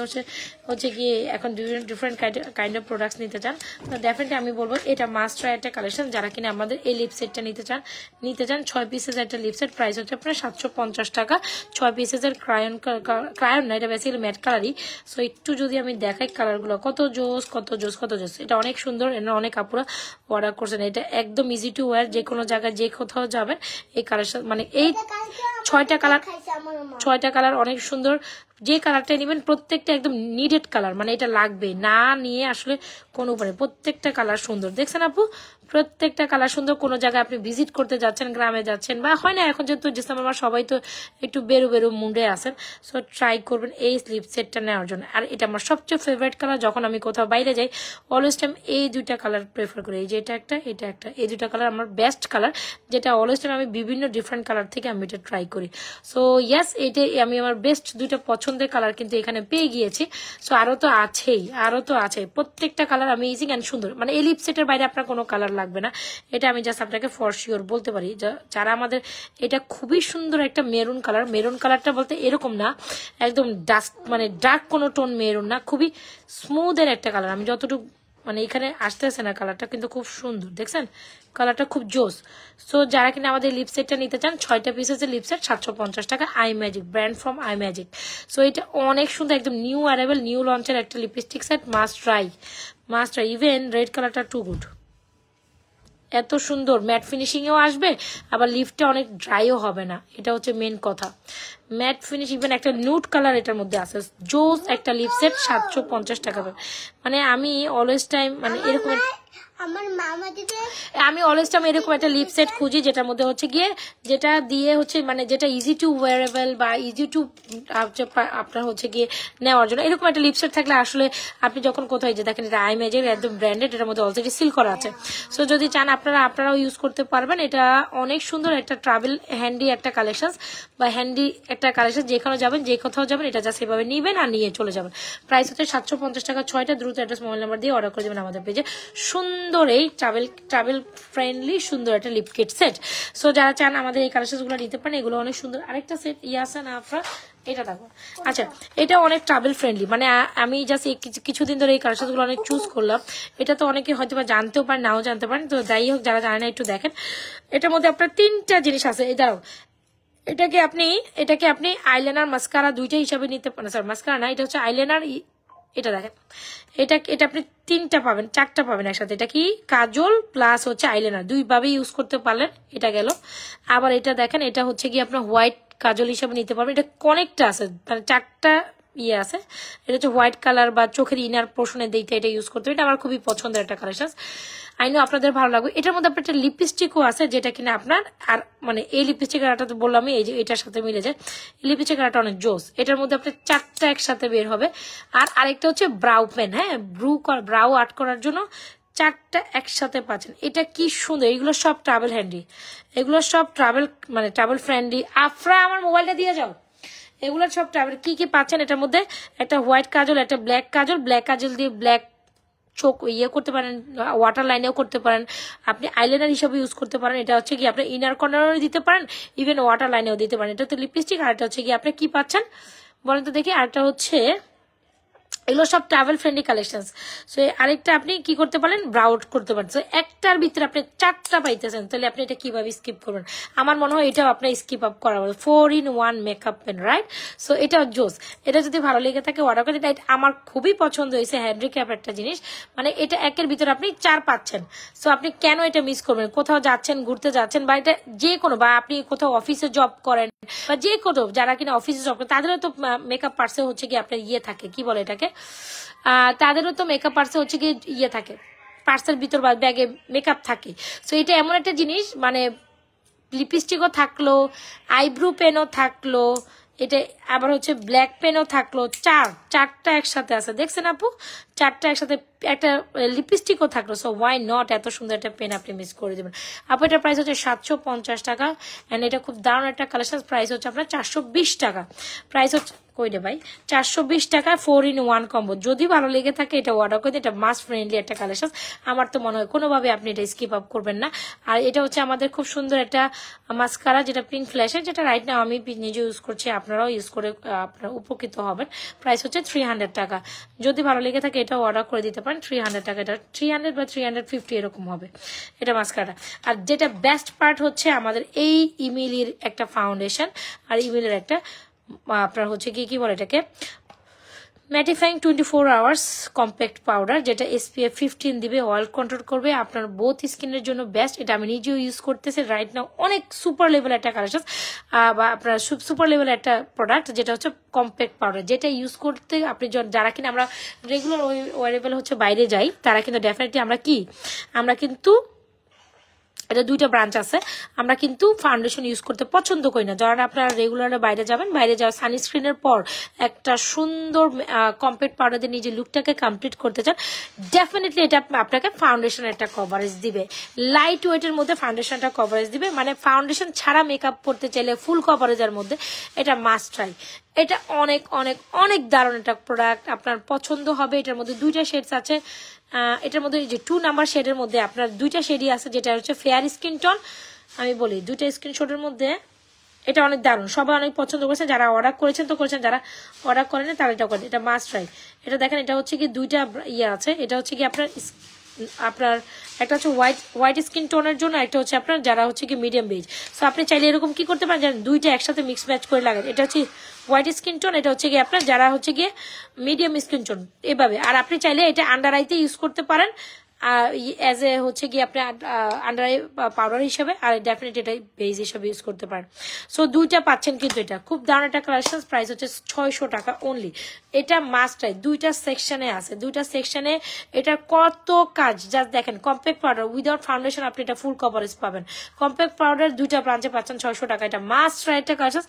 [SPEAKER 1] হচ্ছে গিয়ে এখন ডিফারেন্ট কাইন্ড অফ প্রোডাক্টস নিতে চান, তো ডেফিনেটলি আমি বলবো এটা মাস্ট ট্রাই একটা কালেকশন। যারা কিনা আমাদের এই লিপসেটটা নিতে চান 6 পিসের একটা লিপসেট, প্রাইস হচ্ছে আপনার 750 টাকা। 6 পিসের ক্রায়ন না, এটা বেসিক্যালি ম্যাট কালারই। সো একটু যদি আমি দেখাই কালারগুলো, কত জোস কত জোস কত জোস। এটা অনেক সুন্দর, এটা অনেক আপুরা অর্ডার করছেন। এটা একদম ইজি টু ওয়্যার, যে কোনো জায়গায় যে কোথাও যাবেন এই কালার, মানে এই 6টা কালার অনেক সুন্দর। যে কালারটা নেবেন প্রত্যেকটা একদম নিডেড কালার, মানে এটা লাগবে না নিয়ে আসলে কোনো উপায়। প্রত্যেকটা কালার সুন্দর, দেখছেন আপু? প্রত্যেকটা কালার সুন্দর। কোনো জায়গায় আপনি ভিজিট করতে যাচ্ছেন, গ্রামে যাচ্ছেন, বা হয় না এখন যেহেতু ডিসেম্বর মাস সবাই তো একটু বেরো মুডে আসেন, সো ট্রাই করবেন এই স্লিপ সেটটা নেওয়ার জন্য। আর এটা আমার সবচেয়ে ফেভারিট কালার। যখন আমি কোথাও বাইরে যাই অলওয়েজ টাইম এই দুইটা কালার প্রেফার করি। এই যে এটা একটা, এই দুইটা কালার আমার বেস্ট কালার, যেটা অলওয়েজ টাইম আমি বিভিন্ন ডিফারেন্ট কালার থেকে আমি এটা ট্রাই করি। সো ইয়াস, এইটাই আমি আমার বেস্ট দুইটা পছন্দের কালার কিন্তু এখানে পেয়ে গিয়েছি। সো আরো তো আছে প্রত্যেকটা কালার অ্যামেজিং এন্ড সুন্দর। মানে এই লিপসেটের বাইরে আপনার কোনো কালার লাগবে না, এটা আমি জাস্ট আপনাকে ফর শিওর বলতে পারি। যারা আমাদের এটা খুবই সুন্দর একটা মেরুন কালার। মেরুন কালারটা বলতে এরকম না একদম ডাস্ট, মানে ডার্ক কোনো টোন মেরুন না, খুবই স্মুথ এর একটা কালার। আমি যতটুকু মানে এখানে আসতেছে না, কালারটা কিন্তু খুব সুন্দর, দেখছেন কালারটা খুব জোস। সো যারা কিনা আমাদের লিপসেটটা নিতে চান 6টা পিসের লিপসেট 750 টাকা, I magic brand from I magic. So এটা অনেক সুন্দর, একদম নিউ অ্যারাইভেল, নিউ লঞ্চের একটা lipstick set, must try. Even red কালারটা টু গুড, এত সুন্দর ম্যাট ফিনিশিং এও আসবে, আবার লিপটা অনেক ড্রাইও হবে না, এটা হচ্ছে মেন কথা। ম্যাট ফিনিশ, ইভেন একটা নিউড কালার এটার মধ্যে আছে। জোস একটা লিপসেট 750 টাকা। মানে আমি অলওয়েজ টাইম মানে এরকম আমি অলওয়েজ টাইম এরকম একটা লিপসেট খুঁজি যেটার মধ্যে হচ্ছে গিয়ে যেটা দিয়ে হচ্ছে মানে যেটা ইজি টু ওয়ারেবল বা ইজি টু আপনার হচ্ছে গিয়ে নেওয়ার জন্য। এরকম একটা লিপসেট থাকলে আসলে আপনি যখন কোথায় যে দেখেন এটা আই ম্যাজিক একদম ব্র্যান্ডেড, এটার মধ্যে অলরেডি সিল করা আছে। সো যদি চান আপনারাও ইউজ করতে পারবেন। এটা অনেক সুন্দর একটা ট্রাভেল হ্যান্ডি একটা কালেকশন বা হ্যান্ডি একটা কালেকশন, যেখানে যাবেন যে কোথাও যাবেন এটা জাস্ট এভাবে নিবেন আর নিয়ে চলে যাবেন। প্রাইস হচ্ছে 750 টাকা। 6টা দ্রুত অ্যাড্রেস মোবাইল নাম্বার দিয়ে অর্ডার করে দেবেন আমাদের পেজে। সুন্দর এই ট্রাভেল ফ্রেন্ডলি সুন্দর একটা লিপ কিট সেট। সো যারা চান আমাদের এই কালেকশনগুলো নিতে পারেন, এগুলো অনেক সুন্দর। আরেকটা সেট আছে না আপনার, এটা দেখো। আচ্ছা, এটা অনেক ট্রাভেল ফ্রেন্ডলি, মানে আমি জাস্ট কিছুদিন ধরে এই কালেকশনগুলো অনেক চুজ করলাম। এটা তো অনেকে হয়তো বা জানতেও পারেন, নাও জানতে পারেন, তো যাই হোক যারা জানে না একটু দেখেন। এটার মধ্যে আপনার 3টা জিনিস আছে। এটাও এটাকে আপনি আইলাইনার মাস্কারা দুইটা হিসাবে নিতে পারেন। স্যার মাস্কারা না, এটা হচ্ছে আইলাইনার। এটা দেখেন, এটা আপনি 3টা পাবেন, 4টা পাবেন একসাথে। এটা কি কাজল প্লাস হচ্ছে আইলাইনার, দুইভাবে ইউজ করতে পারলেন। এটা গেল। আবার এটা দেখেন, এটা হচ্ছে কি আপনার হোয়াইট কাজল হিসাবে নিতে পারবেন। এটা কনেক্টটা আছে, মানে 4টা ইয়ে আছে। এটা হচ্ছে হোয়াইট কালার বা চোখের ইনার পোর্শনের দিকটা এটা ইউজ করতে হবে। এটা আমার খুবই পছন্দের একটা কালেকশন, আই নো আপনাদের ভালো লাগবে। এটার মধ্যে আপনার একটা লিপস্টিকও আছে, যেটা কিনা আপনার আর মানে এই লিপস্টিক কালারটা তো বললাম এই যে এটার সাথে মিলে যায়। এই লিপস্টিক কালারটা অনেক জোস। এটার মধ্যে আপনার 4টা একসাথে বের হবে। আর আরেকটা হচ্ছে ব্রাউ পেন, হ্যাঁ ব্রাউ আর্ট করার জন্য 4টা একসাথে পাচ্ছেন। এটা কি সুন্দর। এগুলো সব ট্রাভেল হ্যান্ডি, এগুলো সব ট্রাভেল ফ্রেন্ডলি। আফরা আমার মোবাইলটা দিয়ে যাও। এগুলো সব ট্রাভেল কি পাচ্ছেন এটার মধ্যে, একটা হোয়াইট কাজল, একটা ব্ল্যাক কাজল দিয়ে ব্ল্যাক চোখ ইয়ে করতে পারেন, ওয়াটার লাইনেও করতে পারেন, আপনি আইলাইনার হিসাবে ইউজ করতে পারেন। এটা হচ্ছে কি আপনি ইনার কর্নারও দিতে পারেন, ইভেন ওয়াটার লাইনেও দিতে পারেন। এটা তো লিপস্টিক। আর এটা হচ্ছে কি আপনি কি পাচ্ছেন বলেন তো দেখি। আরেকটা হচ্ছে এগুলো সব ট্রাভেল ফ্রেন্ডলি কালেকশনস। সো আরেকটা আপনি কি করতে পারেন, ব্রাউজ করতে পারেন। সো একটার ভিতরে আপনি 4টা পাইতেছেন, তাহলে আপনি এটা কিভাবে স্কিপ করবেন? আমার মনে হয় এটাও আপনার স্কিপ আপ করা হবে। 4-in-1 makeup pen, right? So এটাও জোস। এটা যদি ভালো লেগে থাকে অর্ডার করে। এটা আমার খুবই পছন্দ হয়েছে, হ্যান্ডিক্যাপ একটা জিনিস, মানে এটা একের ভিতরে আপনি 4 পাচ্ছেন। সো আপনি কেন এটা মিস করবেন? কোথাও যাচ্ছেন, ঘুরতে যাচ্ছেন, বা এটা যে কোনো, বা আপনি কোথাও অফিসে জব করেন, বা যে কোনো যারা কিনা অফিসে জব করেন তাদেরও তো মেকআপ পার্সে হচ্ছে কি আপনার ইয়ে থাকে, কি বলে এটাকে, তাদেরও তো মেকআপ পার্সে হচ্ছে কি ইয়ে থাকে, পার্সের ভিতর বা ব্যাগে মেকআপ থাকে। সো এটা এমন একটা জিনিস, মানে লিপস্টিকও থাকলো, আইব্রো পেনও থাকলো, এটা আবার হচ্ছে ব্ল্যাক পেনও থাকলো, 4টা একসাথে আছে, দেখছেন আপু? 4টা একসাথে, একটা লিপস্টিকও থাকলো। সো ওয়াই নট, এত সুন্দর একটা পেন আপনি মিস করে দেবেন। আপু এটার প্রাইস হচ্ছে 750 টাকা, অ্যান্ড এটা খুব দারুণ একটা কালেকশন। প্রাইস হচ্ছে আপনার 420 টাকা। প্রাইস হচ্ছে কইরে ভাই 420 টাকা 4-in-1 কম্বো। যদি ভালো লেগে থাকে এটা অর্ডার করে দিন। এটা মাস ফ্রেন্ডলি একটা কালেকশন, আমার তো মনে হয় কোনোভাবে আপনি এটা স্কিপ আপ করবেন না। আর এটা হচ্ছে আমাদের খুব সুন্দর একটা মাস্কারা, যেটা পিঙ্ক ফ্ল্যাশের, যেটা রাইট নাও আমি নিজে ইউজ করছি, আপনারাও ইউজ করে আপনারা উপকৃত হবেন। প্রাইস হচ্ছে 300 টাকা। যদি ভালো লেগে থাকে এটাও অর্ডার করে দিতে পারেন। 300 টাকা, এটা 300 বা 350 এরকম হবে এটা মাস্কারা। আর যেটা বেস্ট পার্ট হচ্ছে আমাদের এই ইমিলির একটা ফাউন্ডেশন, আর ইমিলের একটা আপনার হচ্ছে কি বলে এটাকে, ম্যাটিফাইং 24 আওয়ার্স কম্প্যাক্ট পাউডার, যেটা SPF 15 দিবে, অয়েল কন্ট্রোল করবে, আপনার বোথ স্কিনের জন্য বেস্ট। এটা আমি নিজেও ইউজ করতেছি রাইট নাও। অনেক সুপার লেভেল একটা কালেকশন, বা আপনার সুপার লেভেল একটা প্রোডাক্ট, যেটা হচ্ছে কম্প্যাক্ট পাউডার, যেটা ইউজ করতে আপনি যারা কিনা আমরা রেগুলার ওয়ারেবল হচ্ছে বাইরে যাই, তারা কিন্তু ডেফিনেটলি আমরা কিন্তু এটা 2টা ব্রাঞ্চ আছে, আমরা কিন্তু ফাউন্ডেশন ইউজ করতে পছন্দ করি না। যারা আপনারা রেগুলার বাইরে যাবেন, বাইরে যাওয়া সানস্ক্রিনের পর একটা সুন্দর কম্প্যাক্ট পাউডার দিয়ে নিজের লুকটাকে কমপ্লিট করতে চান, ডেফিনেটলি এটা আপনাকে ফাউন্ডেশনের একটা কভারেজ দিবে, লাইট ওয়েটের মধ্যে ফাউন্ডেশনটা কভারেজ দিবে। মানে ফাউন্ডেশন ছাড়া মেকআপ করতে চাইলে ফুল কভারেজের মধ্যে এটা মাস্ট ট্রাই। এটা অনেক অনেক অনেক দারুণ একটা প্রোডাক্ট, আপনার পছন্দ হবে। এটার মধ্যে 2টা শেডস আছে, এটার মধ্যে যে 2 নাম্বার শেডের মধ্যে আপনার 2টা শেডই আছে, যেটা হচ্ছে ফেয়ার স্কিন টোন। আমি বলি 2টা স্ক্রিনশটের মধ্যে এটা অনেক দারুণ, সবাই অনেক পছন্দ করেছে। যারা অর্ডার করেছেন তো করেছেন, যারা অর্ডার করেন তারা এটা করেন। এটা মাস্ট ট্রাই। এটা দেখেন, এটা হচ্ছে কি 2টা ইয়ে আছে। এটা হচ্ছে কি আপনার একটা হচ্ছে হোয়াইট স্কিন টোনের জন্য, একটা হচ্ছে আপনার যারা হচ্ছে কি মিডিয়াম বেজ। সো আপনি চাইলে এরকম কি করতে পারেন, জানেন, 2টা একসাথে মিক্স ম্যাচ করে লাগান। এটা হচ্ছে হোয়াইট স্কিন টোন, এটা হচ্ছে কি আপনার যারা হচ্ছে গিয়ে মিডিয়াম স্কিন টোন, এভাবে। আর আপনি চাইলে এটা আন্ডার আইতে ইউজ করতে পারেন এজ এ হচ্ছে কি আপনি আন্ডার আই পাউডার হিসেবে, আর ডেফিনেটলি এটা বেজ হিসেবে ইউজ করতে পারেন। সো 2টা পাচ্ছেন, কিন্তু এটা খুব দারুণ একটা কালেকশন। প্রাইস হচ্ছে 600 টাকা অনলি। এটা মাস্ট ট্রাই। 2টা সেকশনে আছে, 2টা সেকশনে এটা কত কাজ। জাস্ট দেখেন, কম্প্যাক্ট পাউডার উইদাউট ফাউন্ডেশন আপনি এটা ফুল কভারেজ পাবেন। কম্প্যাক্ট পাউডার 2টা ব্রাঞ্চে পাচ্ছেন 600 টাকা। এটা মাস্ট ট্রাই একটা কালেকশন,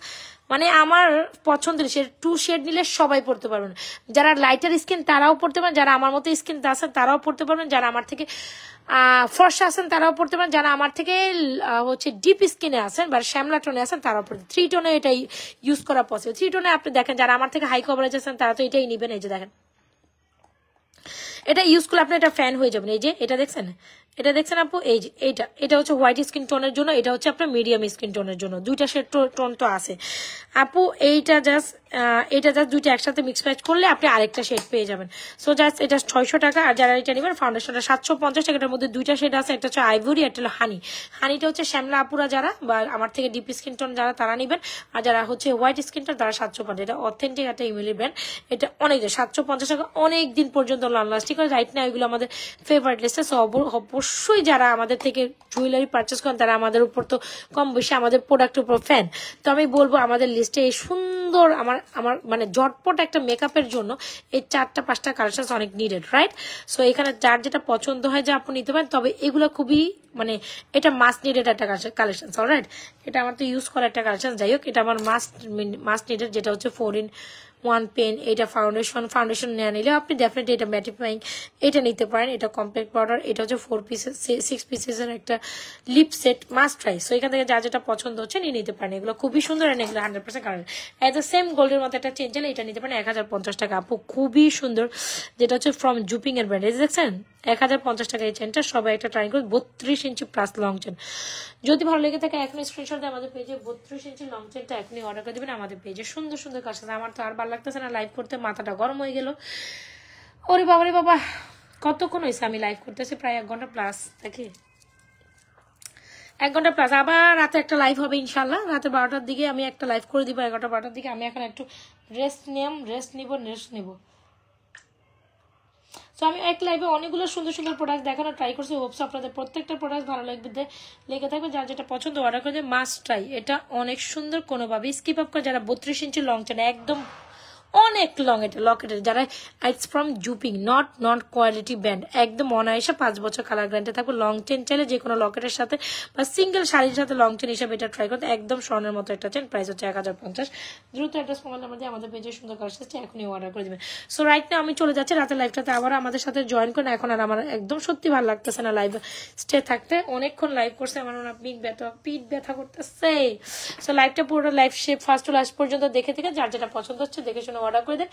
[SPEAKER 1] মানে আমার পছন্দের 2 শেড নিলে সবাই পড়তে পারবেন। যারা লাইটার স্কিন তারাও পড়তে পারেন, যারা আমার মতো স্কিন আছেন তারাও পড়তে পারবেন, যারা আমার থেকে ফর্সা আছেন তারাও পড়তে পারেন, যারা আমার থেকে হচ্ছে ডিপ স্কিনে আছেন বা শ্যামলা টোনে আছেন তারাও পড়তে। 3 টোনে এটা ইউজ করা পসিবল। 3 টোনে আপনি দেখেন, যারা আমার থেকে হাই কভারেজ আছেন তারা তো এটাই নিবেন। এই যে দেখেন, এটা ইউজ করলে আপনি এটা ফ্যান হয়ে যাবেন। এই যে এটা দেখছেন আপু, এই যে এটা হচ্ছে হোয়াইট স্কিন টোনের জন্য, এটা হচ্ছে আপনার মিডিয়াম স্কিন টোনের জন্য। 2টা শেড টোন তো আছে আপু। এটা জাস্ট 2টা একসাথে মিক্স ম্যাচ করলে আপনি আরেকটা শেড পেয়ে যাবেন। সো জাস্ট এটা 600 টাকা। আর যারা এটা নেবেন, ফাউন্ডেশনটা 750 টাকা। এটার মধ্যে 2টা শেড আছে, একটা হচ্ছে আইভরি, একটা হলো হানিটা হচ্ছে শ্যামলা আপুরা যারা, বা আমার থেকে ডিপ স্কিন টোন যারা, তারা নেবেন। আর যারা হচ্ছে হোয়াইট স্কিন টোন তারা 750। এটা অথেন্টিক একটা ইমিলি ব্র্যান্ড। এটা অনেক 750 টাকা অনেক দিন পর্যন্ত লং লাস্টিং করে। রাইট না এগুলো আমাদের ফেভারিট লিস্টে। সো অবশ্যই যারা আমাদের থেকে জুয়েলারি পারচেস করেন তারা আমাদের উপর তো কম বেশি আমাদের প্রোডাক্টের উপর ফ্যান। তো আমি বলবো আমাদের লিস্টে এই সুন্দর আমার মানে ঝটপট একটা মেকআপের জন্য এই 4টা 5টা কালেকশন অনেক নিডেড, রাইট? সো এখানে যার যেটা পছন্দ হয় যে আপনি নিতে পারেন। তবে এগুলো খুবই মানে এটা মাস্ট নিডেড একটা কালেকশন, অলরাইট? এটা আমার তো ইউজ করা একটা কালেকশন। যাই হোক, এটা আমার মাস্ট নিডেড, যেটা হচ্ছে 4-in-1 পেন। এটা ফাউন্ডেশন নেওয়া নিলে আপনি ডেফিনেটলি এটা ম্যাটিফাইং এটা নিতে পারেন। এটা কম্প্যাক্ট পাউডার, এটা হচ্ছে 6 পিসেসের একটা lip set, must try. So এখান থেকে যা যেটা পছন্দ হচ্ছে নিয়ে নিতে পারেন। এগুলো খুবই সুন্দর, এগুলো 100% কালার। এট দ্য সেম গোল্ডের মতো একটা চেঞ্জ হলে এটা নিতে পারেন 1050 টাকা আপু, খুবই সুন্দর। যেটা হচ্ছে ফ্রম জুপিং এর ব্র্যান্ড, দেখছেন 1050 টাকা এই চেনটা, সবাই একটা ট্রাই করুন। 32 ইঞ্চি প্লাস লং চেন, যদি ভালো লেগে থাকে এখনই স্ক্রিনশট দিয়ে আমাদের পেজে 32 ইঞ্চি লং চেনটা এখনই অর্ডার করে দিবেন আমাদের পেজে। সুন্দর সুন্দর কালেকশন। আমার তো আর ভালো লাগতেছে না লাইভ করতে, মাথাটা গরম হয়ে গেল। ওরে বাবা রে বাবা, কতক্ষণ হয়েছে আমি লাইভ করতেছি, প্রায় 1 ঘন্টা প্লাস দেখি, 1 ঘন্টা প্লাস। আবার রাতে একটা লাইভ হবে ইনশাল্লাহ, রাতে 12টার দিকে আমি একটা লাইভ করে দিব, 11টা 12টার দিকে। আমি এখন একটু রেস্ট নিব। সো আমি এক লাইভে অনেকগুলো সুন্দর সুন্দর প্রোডাক্ট দেখানোর ট্রাই করছি। হোপস আপনাদের প্রত্যেকটা প্রোডাক্ট ভালো লেগে থাকবে। যার যেটা পছন্দ অর্ডার করে মাস্ট ট্রাই। এটা অনেক সুন্দর, কোনোভাবে স্কিপ আপ করে যারা 32 ইঞ্চি লং চান, একদম অনেক লং, এটা লকেটের যারা, ইটস ফ্রম জুপিং, নট কোয়ালিটি ব্যান্ড, একদম অনায়াসে 5 বছর কালার গ্যারান্টি থাকবে। লং চেন চাইলে যে কোনো লকেটের সাথে বা সিঙ্গেল শাড়ির সাথে লং চেন হিসাবে এটা ট্রাই করতে, একদম স্বর্ণের মতো একটা চেন। প্রাইস হচ্ছে 1050। দ্রুত অ্যাড্রেস মোবাইল নাম্বার দিয়ে আমাদের পেজে সুন্দর কালেকশন আছে, এখনই অর্ডার করে দেবেন। সো রাইট না আমি চলে যাচ্ছি রাতের লাইভটাতে, আবার আমাদের সাথে জয়েন করেন। এখন আর আমার একদম সত্যি ভালো লাগতেছে না লাইভ স্টে থাকতে, অনেকক্ষণ লাইভ করছে, আমার পিঠ ব্যথা করতেছে। সো লাইভটা পুরোটা live shape first to last পর্যন্ত দেখে যার যেটা পছন্দ হচ্ছে দেখে শুনে অর্ডার করে দেন।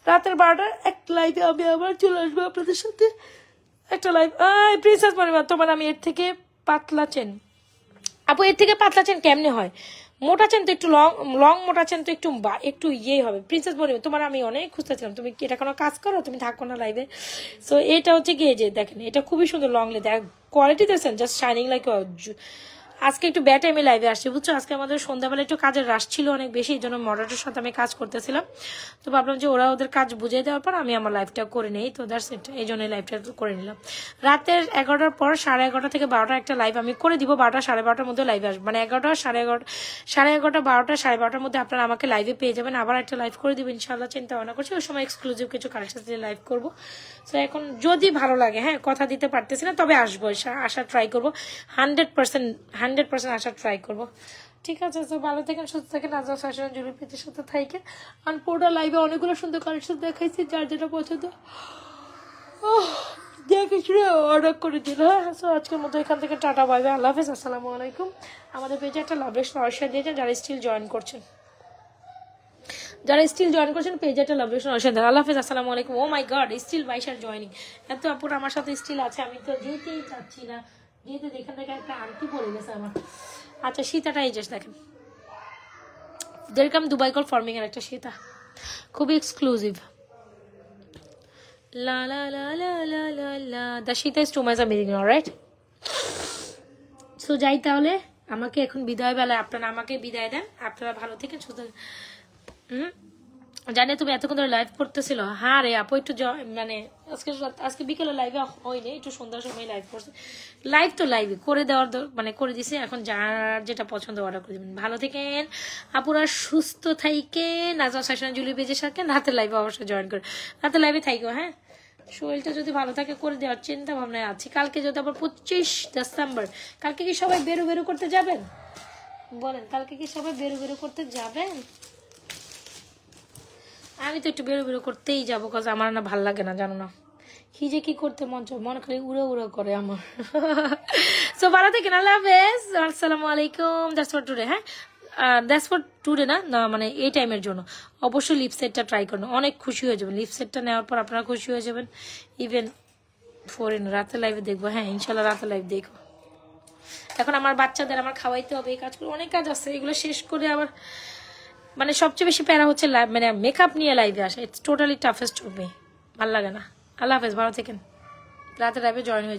[SPEAKER 1] রাতের 12টার এক লাইভে আমি আবার চলে আসবো আপনাদের সাথে, একটা লাইভ। প্রিন্সেস পরিবার, তোমার আমি এর থেকে পাতলা চেন, আপু এর থেকে পাতলা চেন কেমনে হয়? মোটা চেন তো একটু লং মোটা চেন তো একটু ইয়েই হবে। প্রিন্সেস পরিবার, তোমার আমি অনেক খুঁজতেছিলাম, তুমি কি এটা কোনো কাজ করো, তুমি থাকো না লাইভে। সো এটা হচ্ছে গিয়ে যে দেখেন, এটা খুবই সুন্দর লং লে, দেখ কোয়ালিটি দেখছেন, জাস্ট শাইনিং লাইক। আজকে একটু ব্যাড টাইমে লাইভে আসছি বুঝছো, আজকে আমাদের সন্ধ্যাবেলা একটু কাজের রাশ ছিল অনেক বেশি, এই জন্য মডারেটরের সাথে আমি কাজ করতেছিলাম। তো ভাবলাম যে ওরা ওদের কাজ বুঝিয়ে দেওয়ার পর আমি আমার লাইভটা করে নেই, তো দ্যাটস ইট, এই জন্য লাইভটা করে নিলাম। রাতের 11টার পর 11:30 থেকে 12টা একটা লাইভ আমি করে দিব, 12টা 12:30 মধ্যে লাইভে আসবো, মানে 11টা 11:30 11:30 12টা 12:30 মধ্যে আপনারা আমাকে লাইভে পেয়ে যাবেন। আবার একটা লাইভ করে দিব ইনশাল্লাহ, চিন্তা ভাবনা করছি, ওই সময় এক্সক্লুসিভ কিছু কালেকশন দিয়ে লাইভ করবো। তো এখন যদি ভালো লাগে, হ্যাঁ কথা দিতে পারতেছি না, তবে আসবো, আসা ট্রাই করবো, 100% আসা ট্রাই করবো। ঠিক আছে, তো ভালো থাকেন, সুস্থ থাকেন, আজ ফ্যাশন জুয়েলারি পেজের সাথে থাকেন। আর পুরোটা লাইভে অনেকগুলো সুন্দর কালেকশন দেখাইছি, যার যেটা পছন্দ দেখে শুনে অর্ডার করে দিল। হ্যাঁ, সো আজকের মতো এখান থেকে টাটা, বাই বাই, আল্লাহ হাফেজ, আসসালামু আলাইকুম। আমাদের পেজে একটা লাভলেস নরশিয়া দিয়েছেন, যারা স্টিল জয়েন করছেন পেজে একটা লাভলেস নরশিয়া দেন। আল্লাহ হাফেজ, আসসালামু আলাইকুম। ও মাই গড, স্টিল 22 জয়েনিং, এত আপুর আমার সাথে স্টিল আছে, আমি তো যেতেই চাচ্ছি না, যেতে এখান থেকে একটা আংটি পড়ে গেছে আমার। আচ্ছা সীতাটা এই যে দেখেন, যেরকম দুবাই কল ফর্মিং এর একটা সীতা, খুবই এক্সক্লুসিভ। লা লা লা লা লা লা লা, the Sita is too much amazing, alright. So যাই তাহলে, আমাকে এখন বিদায় বেলায় আপনারা আমাকে বিদায় দেন, আপনারা ভালো থেকে সুস্থ। জানি তুমি এতক্ষণ ধরে লাইভ করতেছিল। হ্যাঁ রে আপু, একটু মানে আজকে বিকেলে লাইভে হয়নি, একটু সন্ধ্যার সময় লাইভ করছে। লাইভ তো লাইভে করে দেওয়ার মানে করে দিছে, এখন যার যেটা পছন্দ অর্ডার করে দেবেন। ভালো থেকেন আপুরা, সুস্থ থাইকেন। নাজমা ফ্যাশন জুয়েলারি পেজের সাথে রাতের লাইভে অবশ্যই জয়েন করে, রাতের লাইভে থাইকো। হ্যাঁ, শরীরটা যদি ভালো থাকে করে দেওয়ার চিন্তা ভাবনায় আছি। কালকে যদি আবার 25 ডিসেম্বর, কালকে কি সবাই বেরো করতে যাবেন বলেন? কালকে কি সবাই বেরো করতে যাবেন? আমি তো একটু বেরো করতেই যাবো, কাজ আমার না ভাল লাগে না, জানো না কি যে কি করতে মন খালি উড়ো করে আমার। সো ভালো থাকেন, আল্লাহ হাফেজ, আসসালামু আলাইকুম। That's for today. হ্যাঁ, দ্যাটস ফর টুডে না, মানে এই টাইমের জন্য অবশ্যই লিপসেটটা ট্রাই করুন, অনেক খুশি হয়ে যাবেন। লিপসেটটা নেওয়ার পর আপনারা খুশি হয়ে যাবেন। ইভেন ফরেন রাতে লাইভে দেখবো, হ্যাঁ ইনশাল্লাহ রাতে লাইভ দেখবো। এখন আমার বাচ্চাদের আমার খাওয়াইতে হবে, এই কাজ করে অনেক কাজ আছে, এগুলো শেষ করে আবার মানে সবচেয়ে বেশি প্যারা হচ্ছে মানে মেকআপ নিয়ে লাইভে আসা। It's totally toughest for me, ভালো লাগে না। আল্লাহ হাফেজ, ভালো থাকেন, রাতে লাইভে জয়েন হয়ে